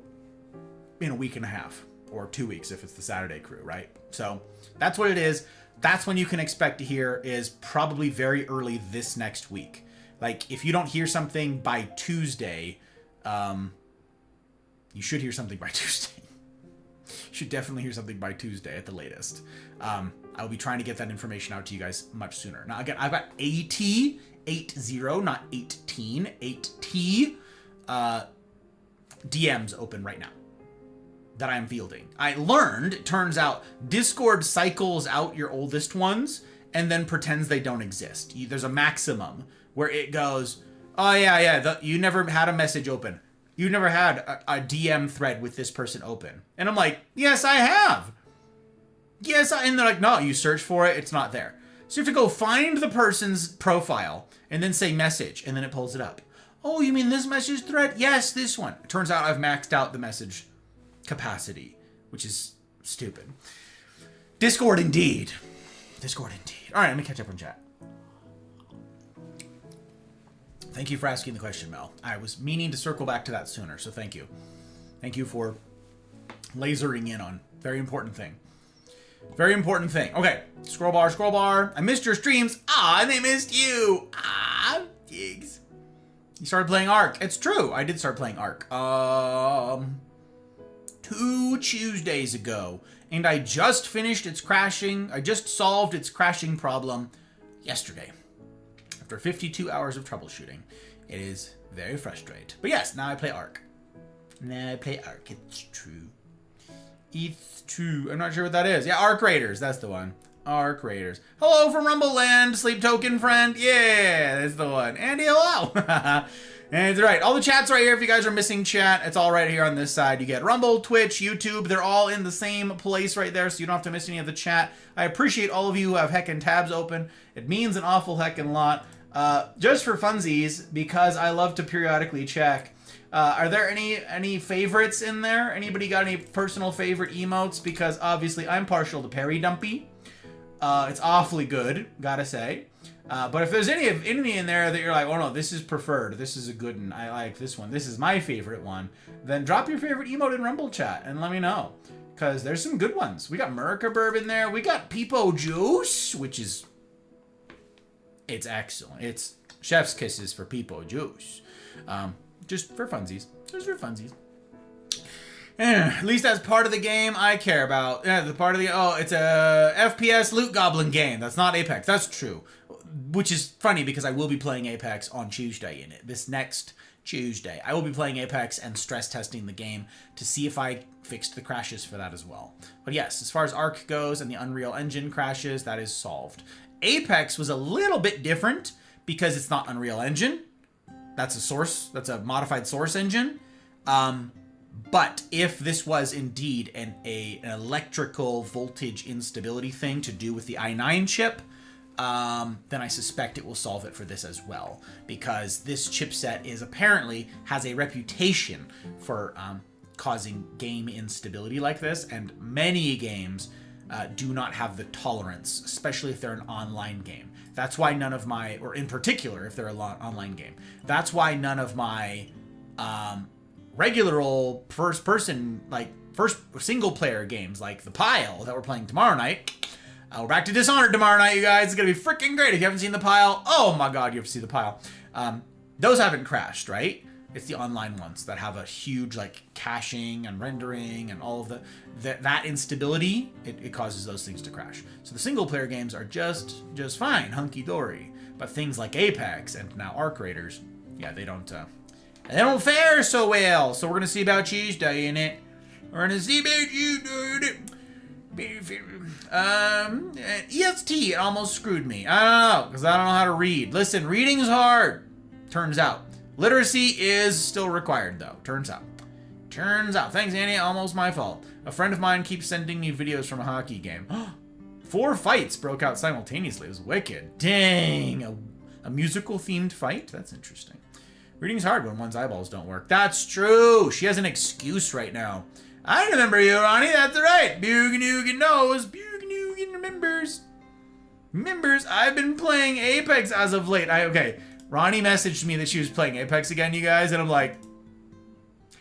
in a week and a half. Or 2 weeks if it's the Saturday crew, right? So that's what it is. That's when you can expect to hear, is probably very early this next week. Like, if you don't hear something by Tuesday, you should hear something by Tuesday. You should definitely hear something by Tuesday at the latest. I'll be trying to get that information out to you guys much sooner. Now, again, I've got 80, not 18, 8T DMs open right now that I'm fielding. I learned, it turns out, Discord cycles out your oldest ones and then pretends they don't exist. There's a maximum where it goes, oh yeah, you never had a message open. You never had a DM thread with this person open. And I'm like, yes, I have. And they're like, no, you search for it, it's not there. So you have to go find the person's profile and then say message, and then it pulls it up. Oh, you mean this message thread? Yes, this one. It turns out I've maxed out the message capacity, which is stupid. Discord indeed. All right, let me catch up on chat. Thank you for asking the question, Mel. I was meaning to circle back to that sooner, so thank you. Thank you for lasering in on very important thing. Okay, scroll bar. I missed your streams. And they missed you. Gigs. You started playing Ark. It's true. I did start playing Ark. 2 Tuesdays ago, and I just finished its crashing. I just solved its crashing problem yesterday after 52 hours of troubleshooting. It is very frustrating. But yes, now I play Ark. It's true. I'm not sure what that is. Yeah, Ark Raiders. That's the one. Ark Raiders. Hello from Rumble Land, Sleep Token friend. Yeah, that's the one. Andy, hello. And it's right. All the chat's right here. If you guys are missing chat, it's all right here on this side. You get Rumble, Twitch, YouTube. They're all in the same place right there, so you don't have to miss any of the chat. I appreciate all of you who have heckin' tabs open. It means an awful heckin' lot. Just for funsies, because I love to periodically check. Are there any favorites in there? Anybody got any personal favorite emotes? Because obviously I'm partial to Perry Dumpy. It's awfully good, gotta say. But if there's any in there that you're like, oh no, this is preferred, this is a good one, I like this one, this is my favorite one, then drop your favorite emote in Rumble chat and let me know. Because there's some good ones. We got Mercaburb in there. We got Peepo Juice, which is... It's excellent. It's chef's kisses for Peepo Juice. Just for funsies. Just for funsies. At least that's part of the game I care about. Yeah, the part of the... Oh, it's a FPS loot goblin game. That's not Apex. That's true. Which is funny because I will be playing Apex on Tuesday in it. This next Tuesday. I will be playing Apex and stress testing the game to see if I fixed the crashes for that as well. But yes, as far as Arc goes and the Unreal Engine crashes, that is solved. Apex was a little bit different because it's not Unreal Engine. That's a source. That's a modified source engine. But if this was indeed an electrical voltage instability thing to do with the i9 chip, then I suspect it will solve it for this as well, because this chipset has a reputation for causing game instability like this, and many games do not have the tolerance, especially if they're an online game. That's why none of my, or in particular if they're an online game, that's why none of my regular old first single player games like The Pile that we're playing tomorrow night. We're back to Dishonored tomorrow night, you guys. It's going to be freaking great. If you haven't seen The Pile, oh my god, you have to see The Pile. Those haven't crashed, right? It's the online ones that have a huge, like, caching and rendering and all of that instability. It causes those things to crash. So the single-player games are just fine, hunky-dory. But things like Apex and now Arc Raiders, yeah, they don't fare so well. So we're going to see about Tuesday in it. We're going to see about Tuesday. EST, it almost screwed me. I don't know, because I don't know how to read. Listen, reading's hard, turns out. Literacy is still required, though, turns out. Thanks, Annie, almost my fault. A friend of mine keeps sending me videos from a hockey game. 4 fights broke out simultaneously. It was wicked. Dang, a musical-themed fight? That's interesting. Reading's hard when one's eyeballs don't work. That's true. She has an excuse right now. I remember you, Ronnie. That's right. Buganugan knows. Buganugan remembers. I've been playing Apex as of late. Okay. Ronnie messaged me that she was playing Apex again, you guys, and I'm like,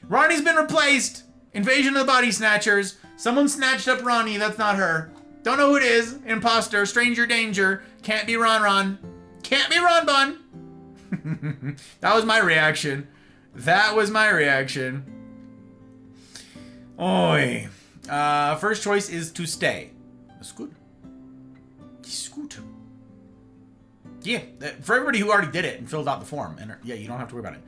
Ronnie's been replaced. Invasion of the Body Snatchers. Someone snatched up Ronnie. That's not her. Don't know who it is. Imposter. Stranger danger. Can't be Ron. Can't be Ron Bun. That was my reaction. Oi. First choice is to stay. That's good. It's good. Yeah, for everybody who already did it and filled out the form, and yeah, you don't have to worry about it.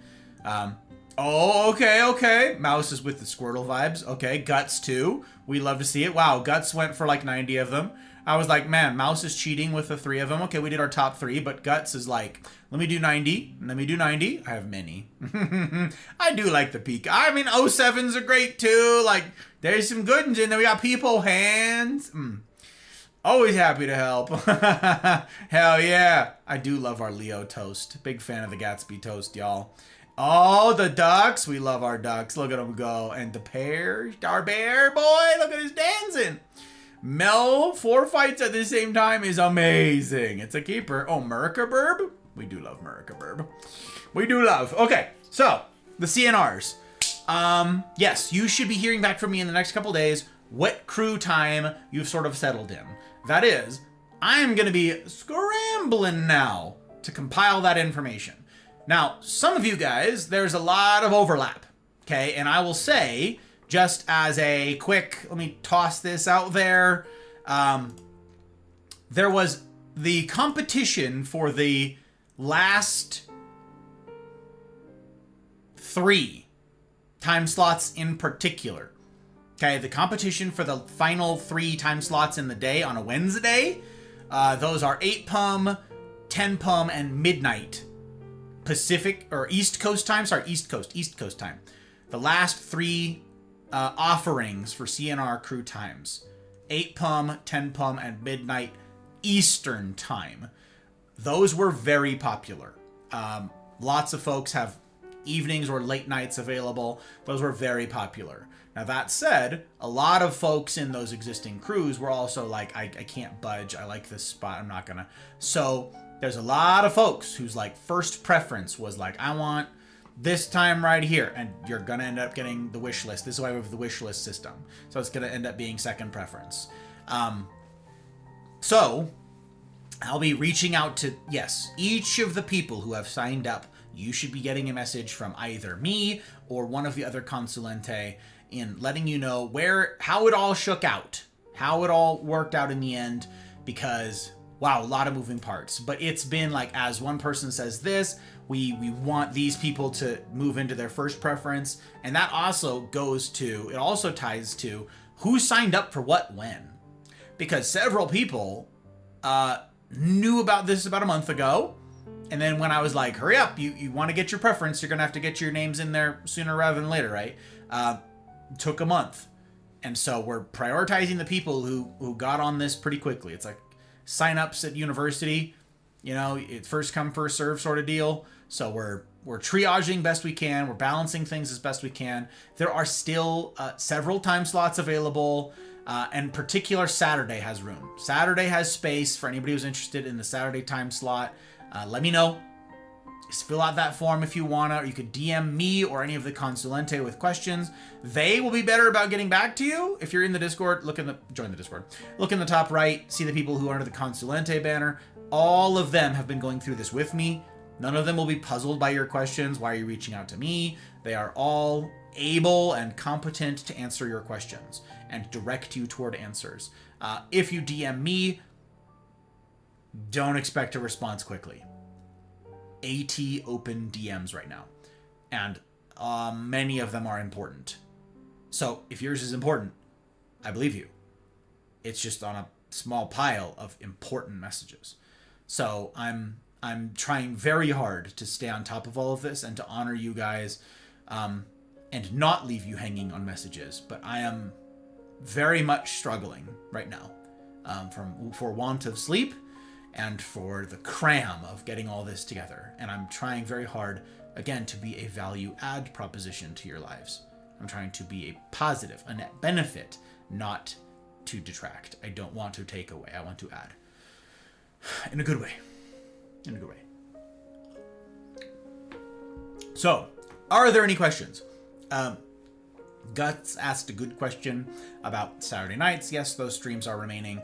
Oh, okay. Mouse is with the Squirtle vibes. Okay, Guts too. We love to see it. Wow, Guts went for like 90 of them. I was like, man, Mouse is cheating with the 3 of them. Okay, we did our top 3, but Guts is like, let me do 90. I have many. I do like the peak. I mean, 07s are great too. Like, there's some good ones in there. We got people hands. Always happy to help. Hell yeah. I do love our Leo toast. Big fan of the Gatsby toast, y'all. Oh, the ducks. We love our ducks. Look at them go. And the pear. Our bear boy. Look at his dancing. Mel, 4 fights at the same time is amazing. It's a keeper. Oh, Mercaburb. We do love Mercaburb. Okay, so the CNRs. Yes, you should be hearing back from me in the next couple days what crew time you've sort of settled in. That is, I'm going to be scrambling now to compile that information. Now, some of you guys, there's a lot of overlap, okay? And I will say, just as a quick, let me toss this out there. There was the competition for the last 3 time slots in particular. Okay, the competition for the final 3 time slots in the day on a Wednesday. Those are 8 pum, 10 pum, and midnight Pacific or East Coast time. Sorry, East Coast time. The last 3 offerings for CNR crew times: 8 pum, 10 pum, and midnight Eastern time. Those were very popular. Lots of folks have evenings or late nights available. Those were very popular. Now, that said, a lot of folks in those existing crews were also like, I can't budge. I like this spot. I'm not gonna. So There's a lot of folks whose like first preference was like, I want this time right here, and you're gonna end up getting the wish list. This is why we have the wish list system. So it's gonna end up being second preference. So I'll be reaching out to, yes, each of the people who have signed up. You should be getting a message from either me or one of the other consulente in letting you know how it all shook out, how it all worked out in the end, because wow, a lot of moving parts. But it's been like, as one person says this, we want these people to move into their first preference. And that also ties to who signed up for what when. Because several people knew about this about a month ago. And then when I was like, hurry up, you want to get your preference, you're going to have to get your names in there sooner rather than later, right? Took a month. And so we're prioritizing the people who got on this pretty quickly. It's like sign-ups at university, it's first come, first serve sort of deal. So we're triaging best we can. We're balancing things as best we can. There are still several time slots available. And particular Saturday has room. Saturday has space for anybody who's interested in the Saturday time slot. Let me know. Just fill out that form if you wanna, or you could DM me or any of the consulente with questions. They will be better about getting back to you. If you're in the Discord, join the Discord. Look in the top right, see the people who are under the consulente banner. All of them have been going through this with me. None of them will be puzzled by your questions. Why are you reaching out to me? They are all able and competent to answer your questions and direct you toward answers. If you DM me, don't expect a response quickly. AT open DMs right now. And many of them are important. So if yours is important, I believe you. It's just on a small pile of important messages. So I'm trying very hard to stay on top of all of this and to honor you guys and not leave you hanging on messages. But I am very much struggling right now for want of sleep and for the cram of getting all this together. And I'm trying very hard, again, to be a value add proposition to your lives. I'm trying to be a positive, a net benefit, not to detract. I don't want to take away. I want to add. In a good way. In a good way. So, are there any questions? Guts asked a good question about Saturday nights. Yes, those streams are remaining.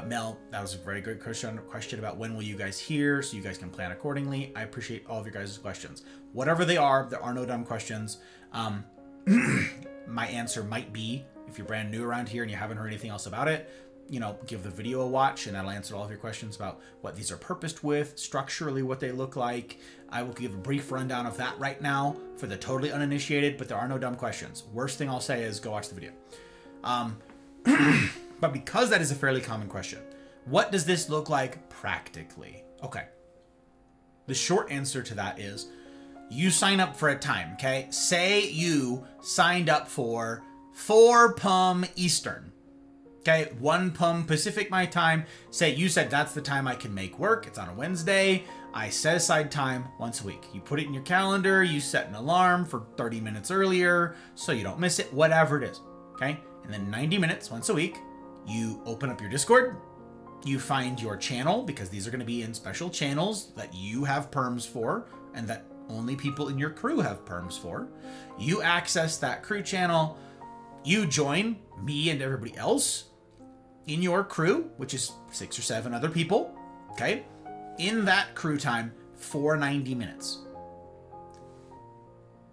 Mel, that was a very good question about when will you guys hear, so you guys can plan accordingly. I appreciate all of your guys' questions. Whatever they are, there are no dumb questions. My answer might be, if you're brand new around here and you haven't heard anything else about it, give the video a watch and that'll answer all of your questions about what these are purposed with, structurally what they look like. I will give a brief rundown of that right now for the totally uninitiated, but there are no dumb questions. Worst thing I'll say is go watch the video. But because that is a fairly common question, what does this look like practically? Okay. The short answer to that is you sign up for a time, okay? Say you signed up for 4 p.m. Eastern. Okay, 1 p.m. Pacific my time. Say you said that's the time I can make work. It's on a Wednesday. I set aside time once a week. You put it in your calendar. You set an alarm for 30 minutes earlier so you don't miss it, whatever it is. Okay, and then 90 minutes once a week, you open up your Discord. You find your channel, because these are going to be in special channels that you have perms for and that only people in your crew have perms for. You access that crew channel. You join me and everybody else in your crew, which is 6 or 7 other people, okay, in that crew time for 90 minutes.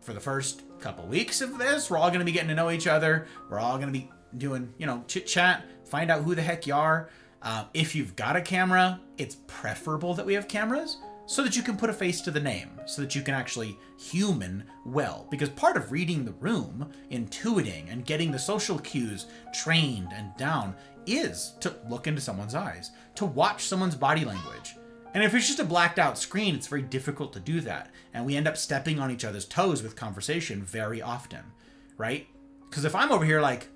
For the first couple weeks of this, we're all going to be getting to know each other. We're all going to be doing, chit chat, find out who the heck you are. If you've got a camera, it's preferable that we have cameras so that you can put a face to the name, so that you can actually human well. Because part of reading the room, intuiting, and getting the social cues trained and down is to look into someone's eyes, to watch someone's body language. And if it's just a blacked out screen, it's very difficult to do that. And we end up stepping on each other's toes with conversation very often, right? Because if I'm over here like,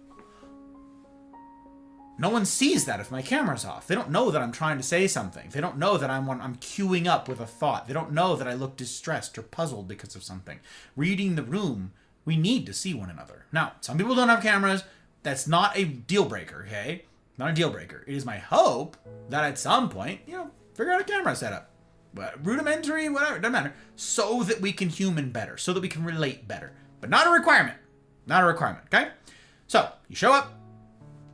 no one sees that if my camera's off. They don't know that I'm trying to say something. They don't know that I'm queuing up with a thought. They don't know that I look distressed or puzzled because of something. Reading the room, we need to see one another. Now, some people don't have cameras. That's not a deal breaker, okay? Not a deal breaker. It is my hope that at some point, figure out a camera setup. rudimentary, whatever, doesn't matter, so that we can human better, so that we can relate better. But not a requirement. Not a requirement, okay? So, you show up.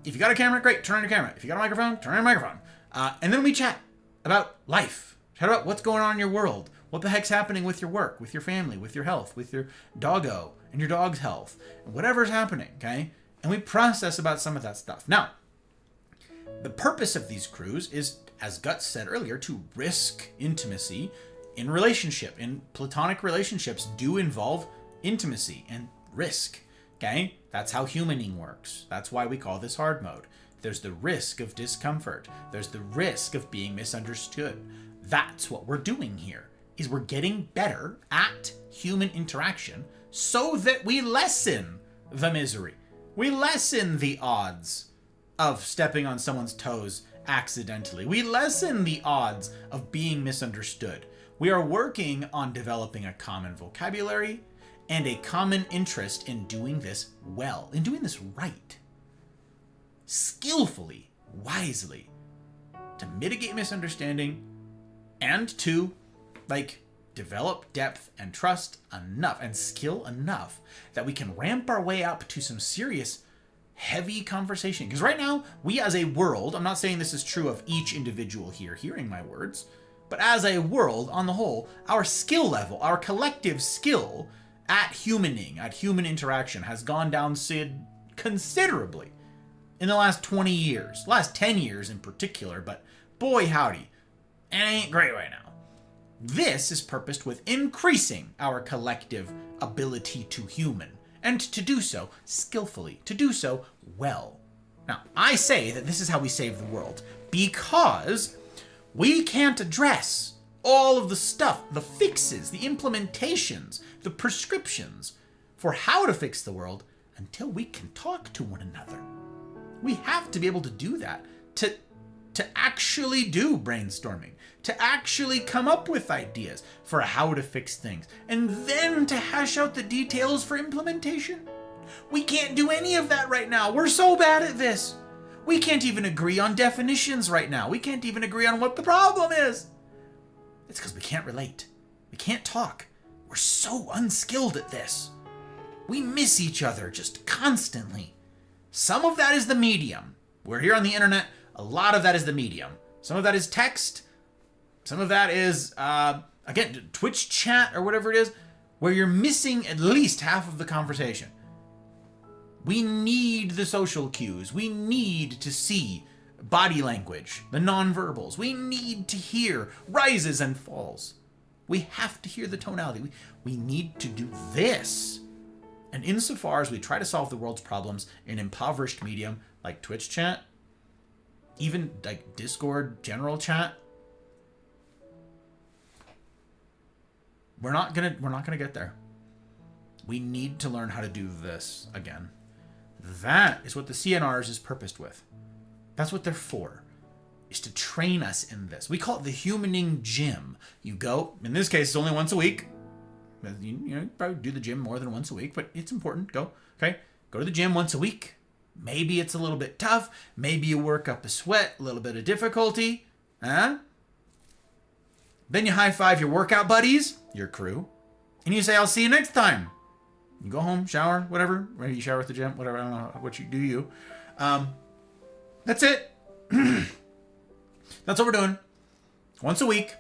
If you got a camera, great, turn on your camera. If you got a microphone, turn on your microphone. And then we chat about life. Chat about what's going on in your world. What the heck's happening with your work, with your family, with your health, with your doggo, and your dog's health. Whatever's happening, okay? And we process about some of that stuff. Now, the purpose of these crews is, as Guts said earlier, to risk intimacy in relationship. In platonic relationships do involve intimacy and risk, okay? That's how humaning works. That's why we call this hard mode. There's the risk of discomfort. There's the risk of being misunderstood. That's what we're doing here, is we're getting better at human interaction so that we lessen the misery. We lessen the odds of stepping on someone's toes accidentally. We lessen the odds of being misunderstood. We are working on developing a common vocabulary and a common interest in doing this well, in doing this right, skillfully, wisely, to mitigate misunderstanding and to, develop depth and trust enough and skill enough that we can ramp our way up to some serious heavy conversation. Because right now, we as a world, I'm not saying this is true of each individual here hearing my words, but as a world on the whole, our skill level, our collective skill at humaning, at human interaction has gone down considerably in the last 20 years, last 10 years in particular, but boy howdy, it ain't great right now. This is purposed with increasing our collective ability to human, and to do so skillfully, to do so well. Now, I say that this is how we save the world, because we can't address all of the stuff, the fixes, the implementations, the prescriptions for how to fix the world until we can talk to one another. We have to be able to do that, to actually do brainstorming, to actually come up with ideas for how to fix things, and then to hash out the details for implementation. We can't do any of that right now. We're so bad at this. We can't even agree on definitions right now. We can't even agree on what the problem is. It's because we can't relate. We can't talk. We're so unskilled at this. We miss each other just constantly. Some of that is the medium. We're here on the internet. A lot of that is the medium. Some of that is text. Some of that is, again, Twitch chat or whatever it is, where you're missing at least half of the conversation. We need the social cues. We need to see body language, the nonverbals. We need to hear rises and falls. We have to hear the tonality. We need to do this. And insofar as we try to solve the world's problems in impoverished medium like Twitch chat, even like Discord general chat, we're not gonna get there. We need to learn how to do this again. That is what the CNRs is purposed with. That's what they're for, is to train us in this. We call it the humaning gym. You go, in this case, it's only once a week. You probably do the gym more than once a week, but it's important. Go to the gym once a week. Maybe it's a little bit tough. Maybe you work up a sweat, a little bit of difficulty. Then you high-five your workout buddies, your crew, and you say, I'll see you next time. You go home, shower, whatever. Maybe you shower at the gym, whatever. I don't know what you do. That's it. That's what we're doing. Once a week,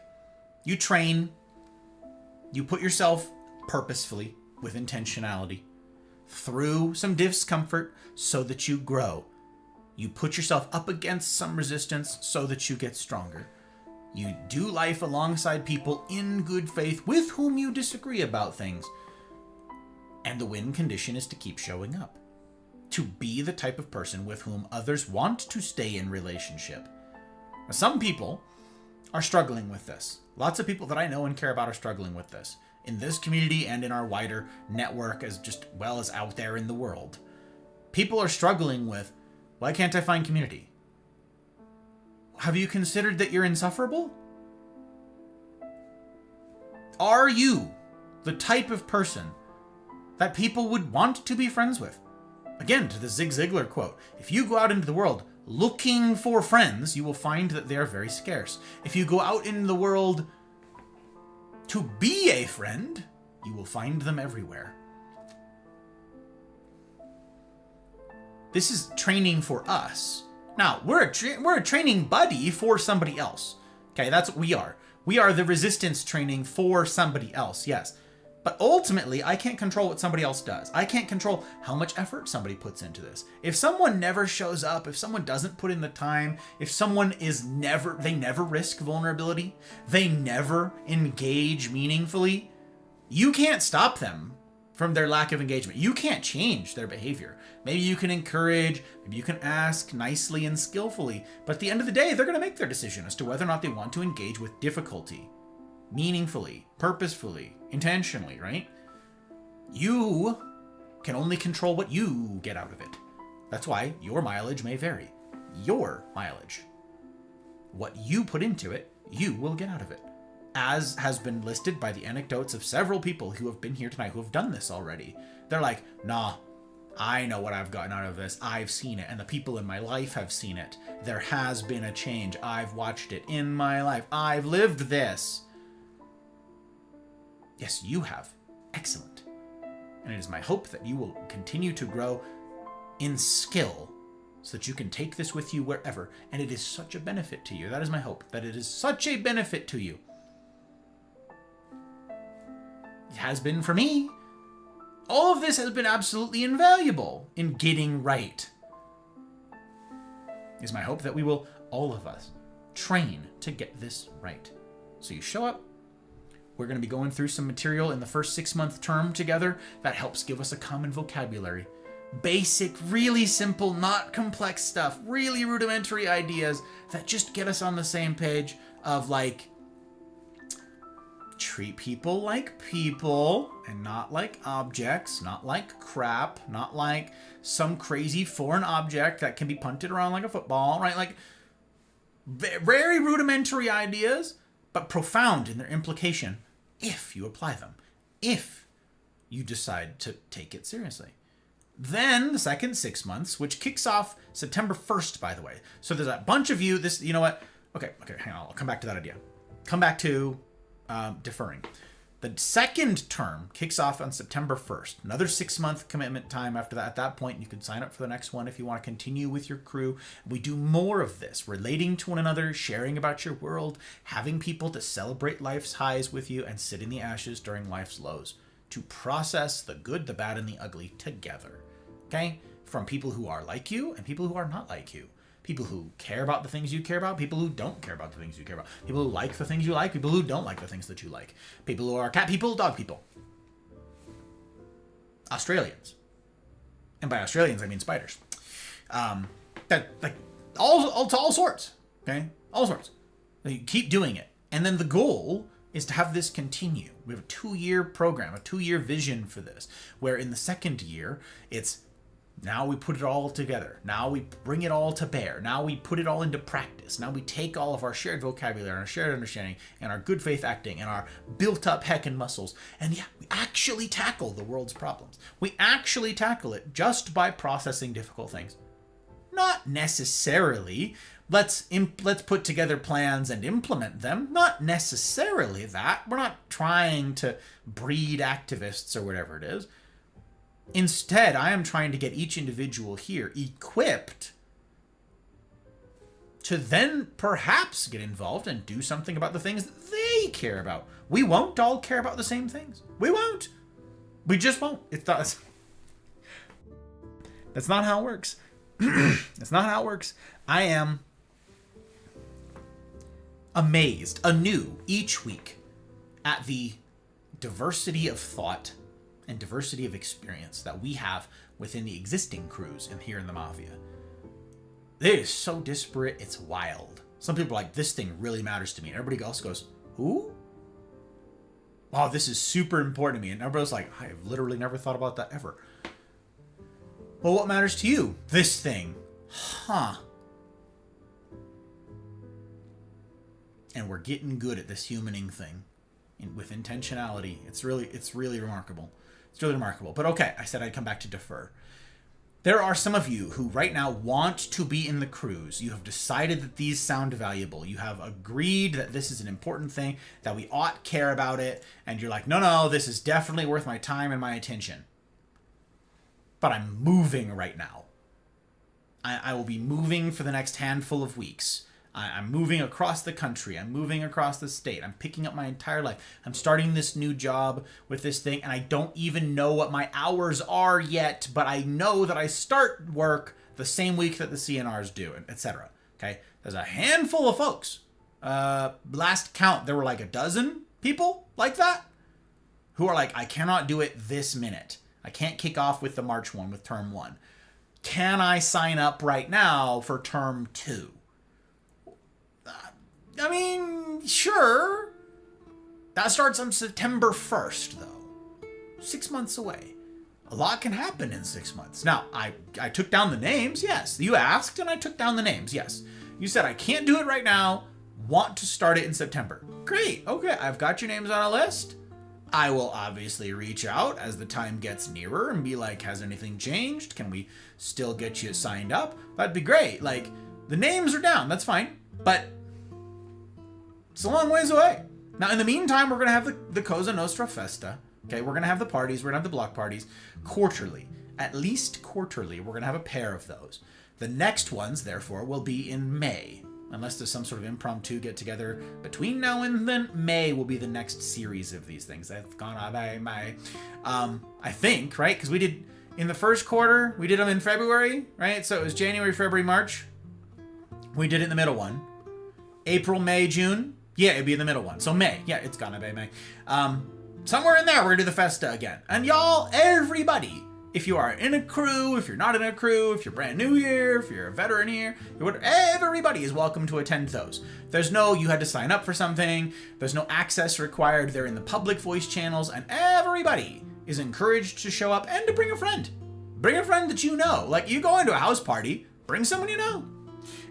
you train. You put yourself purposefully, with intentionality, through some discomfort so that you grow. You put yourself up against some resistance so that you get stronger. You do life alongside people in good faith with whom you disagree about things. And the win condition is to keep showing up. To be the type of person with whom others want to stay in relationship. Now, some people are struggling with this. Lots of people that I know and care about are struggling with this. In this community and in our wider network as just well as out there in the world. People are struggling with, why can't I find community? Have you considered that you're insufferable? Are you the type of person that people would want to be friends with? Again, to the Zig Ziglar quote, if you go out into the world looking for friends, you will find that they are very scarce. If you go out in the world To be a friend, you will find them everywhere. This is training for us. Now, we're a training buddy for somebody else. Okay, that's what we are. We are the resistance training for somebody else, yes. But ultimately, I can't control what somebody else does. I can't control how much effort somebody puts into this. If someone never shows up, if someone doesn't put in the time, if someone they never risk vulnerability, they never engage meaningfully, you can't stop them from their lack of engagement. You can't change their behavior. Maybe you can encourage, maybe you can ask nicely and skillfully, but at the end of the day, they're going to make their decision as to whether or not they want to engage with difficulty, meaningfully, purposefully, intentionally, right? You can only control what you get out of it. That's why your mileage may vary. Your mileage. What you put into it, you will get out of it. As has been listed by the anecdotes of several people who have been here tonight who have done this already. They're like, nah, I know what I've gotten out of this. I've seen it, and the people in my life have seen it. There has been a change. I've watched it in my life. I've lived this. Yes, you have. Excellent. And it is my hope that you will continue to grow in skill so that you can take this with you wherever. And it is such a benefit to you. That is my hope, that it is such a benefit to you. It has been for me. All of this has been absolutely invaluable in getting right. It is my hope that we will, all of us, train to get this right. So you show up. We're going to be going through some material in the first 6-month term together that helps give us a common vocabulary. Basic, really simple, not complex stuff, really rudimentary ideas that just get us on the same page of like, treat people like people and not like objects, not like crap, not like some crazy foreign object that can be punted around like a football, right? Like very rudimentary ideas, but profound in their implication if you apply them, if you decide to take it seriously. Then the second 6 months, which kicks off September 1st, by the way. So there's a bunch of you, you know what? Okay, hang on, I'll come back to that idea. Come back to deferring. The second term kicks off on September 1st. Another 6-month commitment time after that. At that point, you can sign up for the next one if you want to continue with your crew. We do more of this, relating to one another, sharing about your world, having people to celebrate life's highs with you and sit in the ashes during life's lows, to process the good, the bad, and the ugly together. Okay? From people who are like you and people who are not like you. People who care about the things you care about, people who don't care about the things you care about. People who like the things you like, people who don't like the things that you like. People who are cat people, dog people. Australians. And by Australians, I mean spiders. All sorts. Okay? All sorts. You keep doing it. And then the goal is to have this continue. We have a 2-year program, a 2-year vision for this, where in the second year, it's now we put it all together. Now we bring it all to bear. Now we put it all into practice. Now we take all of our shared vocabulary, our shared understanding, and our good faith acting, and our built-up heckin' muscles, and yeah, we actually tackle the world's problems. We actually tackle it just by processing difficult things. Not necessarily, let's put together plans and implement them. Not necessarily that. We're not trying to breed activists or whatever it is. Instead, I am trying to get each individual here equipped to then perhaps get involved and do something about the things that they care about. We won't all care about the same things. We won't. We just won't. That's not how it works. That's not how it works. I am amazed anew each week at the diversity of thought and diversity of experience that we have within the existing crews and here in the Mafia. It is so disparate, it's wild. Some people are like, this thing really matters to me. And everybody else goes, who? Wow, this is super important to me. And everybody's like, I've literally never thought about that ever. Well, what matters to you? This thing. Huh. And we're getting good at this humaning thing with intentionality. It's really remarkable. It's really remarkable. But okay, I said I'd come back to defer. There are some of you who right now want to be in the crews. You have decided that these sound valuable. You have agreed that this is an important thing, that we ought care about it. And you're like, no, this is definitely worth my time and my attention. But I'm moving right now. I will be moving for the next handful of weeks. I'm moving across the country. I'm moving across the state. I'm picking up my entire life. I'm starting this new job with this thing, and I don't even know what my hours are yet, but I know that I start work the same week that the CNRs do, etc. Okay? There's a handful of folks. Last count, there were like a dozen people like that who are like, I cannot do it this minute. I can't kick off with the March one, with term 1. Can I sign up right now for term 2? I mean, sure. That starts on September 1st, though. 6 months away. A lot can happen in 6 months. Now, I took down the names, yes. You asked, and I took down the names, yes. You said, I can't do it right now. Want to start it in September. Great. Okay, I've got your names on a list. I will obviously reach out as the time gets nearer and be like, has anything changed? Can we still get you signed up? That'd be great. Like, the names are down. That's fine. But it's a long ways away. Now, in the meantime, we're going to have the Cosa Nostra Festa. Okay, we're going to have the parties. We're going to have the block parties quarterly. At least quarterly. We're going to have a pair of those. The next ones, therefore, will be in May. Unless there's some sort of impromptu get-together between now and then, May will be the next series of these things. That's gonna be May. I think, right? Because we did, in the first quarter, we did them in February, right? So it was January, February, March. We did it in the middle one. April, May, June. Yeah, it'd be in the middle one. So May. Yeah, it's gonna be May. Somewhere in there, we're gonna do the Festa again. And y'all, everybody, if you are in a crew, if you're not in a crew, if you're brand new here, if you're a veteran here, everybody is welcome to attend those. There's no, you had to sign up for something. There's no access required. They're in the public voice channels, and everybody is encouraged to show up and to bring a friend. Bring a friend that you know. Like, you go into a house party, bring someone you know.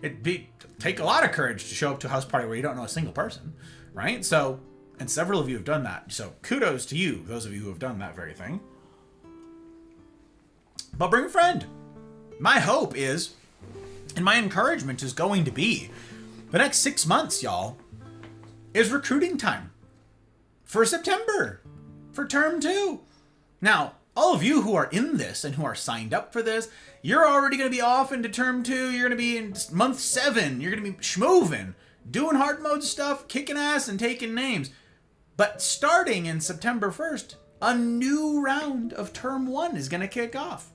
It'd take a lot of courage to show up to a house party where you don't know a single person, right? So, and several of you have done that. So kudos to you, those of you who have done that very thing. But bring a friend. My hope is, and my encouragement is going to be, the next 6 months, y'all, is recruiting time for September, for term 2. Now, all of you who are in this and who are signed up for this, you're already going to be off into term 2. You're going to be in month 7. You're going to be schmoving, doing hard mode stuff, kicking ass and taking names. But starting in September 1st, a new round of term 1 is going to kick off.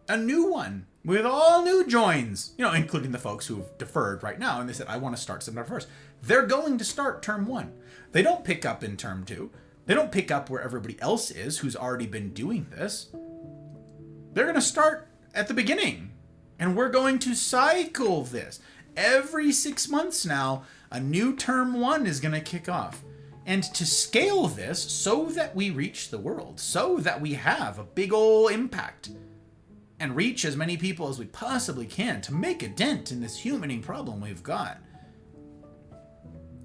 A new one with all new joins, you know, including the folks who've deferred right now. And they said, I want to start September 1st. They're going to start term 1. They don't pick up in term 2. They don't pick up where everybody else is who's already been doing this. They're going to start at the beginning. And we're going to cycle this. Every 6 months now, a new term 1 is going to kick off. And to scale this so that we reach the world, so that we have a big ol' impact and reach as many people as we possibly can to make a dent in this humaning problem we've got.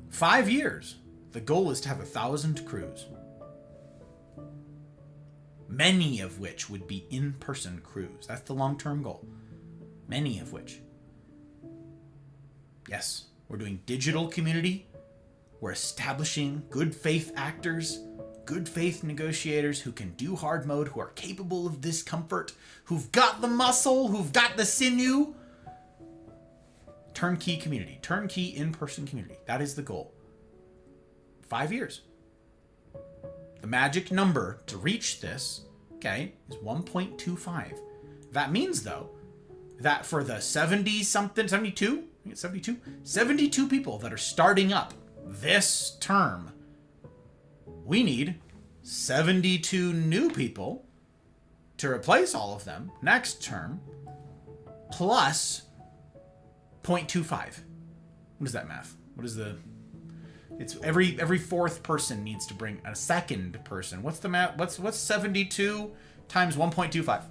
5 years. The goal is to have 1,000 crews. Many of which would be in-person crews. That's the long-term goal. Many of which. Yes, we're doing digital community. We're establishing good faith actors, good faith negotiators who can do hard mode, who are capable of discomfort, who've got the muscle, who've got the sinew. Turnkey community, turnkey in-person community. That is the goal. 5 years. The magic number to reach this, okay, is 1.25. That means, though, that for the 70-something, 72? I think it's 72? 72 people that are starting up this term, we need 72 new people to replace all of them next term, plus 0.25. What is that math? What is the... It's every fourth person needs to bring a second person. What's the math? What's 72 times 1.25?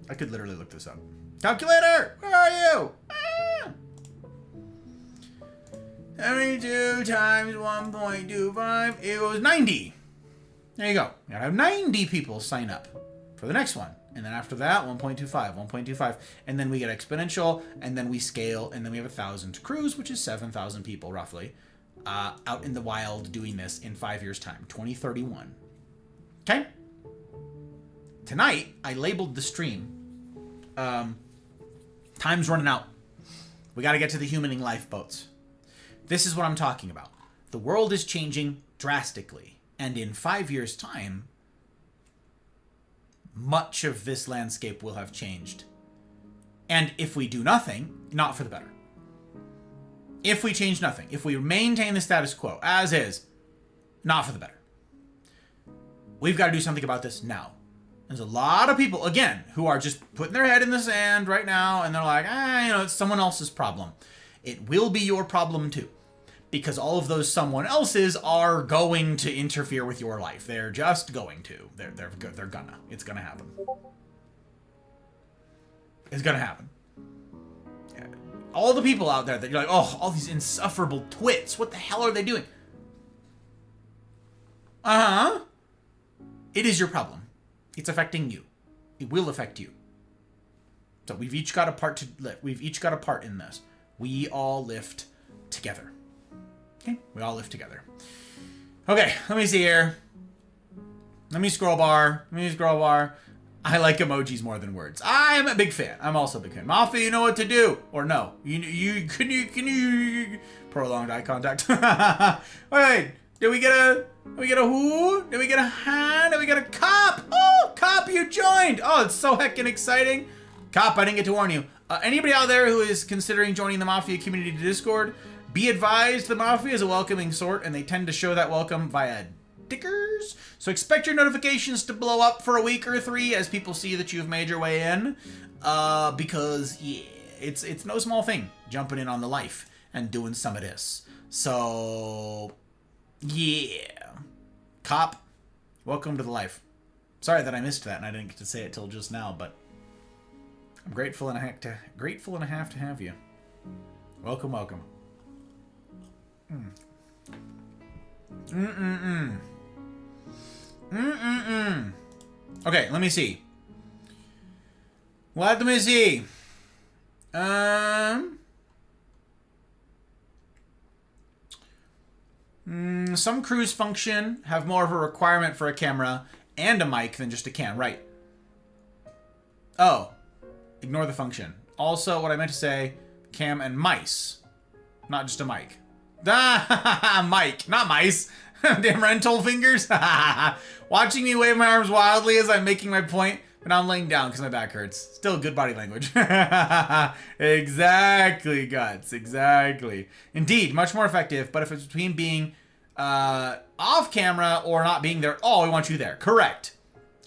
I could literally look this up. Calculator, where are you? Ah! 72 times 1.25 equals 90. There you go. You gotta have 90 people sign up for the next one. And then after that, 1.25, 1.25. And then we get exponential, and then we scale, and then we have 1,000 crews, which is 7,000 people, roughly, out in the wild doing this in 5 years' time, 2031. Okay? Tonight, I labeled the stream. Time's running out. We got to get to the humaning lifeboats. This is what I'm talking about. The world is changing drastically. And in 5 years' time, much of this landscape will have changed. And if we do nothing, not for the better. If we change nothing, if we maintain the status quo as is, not for the better. We've got to do something about this now. There's a lot of people, again, who are just putting their head in the sand right now, and they're like, it's someone else's problem. It will be your problem too. Because all of those someone else's are going to interfere with your life. They're just going to. They're gonna. It's gonna happen. It's gonna happen. All the people out there that you're like, oh, all these insufferable twits. What the hell are they doing? It is your problem. It's affecting you. It will affect you. So we've each got a part to lift. We've each got a part in this. We all lift together. Okay, we all live together. Okay, let me see here. Let me scroll bar. I like emojis more than words. I'm a big fan. I'm also a big fan. Mafia, you know what to do. Or no. Can you prolonged eye contact. Wait, did we get a who? Did we get a hand? Did we get a cop? Oh, cop, you joined. Oh, it's so heckin' exciting. Cop, I didn't get to warn you. Anybody out there who is considering joining the Mafia community Discord, be advised, the Mafia is a welcoming sort, and they tend to show that welcome via dickers. So expect your notifications to blow up for a week or 3 as people see that you've made your way in. Because, yeah, it's no small thing jumping in on the life and doing some of this. So, yeah. Cop, welcome to the life. Sorry that I missed that and I didn't get to say it till just now, but I'm grateful and a half to have you. Welcome, welcome. Okay, let me see. Let me see. Some crews function have more of a requirement for a camera and a mic than just a cam, right? Oh, ignore the function. Also, what I meant to say, cam and mice, not just a mic. Mike, not mice. Damn rental fingers. Watching me wave my arms wildly as I'm making my point, but now I'm laying down because my back hurts. Still good body language. Exactly, Guts. Exactly. Indeed, much more effective, but if it's between being off camera or not being there, oh, we want you there. Correct.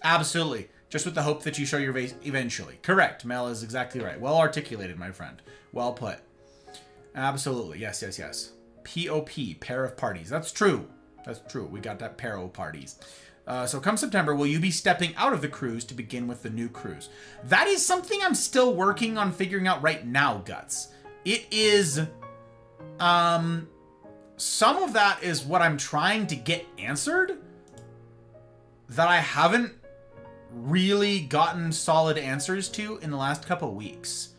Absolutely. Just with the hope that you show your face eventually. Correct. Mel is exactly right. Well articulated, my friend. Well put. Absolutely. Yes, yes, yes. POP, pair of parties. That's true. That's true. We got that pair of parties. So come September, will you be stepping out of the cruise to begin with the new cruise? That is something I'm still working on figuring out right now, Guts. It is... some of that is what I'm trying to get answered that I haven't really gotten solid answers to in the last couple of weeks.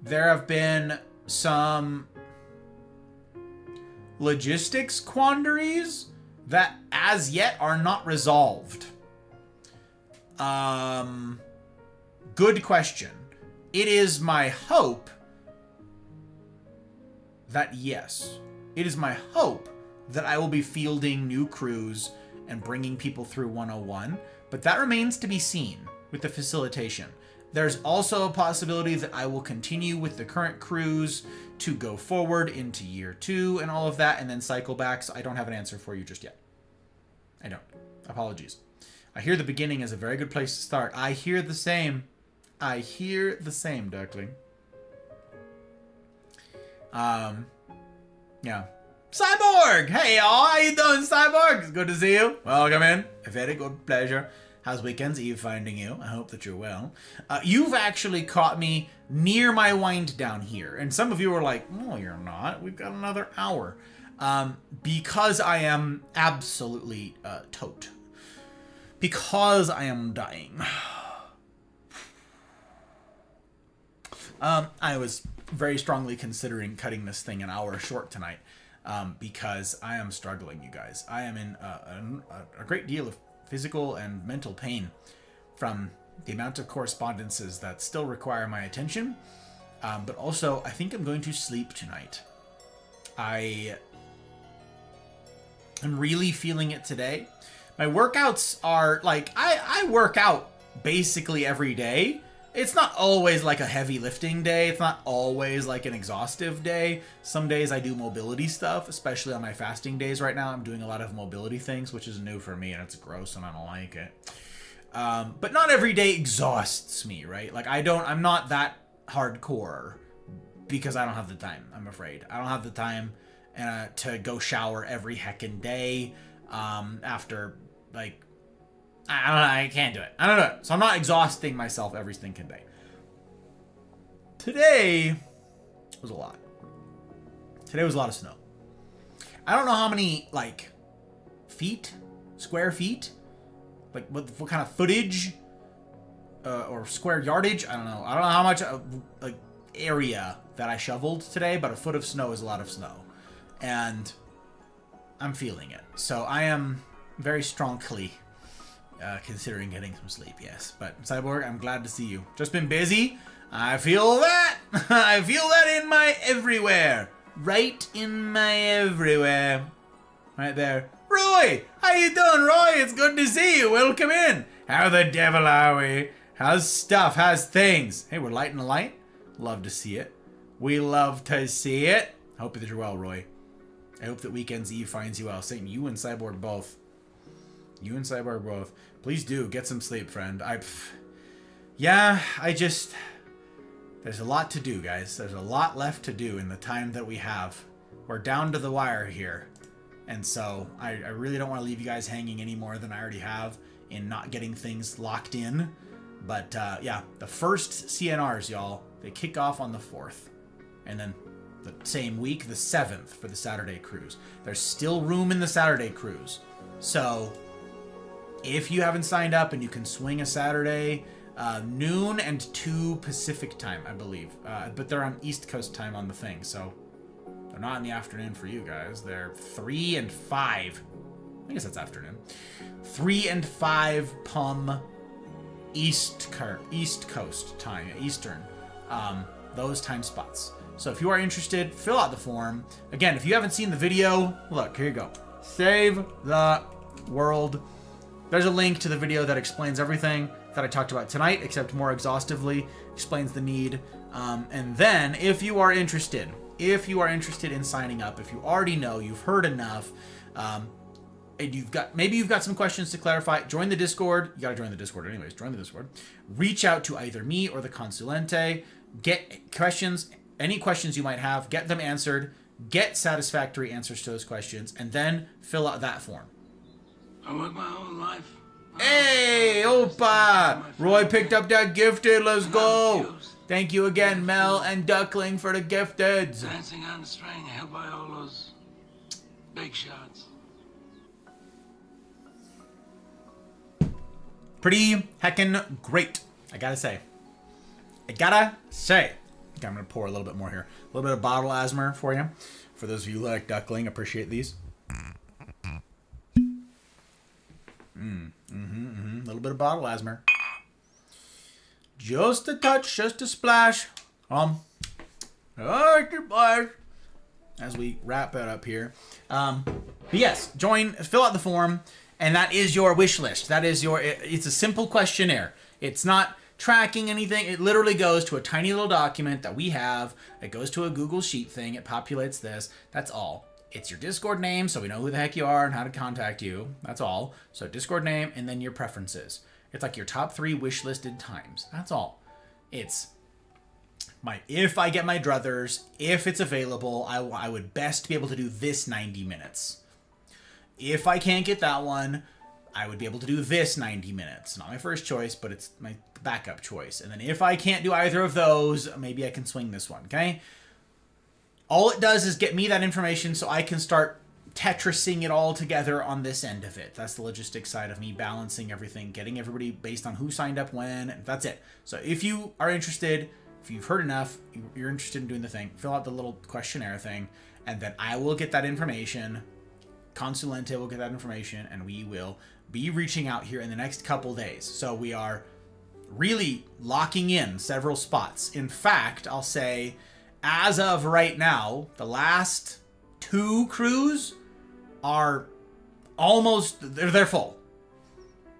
There have been some logistics quandaries that as yet are not resolved. Good question. It is my hope that yes, it is my hope that I will be fielding new crews and bringing people through 101, but that remains to be seen with the facilitation. There's also a possibility that I will continue with the current crews to go forward into year 2 and all of that, and then cycle back. So I don't have an answer for you just yet. I don't. Apologies. I hear the beginning is a very good place to start. I hear the same. I hear the same, Duckling. Yeah. Cyborg! Hey, y'all. How you doing, Cyborg? It's good to see you. Welcome in. A very good pleasure. How's weekends? Eve finding you. I hope that you're well. You've actually caught me near my wind down here. And some of you are like, no, you're not. We've got another hour. Because I am absolutely tote. Because I am dying. I was very strongly considering cutting this thing an hour short tonight because I am struggling, you guys. I am in a great deal of physical and mental pain from the amount of correspondences that still require my attention. But also, I think I'm going to sleep tonight. I am really feeling it today. My workouts are like, I work out basically every day. It's not always like a heavy lifting day. It's not always like an exhaustive day. Some days I do mobility stuff, especially on my fasting days right now. I'm doing a lot of mobility things, which is new for me, and it's gross and I don't like it. But not every day exhausts me, right? Like I'm not that hardcore because I don't have the time, I'm afraid. I don't have the time to go shower every heckin' day after, like, I don't know, I can't do it. I don't know. So I'm not exhausting myself every stinking day. Today was a lot. Today was a lot of snow. I don't know how many, like, square feet, like what kind of footage or square yardage. I don't know. I don't know how much like area that I shoveled today, but a foot of snow is a lot of snow, and I'm feeling it. So I am very strongly considering getting some sleep. Yes, but Cyborg, I'm glad to see you. Just been busy. I feel that. I feel that in my everywhere. Right in my everywhere. Right there. Roy! How you doing, Roy? It's good to see you. Welcome in. How the devil are we? How's stuff? How's things? Hey, we're lighting a light. Love to see it. We love to see it. Hope that you're well, Roy. I hope that Weekend's Eve finds you well. Same, you and Cyborg both. You and Cyborg both. Please do. Get some sleep, friend. There's a lot to do, guys. There's a lot left to do in the time that we have. We're down to the wire here. And so I really don't want to leave you guys hanging any more than I already have in not getting things locked in. But yeah, the first CNRs, y'all, they kick off on the 4th. And then the same week, the 7th for the Saturday cruise. There's still room in the Saturday cruise. So if you haven't signed up and you can swing a Saturday, noon and 2 Pacific time, I believe. But they're on East Coast time on the thing, so they're not in the afternoon for you guys. They're 3 and 5. I guess that's afternoon. 3 and 5 PUM East Coast time, Eastern. Those time spots. So if you are interested, fill out the form. Again, if you haven't seen the video, look, here you go. Save the world. There's a link to the video that explains everything that I talked about tonight, except more exhaustively, explains the need. And then, if you are interested in signing up, if you already know, you've heard enough, and maybe you've got some questions to clarify, join the Discord. You gotta join the Discord anyways. Join the Discord. Reach out to either me or the Consulente. Get questions, any questions you might have, get them answered, get satisfactory answers to those questions, and then fill out that form. I work my whole life. Hey, Opa! Roy picked up that gifted. Let's go. Thank you again, Mel and Duckling, for the gifteds. Dancing on the string, held by all those big shots. Pretty heckin' great, I gotta say. Okay, I'm gonna pour a little bit more here. A little bit of bottle asthma for you. For those of you who like Duckling, appreciate these. A little bit of bottle asthma. Just a touch, just a splash. As we wrap it up here. But yes, fill out the form, and that is your wish list. It's a simple questionnaire. It's not tracking anything. It literally goes to a tiny little document that we have. It goes to a Google Sheet thing. It populates this. That's all. It's your Discord name, so we know who the heck you are and how to contact you. That's all. So Discord name, and then your preferences. It's like your top 3 wish listed times. That's all. It's if I get my druthers, if it's available, I would best be able to do this 90 minutes. If I can't get that one, I would be able to do this 90 minutes. Not my first choice, but it's my backup choice. And then if I can't do either of those, maybe I can swing this one, okay? All it does is get me that information so I can start Tetrising it all together on this end of it. That's the logistics side of me, balancing everything, getting everybody based on who signed up when. That's it. So if you are interested, if you've heard enough, you're interested in doing the thing, fill out the little questionnaire thing, and then I will get that information. Consulente will get that information, and we will be reaching out here in the next couple days. So we are really locking in several spots. In fact, I'll say, as of right now, the last 2 crews are almost, they're full.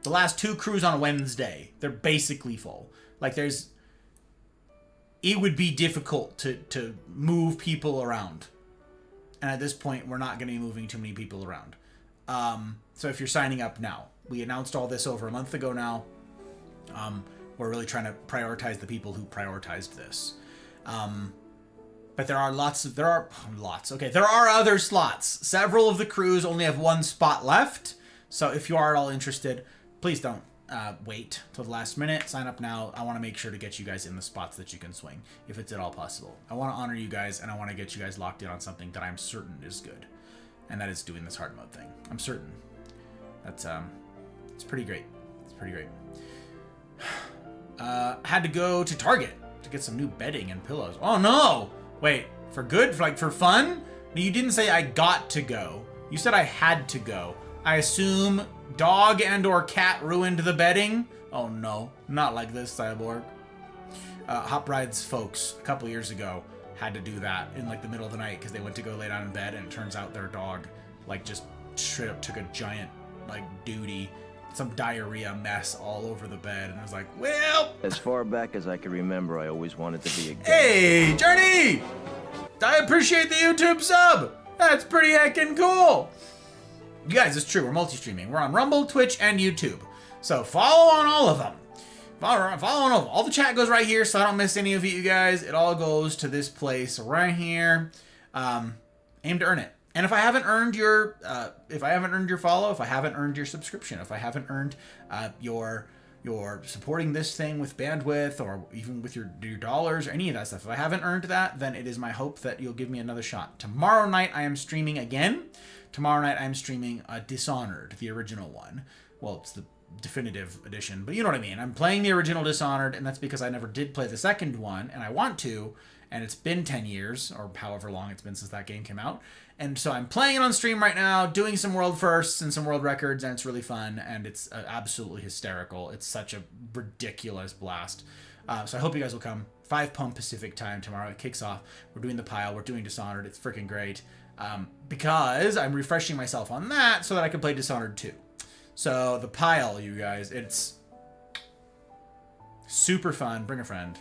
The last 2 crews on Wednesday, they're basically full. Like it would be difficult to move people around. And at this point, we're not going to be moving too many people around. So if you're signing up now, we announced all this over a month ago now. We're really trying to prioritize the people who prioritized this. But there are lots. Okay, there are other slots. Several of the crews only have 1 spot left. So if you are at all interested, please don't wait till the last minute. Sign up now. I want to make sure to get you guys in the spots that you can swing, if it's at all possible. I want to honor you guys, and I want to get you guys locked in on something that I'm certain is good, and that is doing this hard mode thing. I'm certain. That's it's pretty great. It's pretty great. Had to go to Target to get some new bedding and pillows. Oh no! Wait, for good? For fun? You didn't say I got to go. You said I had to go. I assume dog and or cat ruined the bedding? Oh no, not like this, Cyborg. Hop Ride's folks a couple years ago had to do that in like the middle of the night because they went to go lay down in bed, and it turns out their dog like just straight up took a giant like duty, some diarrhea mess all over the bed, and I was like, well, as far back as I can remember, I always wanted to be a gay. Hey, Journey! I appreciate the YouTube sub. That's pretty heckin' cool. You guys, it's true. We're multi-streaming. We're on Rumble, Twitch, and YouTube. So follow on all of them. Follow on all of them. All the chat goes right here, so I don't miss any of you guys. It all goes to this place right here. Aim to earn it. And if I haven't earned your, follow, if I haven't earned your subscription, if I haven't earned your supporting this thing with bandwidth or even with your dollars or any of that stuff, if I haven't earned that, then it is my hope that you'll give me another shot. Tomorrow night I am streaming again. Tomorrow night I'm streaming Dishonored, the original one. Well, it's the definitive edition, but you know what I mean. I'm playing the original Dishonored, and that's because I never did play the second one, and I want to, and it's been 10 years, or however long it's been since that game came out. And so I'm playing it on stream right now, doing some world firsts and some world records, and it's really fun, and it's absolutely hysterical. It's such a ridiculous blast. So I hope you guys will come. 5 p.m. Pacific time tomorrow. It kicks off. We're doing the pile. We're doing Dishonored. It's freaking great. Because I'm refreshing myself on that so that I can play Dishonored 2. So the pile, you guys, it's super fun. Bring a friend.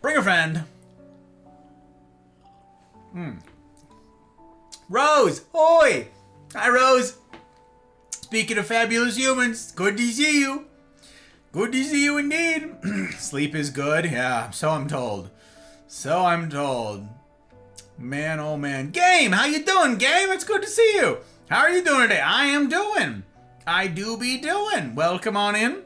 Bring a friend. Rose! Oi! Hi, Rose! Speaking of fabulous humans, good to see you. Good to see you indeed. Sleep is good. Yeah, so I'm told. So I'm told. Man, oh man. Game! How you doing, Game? It's good to see you. How are you doing today? I am doing. I do be doing. Welcome on in.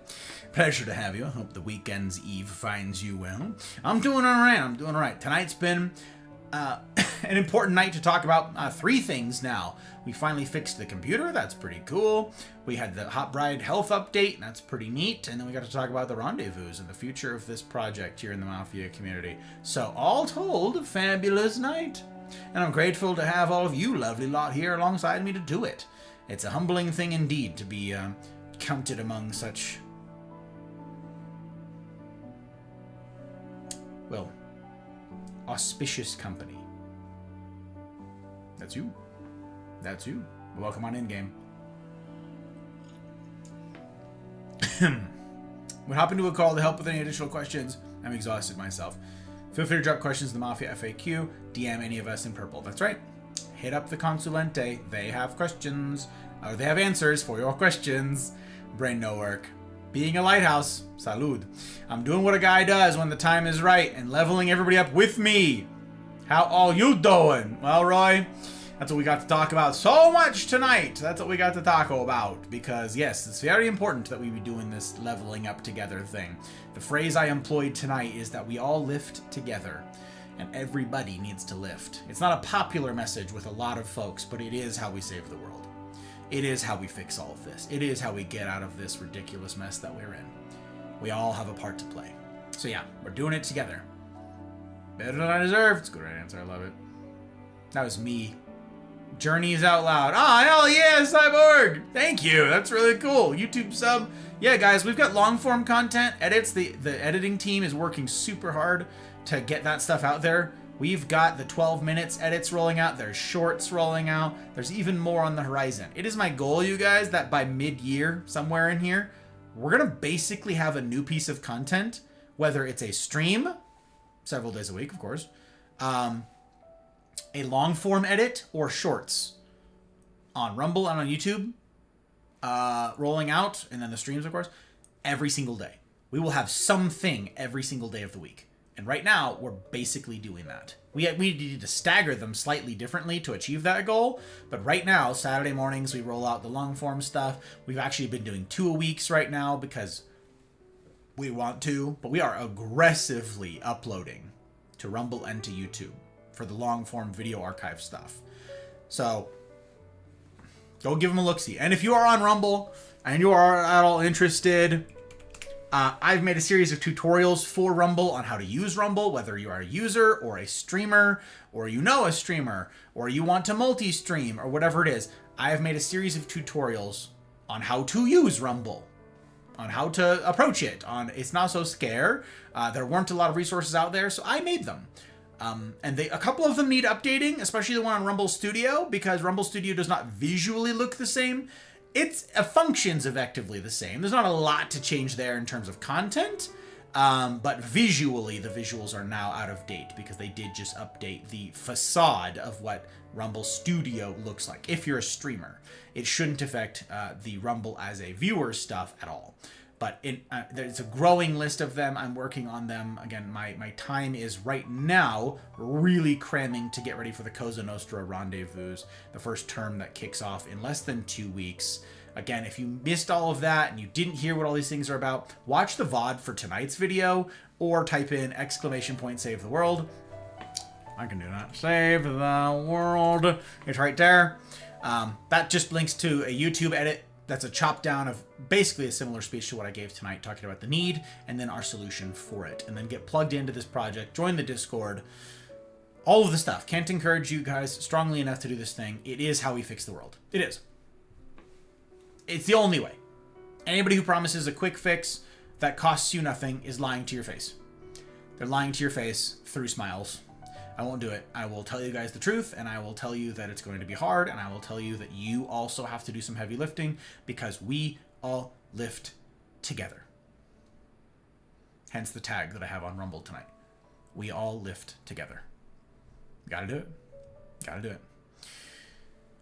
Pleasure to have you. I hope the weekend's eve finds you well. I'm doing all right. I'm doing all right. Tonight's been an important night to talk about 3 things now. We finally fixed the computer. That's pretty cool. We had the Hot Bride health update. That's pretty neat. And then we got to talk about the rendezvous and the future of this project here in the Mafia community. So all told, a fabulous night. And I'm grateful to have all of you lovely lot here alongside me to do it. It's a humbling thing indeed to be counted among such, well, auspicious company. That's you. That's you. Welcome on in, game. What happened to a call to help with any additional questions? I'm exhausted myself. Feel free to drop questions in the Mafia FAQ. DM any of us in purple. That's right. Hit up the Consulente. They have questions. Or they have answers for your questions. Brain no work. Being a lighthouse. Salud. I'm doing what a guy does when the time is right and leveling everybody up with me. How are you doing? Well, Roy, that's what we got to talk about so much tonight. That's what we got to talk about. Because, yes, it's very important that we be doing this leveling up together thing. The phrase I employed tonight is that we all lift together. And everybody needs to lift. It's not a popular message with a lot of folks, but it is how we save the world. It is how we fix all of this. It is how we get out of this ridiculous mess that we're in. We all have a part to play. So yeah, we're doing it together. Better than I deserve. It's a good right answer. I love it. That was me. Journeys out loud. Ah, hell yeah, Cyborg! Thank you. That's really cool. YouTube sub. Yeah, guys, we've got long form content edits. The editing team is working super hard to get that stuff out there. We've got the 12 minutes edits rolling out. There's shorts rolling out. There's even more on the horizon. It is my goal, you guys, that by mid-year, somewhere in here, we're gonna basically have a new piece of content, whether it's a stream, several days a week, of course, a long form edit or shorts on Rumble and on YouTube, rolling out, and then the streams, of course, every single day. We will have something every single day of the week. And right now, we're basically doing that. We need to stagger them slightly differently to achieve that goal. But right now, Saturday mornings, we roll out the long form stuff. We've actually been doing 2 a weeks right now because we want to. But we are aggressively uploading to Rumble and to YouTube for the long form video archive stuff. So go give them a look-see. And if you are on Rumble and you are at all interested, I've made a series of tutorials for Rumble on how to use Rumble, whether you are a user or a streamer, or you know a streamer, or you want to multi-stream, or whatever it is. I have made a series of tutorials on how to use Rumble, on how to approach it, on it's not so scare. There weren't a lot of resources out there, so I made them. And a couple of them need updating, especially the one on Rumble Studio, because Rumble Studio does not visually look the same. It functions effectively the same. There's not a lot to change there in terms of content, but visually, the visuals are now out of date because they did just update the facade of what Rumble Studio looks like. If you're a streamer, it shouldn't affect the Rumble as a viewer stuff at all. But there's a growing list of them. I'm working on them. Again, my time is right now really cramming to get ready for the Cosa Nostra Rendezvous, the first term that kicks off in less than 2 weeks. Again, if you missed all of that and you didn't hear what all these things are about, watch the VOD for tonight's video or type in ! Save the world. I can do that. Save the world. It's right there. That just links to a YouTube edit. That's a chop down of basically a similar speech to what I gave tonight, talking about the need and then our solution for it. And then get plugged into this project, join the Discord, all of the stuff. Can't encourage you guys strongly enough to do this thing. It is how we fix the world. It is. It's the only way. Anybody who promises a quick fix that costs you nothing is lying to your face. They're lying to your face through smiles. I won't do it. I will tell you guys the truth, and I will tell you that it's going to be hard, and I will tell you that you also have to do some heavy lifting because we all lift together. Hence the tag that I have on Rumble tonight. We all lift together. Gotta do it. Gotta do it.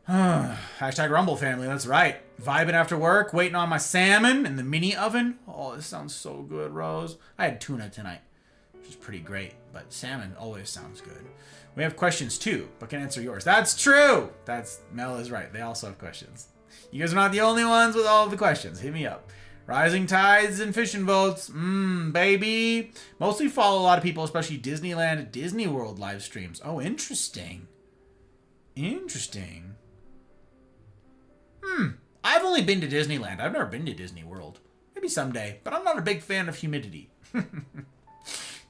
Hashtag Rumble family, that's right. Vibing after work, waiting on my salmon in the mini oven. Oh, this sounds so good, Rose. I had tuna tonight, which is pretty great, but salmon always sounds good. We have questions too, but can answer yours. That's true. Mel is right. They also have questions. You guys are not the only ones with all of the questions. Hit me up. Rising tides and fishing boats. Baby. Mostly follow a lot of people, especially Disneyland, Disney World live streams. Oh, interesting. Interesting. I've only been to Disneyland. I've never been to Disney World. Maybe someday, but I'm not a big fan of humidity.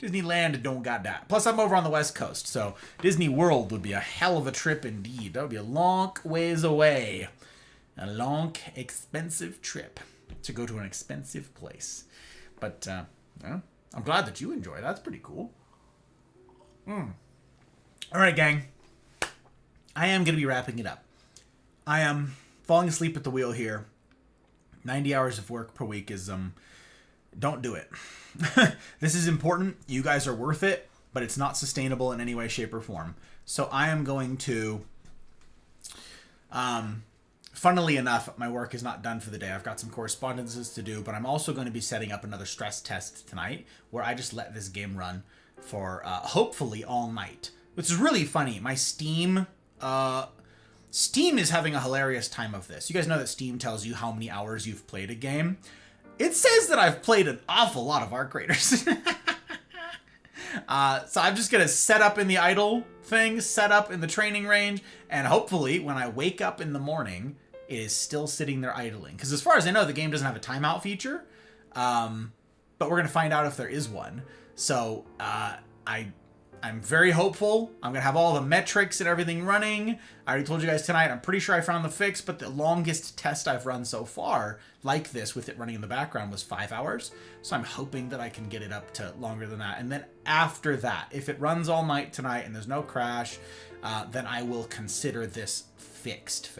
Disneyland don't got that. Plus, I'm over on the West Coast, so Disney World would be a hell of a trip indeed. That would be a long ways away. A long, expensive trip to go to an expensive place. But, yeah, I'm glad that you enjoy. That's pretty cool. All right, gang. I am going to be wrapping it up. I am falling asleep at the wheel here. 90 hours of work per week is, don't do it. This is important. You guys are worth it, but it's not sustainable in any way, shape, or form. So I am going to, funnily enough, my work is not done for the day. I've got some correspondences to do, but I'm also going to be setting up another stress test tonight where I just let this game run for, hopefully all night, which is really funny. My Steam is having a hilarious time of this. You guys know that Steam tells you how many hours you've played a game. It says that I've played an awful lot of Arc Raiders. So I'm just going to set up in the idle thing, set up in the training range, and hopefully when I wake up in the morning, it is still sitting there idling. Because as far as I know, the game doesn't have a timeout feature. But but we're going to find out if there is one. So I'm very hopeful. I'm going to have all the metrics and everything running. I already told you guys tonight, I'm pretty sure I found the fix, but the longest test I've run so far, like this, with it running in the background, was 5 hours. So I'm hoping that I can get it up to longer than that. And then after that, if it runs all night tonight and there's no crash, then I will consider this fixed.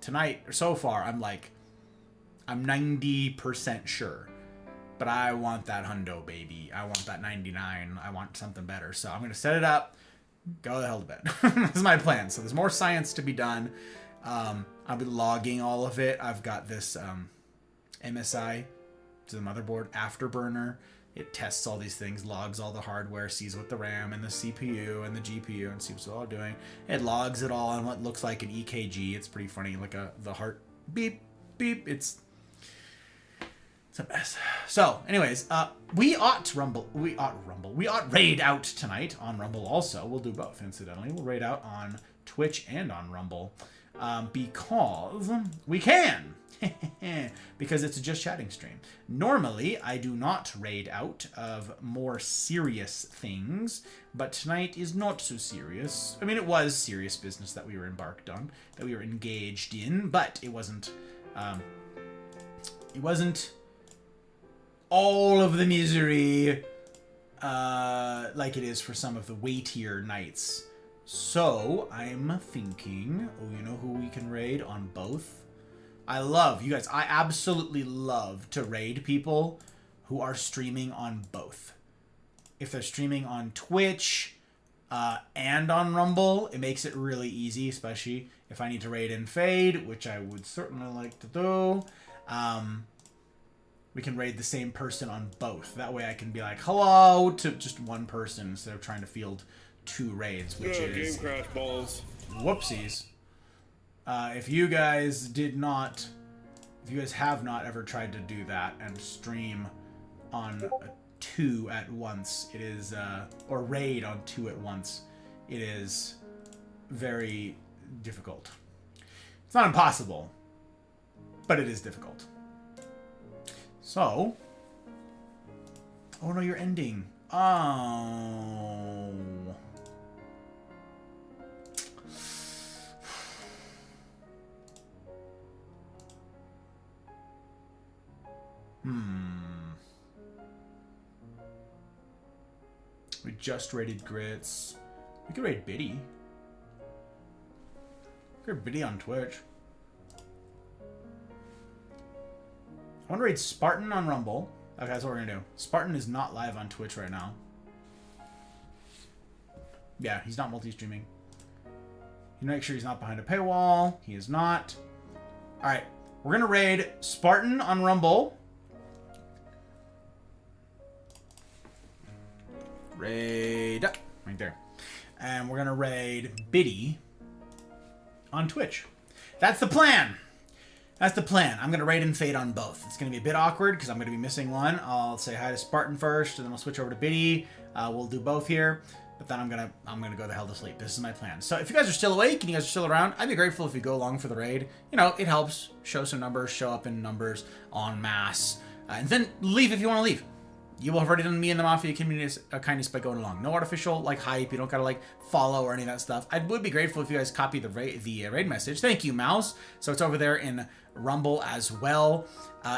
Tonight, so far, I'm 90% sure. But I want that hundo, baby. I want that 99. I want something better. So I'm going to set it up, go the hell to bed. This is my plan. So there's more science to be done. I'll be logging all of it. I've got this MSI to the motherboard afterburner. It tests all these things, logs all the hardware, sees what the RAM and the CPU and the GPU and sees what it's all doing. It logs it all on what looks like an EKG. It's pretty funny, like the heart beep, beep. It's a mess. So, anyways, we ought raid out tonight on Rumble also. We'll do both, incidentally. We'll raid out on Twitch and on Rumble because we can. Because it's a just chatting stream. Normally, I do not raid out of more serious things, but tonight is not so serious. I mean, it was serious business that we were embarked on, that we were engaged in, but it wasn't all of the misery like it is for some of the weightier nights. So I'm thinking, you know who we can raid on both? I absolutely love to raid people who are streaming on both. If they're streaming on Twitch and on Rumble, it makes it really easy, especially if I need to raid and fade, which I would certainly like to do. We can raid the same person on both. That way I can be like, hello, to just one person instead of trying to field 2 raids, which is... Game crash balls. Whoopsies. If you guys have not ever tried to do that and stream on 2 at once, it is, or raid on 2 at once, it is very difficult. It's not impossible, but it is difficult. So, oh no, you're ending. Oh. We just raided Grits. We could raid Biddy. Raid Biddy on Twitch. I want to raid Spartan on Rumble. Okay, that's what we're gonna do. Spartan is not live on Twitch right now. Yeah, he's not multi-streaming. You make sure he's not behind a paywall. He is not. Alright, we're gonna raid Spartan on Rumble. Raid right there. And we're gonna raid Biddy on Twitch. That's the plan. That's the plan. I'm gonna raid and fade on both. It's gonna be a bit awkward because I'm gonna be missing one. I'll say hi to Spartan first, and then I'll switch over to Biddy. We'll do both here, but then I'm gonna go the hell to sleep. This is my plan. So if you guys are still awake and you guys are still around, I'd be grateful if you go along for the raid. You know, it helps show some numbers, show up in numbers en masse, and then leave if you want to leave. You will have already done me and the Mafia community a kindness by going along. No artificial hype. You don't gotta follow or any of that stuff. I would be grateful if you guys copy the raid message. Thank you, Mouse. So it's over there in Rumble as well.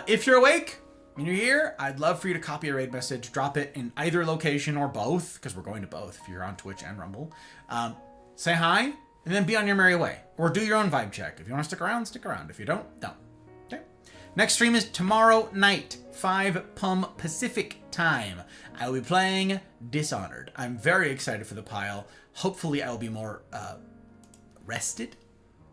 If you're awake and you're here, I'd love for you to copy a raid message. Drop it in either location or both, because we're going to both if you're on Twitch and Rumble. Say hi and then be on your merry way, or do your own vibe check. If you want to stick around, stick around. If you don't. Okay. Next stream is tomorrow night, 5 p.m. Pacific time. I will be playing Dishonored. I'm very excited for the pile. Hopefully I will be more rested,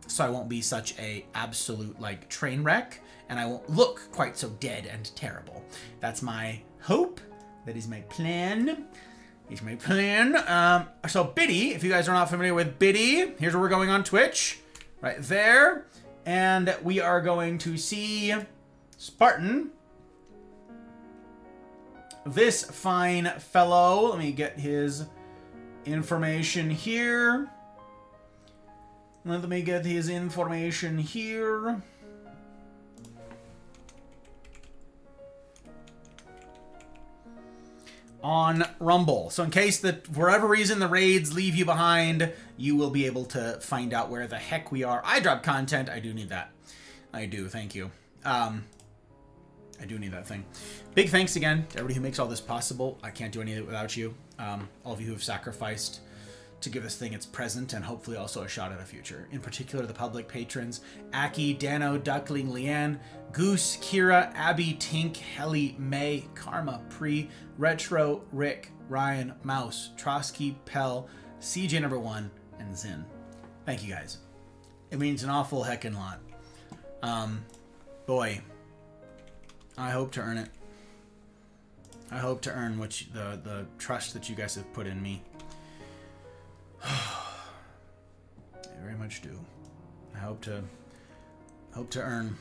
so I won't be such a absolute train wreck, and I won't look quite so dead and terrible. That's my hope. That is my plan. It's my plan. So Biddy, if you guys are not familiar with Biddy, here's where we're going on Twitch. Right there. And we are going to see Spartan. This fine fellow. Let me get his information here. Let me get his information here. on Rumble. So in case that, for whatever reason, the raids leave you behind, you will be able to find out where the heck we are. I drop content. I do need that. I do. Thank you. I do need that thing. Big thanks again to everybody who makes all this possible. I can't do any of it without you. All of you who have sacrificed to give this thing its present and hopefully also a shot at a future. In particular, the public patrons, Aki, Dano, Duckling, Leanne, Goose, Kira, Abby, Tink, Helly, May, Karma, Pre, Retro, Rick, Ryan, Mouse, Trotsky, Pell, CJ number 1, and Zin. Thank you guys. It means an awful heckin' lot. Boy, I hope to earn it. I hope to earn the trust that you guys have put in me. I very much do. I hope to earn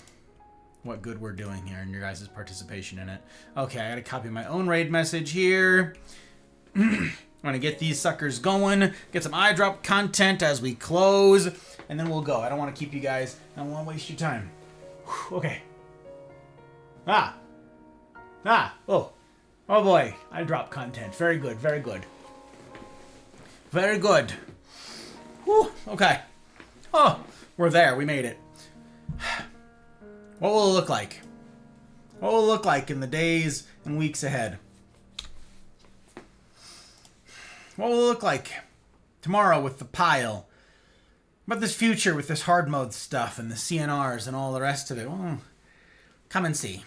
what good we're doing here and your guys' participation in it. Okay, I gotta copy my own raid message here. I'm gonna get these suckers going, get some eyedrop content as we close, and then we'll go. I don't want to keep you guys. I don't want to waste your time. Whew, okay. Oh boy, eyedrop content. Very good, very good. Very good. Whew, okay. Oh, we're there. We made it. What will it look like? What will it look like in the days and weeks ahead? What will it look like tomorrow with the pile? What about this future with this hard mode stuff and the CNRs and all the rest of it? Well, come and see.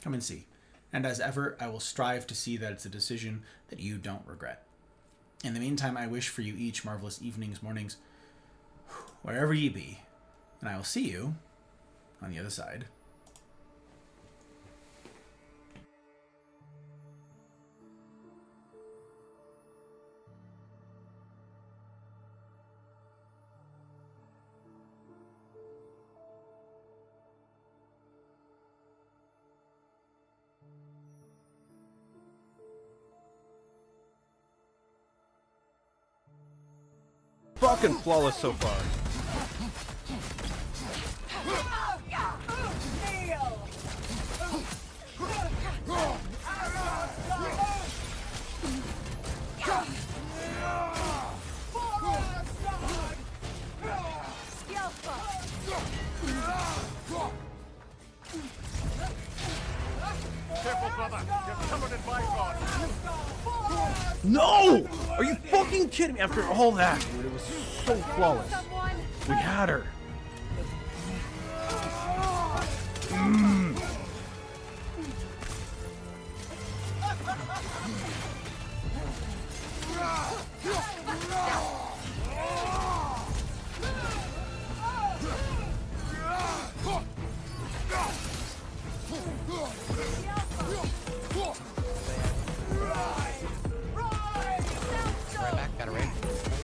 Come and see. And as ever, I will strive to see that it's a decision that you don't regret. In the meantime, I wish for you each marvelous evenings, mornings, wherever ye be. And I will see you on the other side. Fucking flawless so far. Careful, brother. You're covered in Lifeboats. No! Are you fucking kidding me? After all that, dude, it was so flawless. We had her.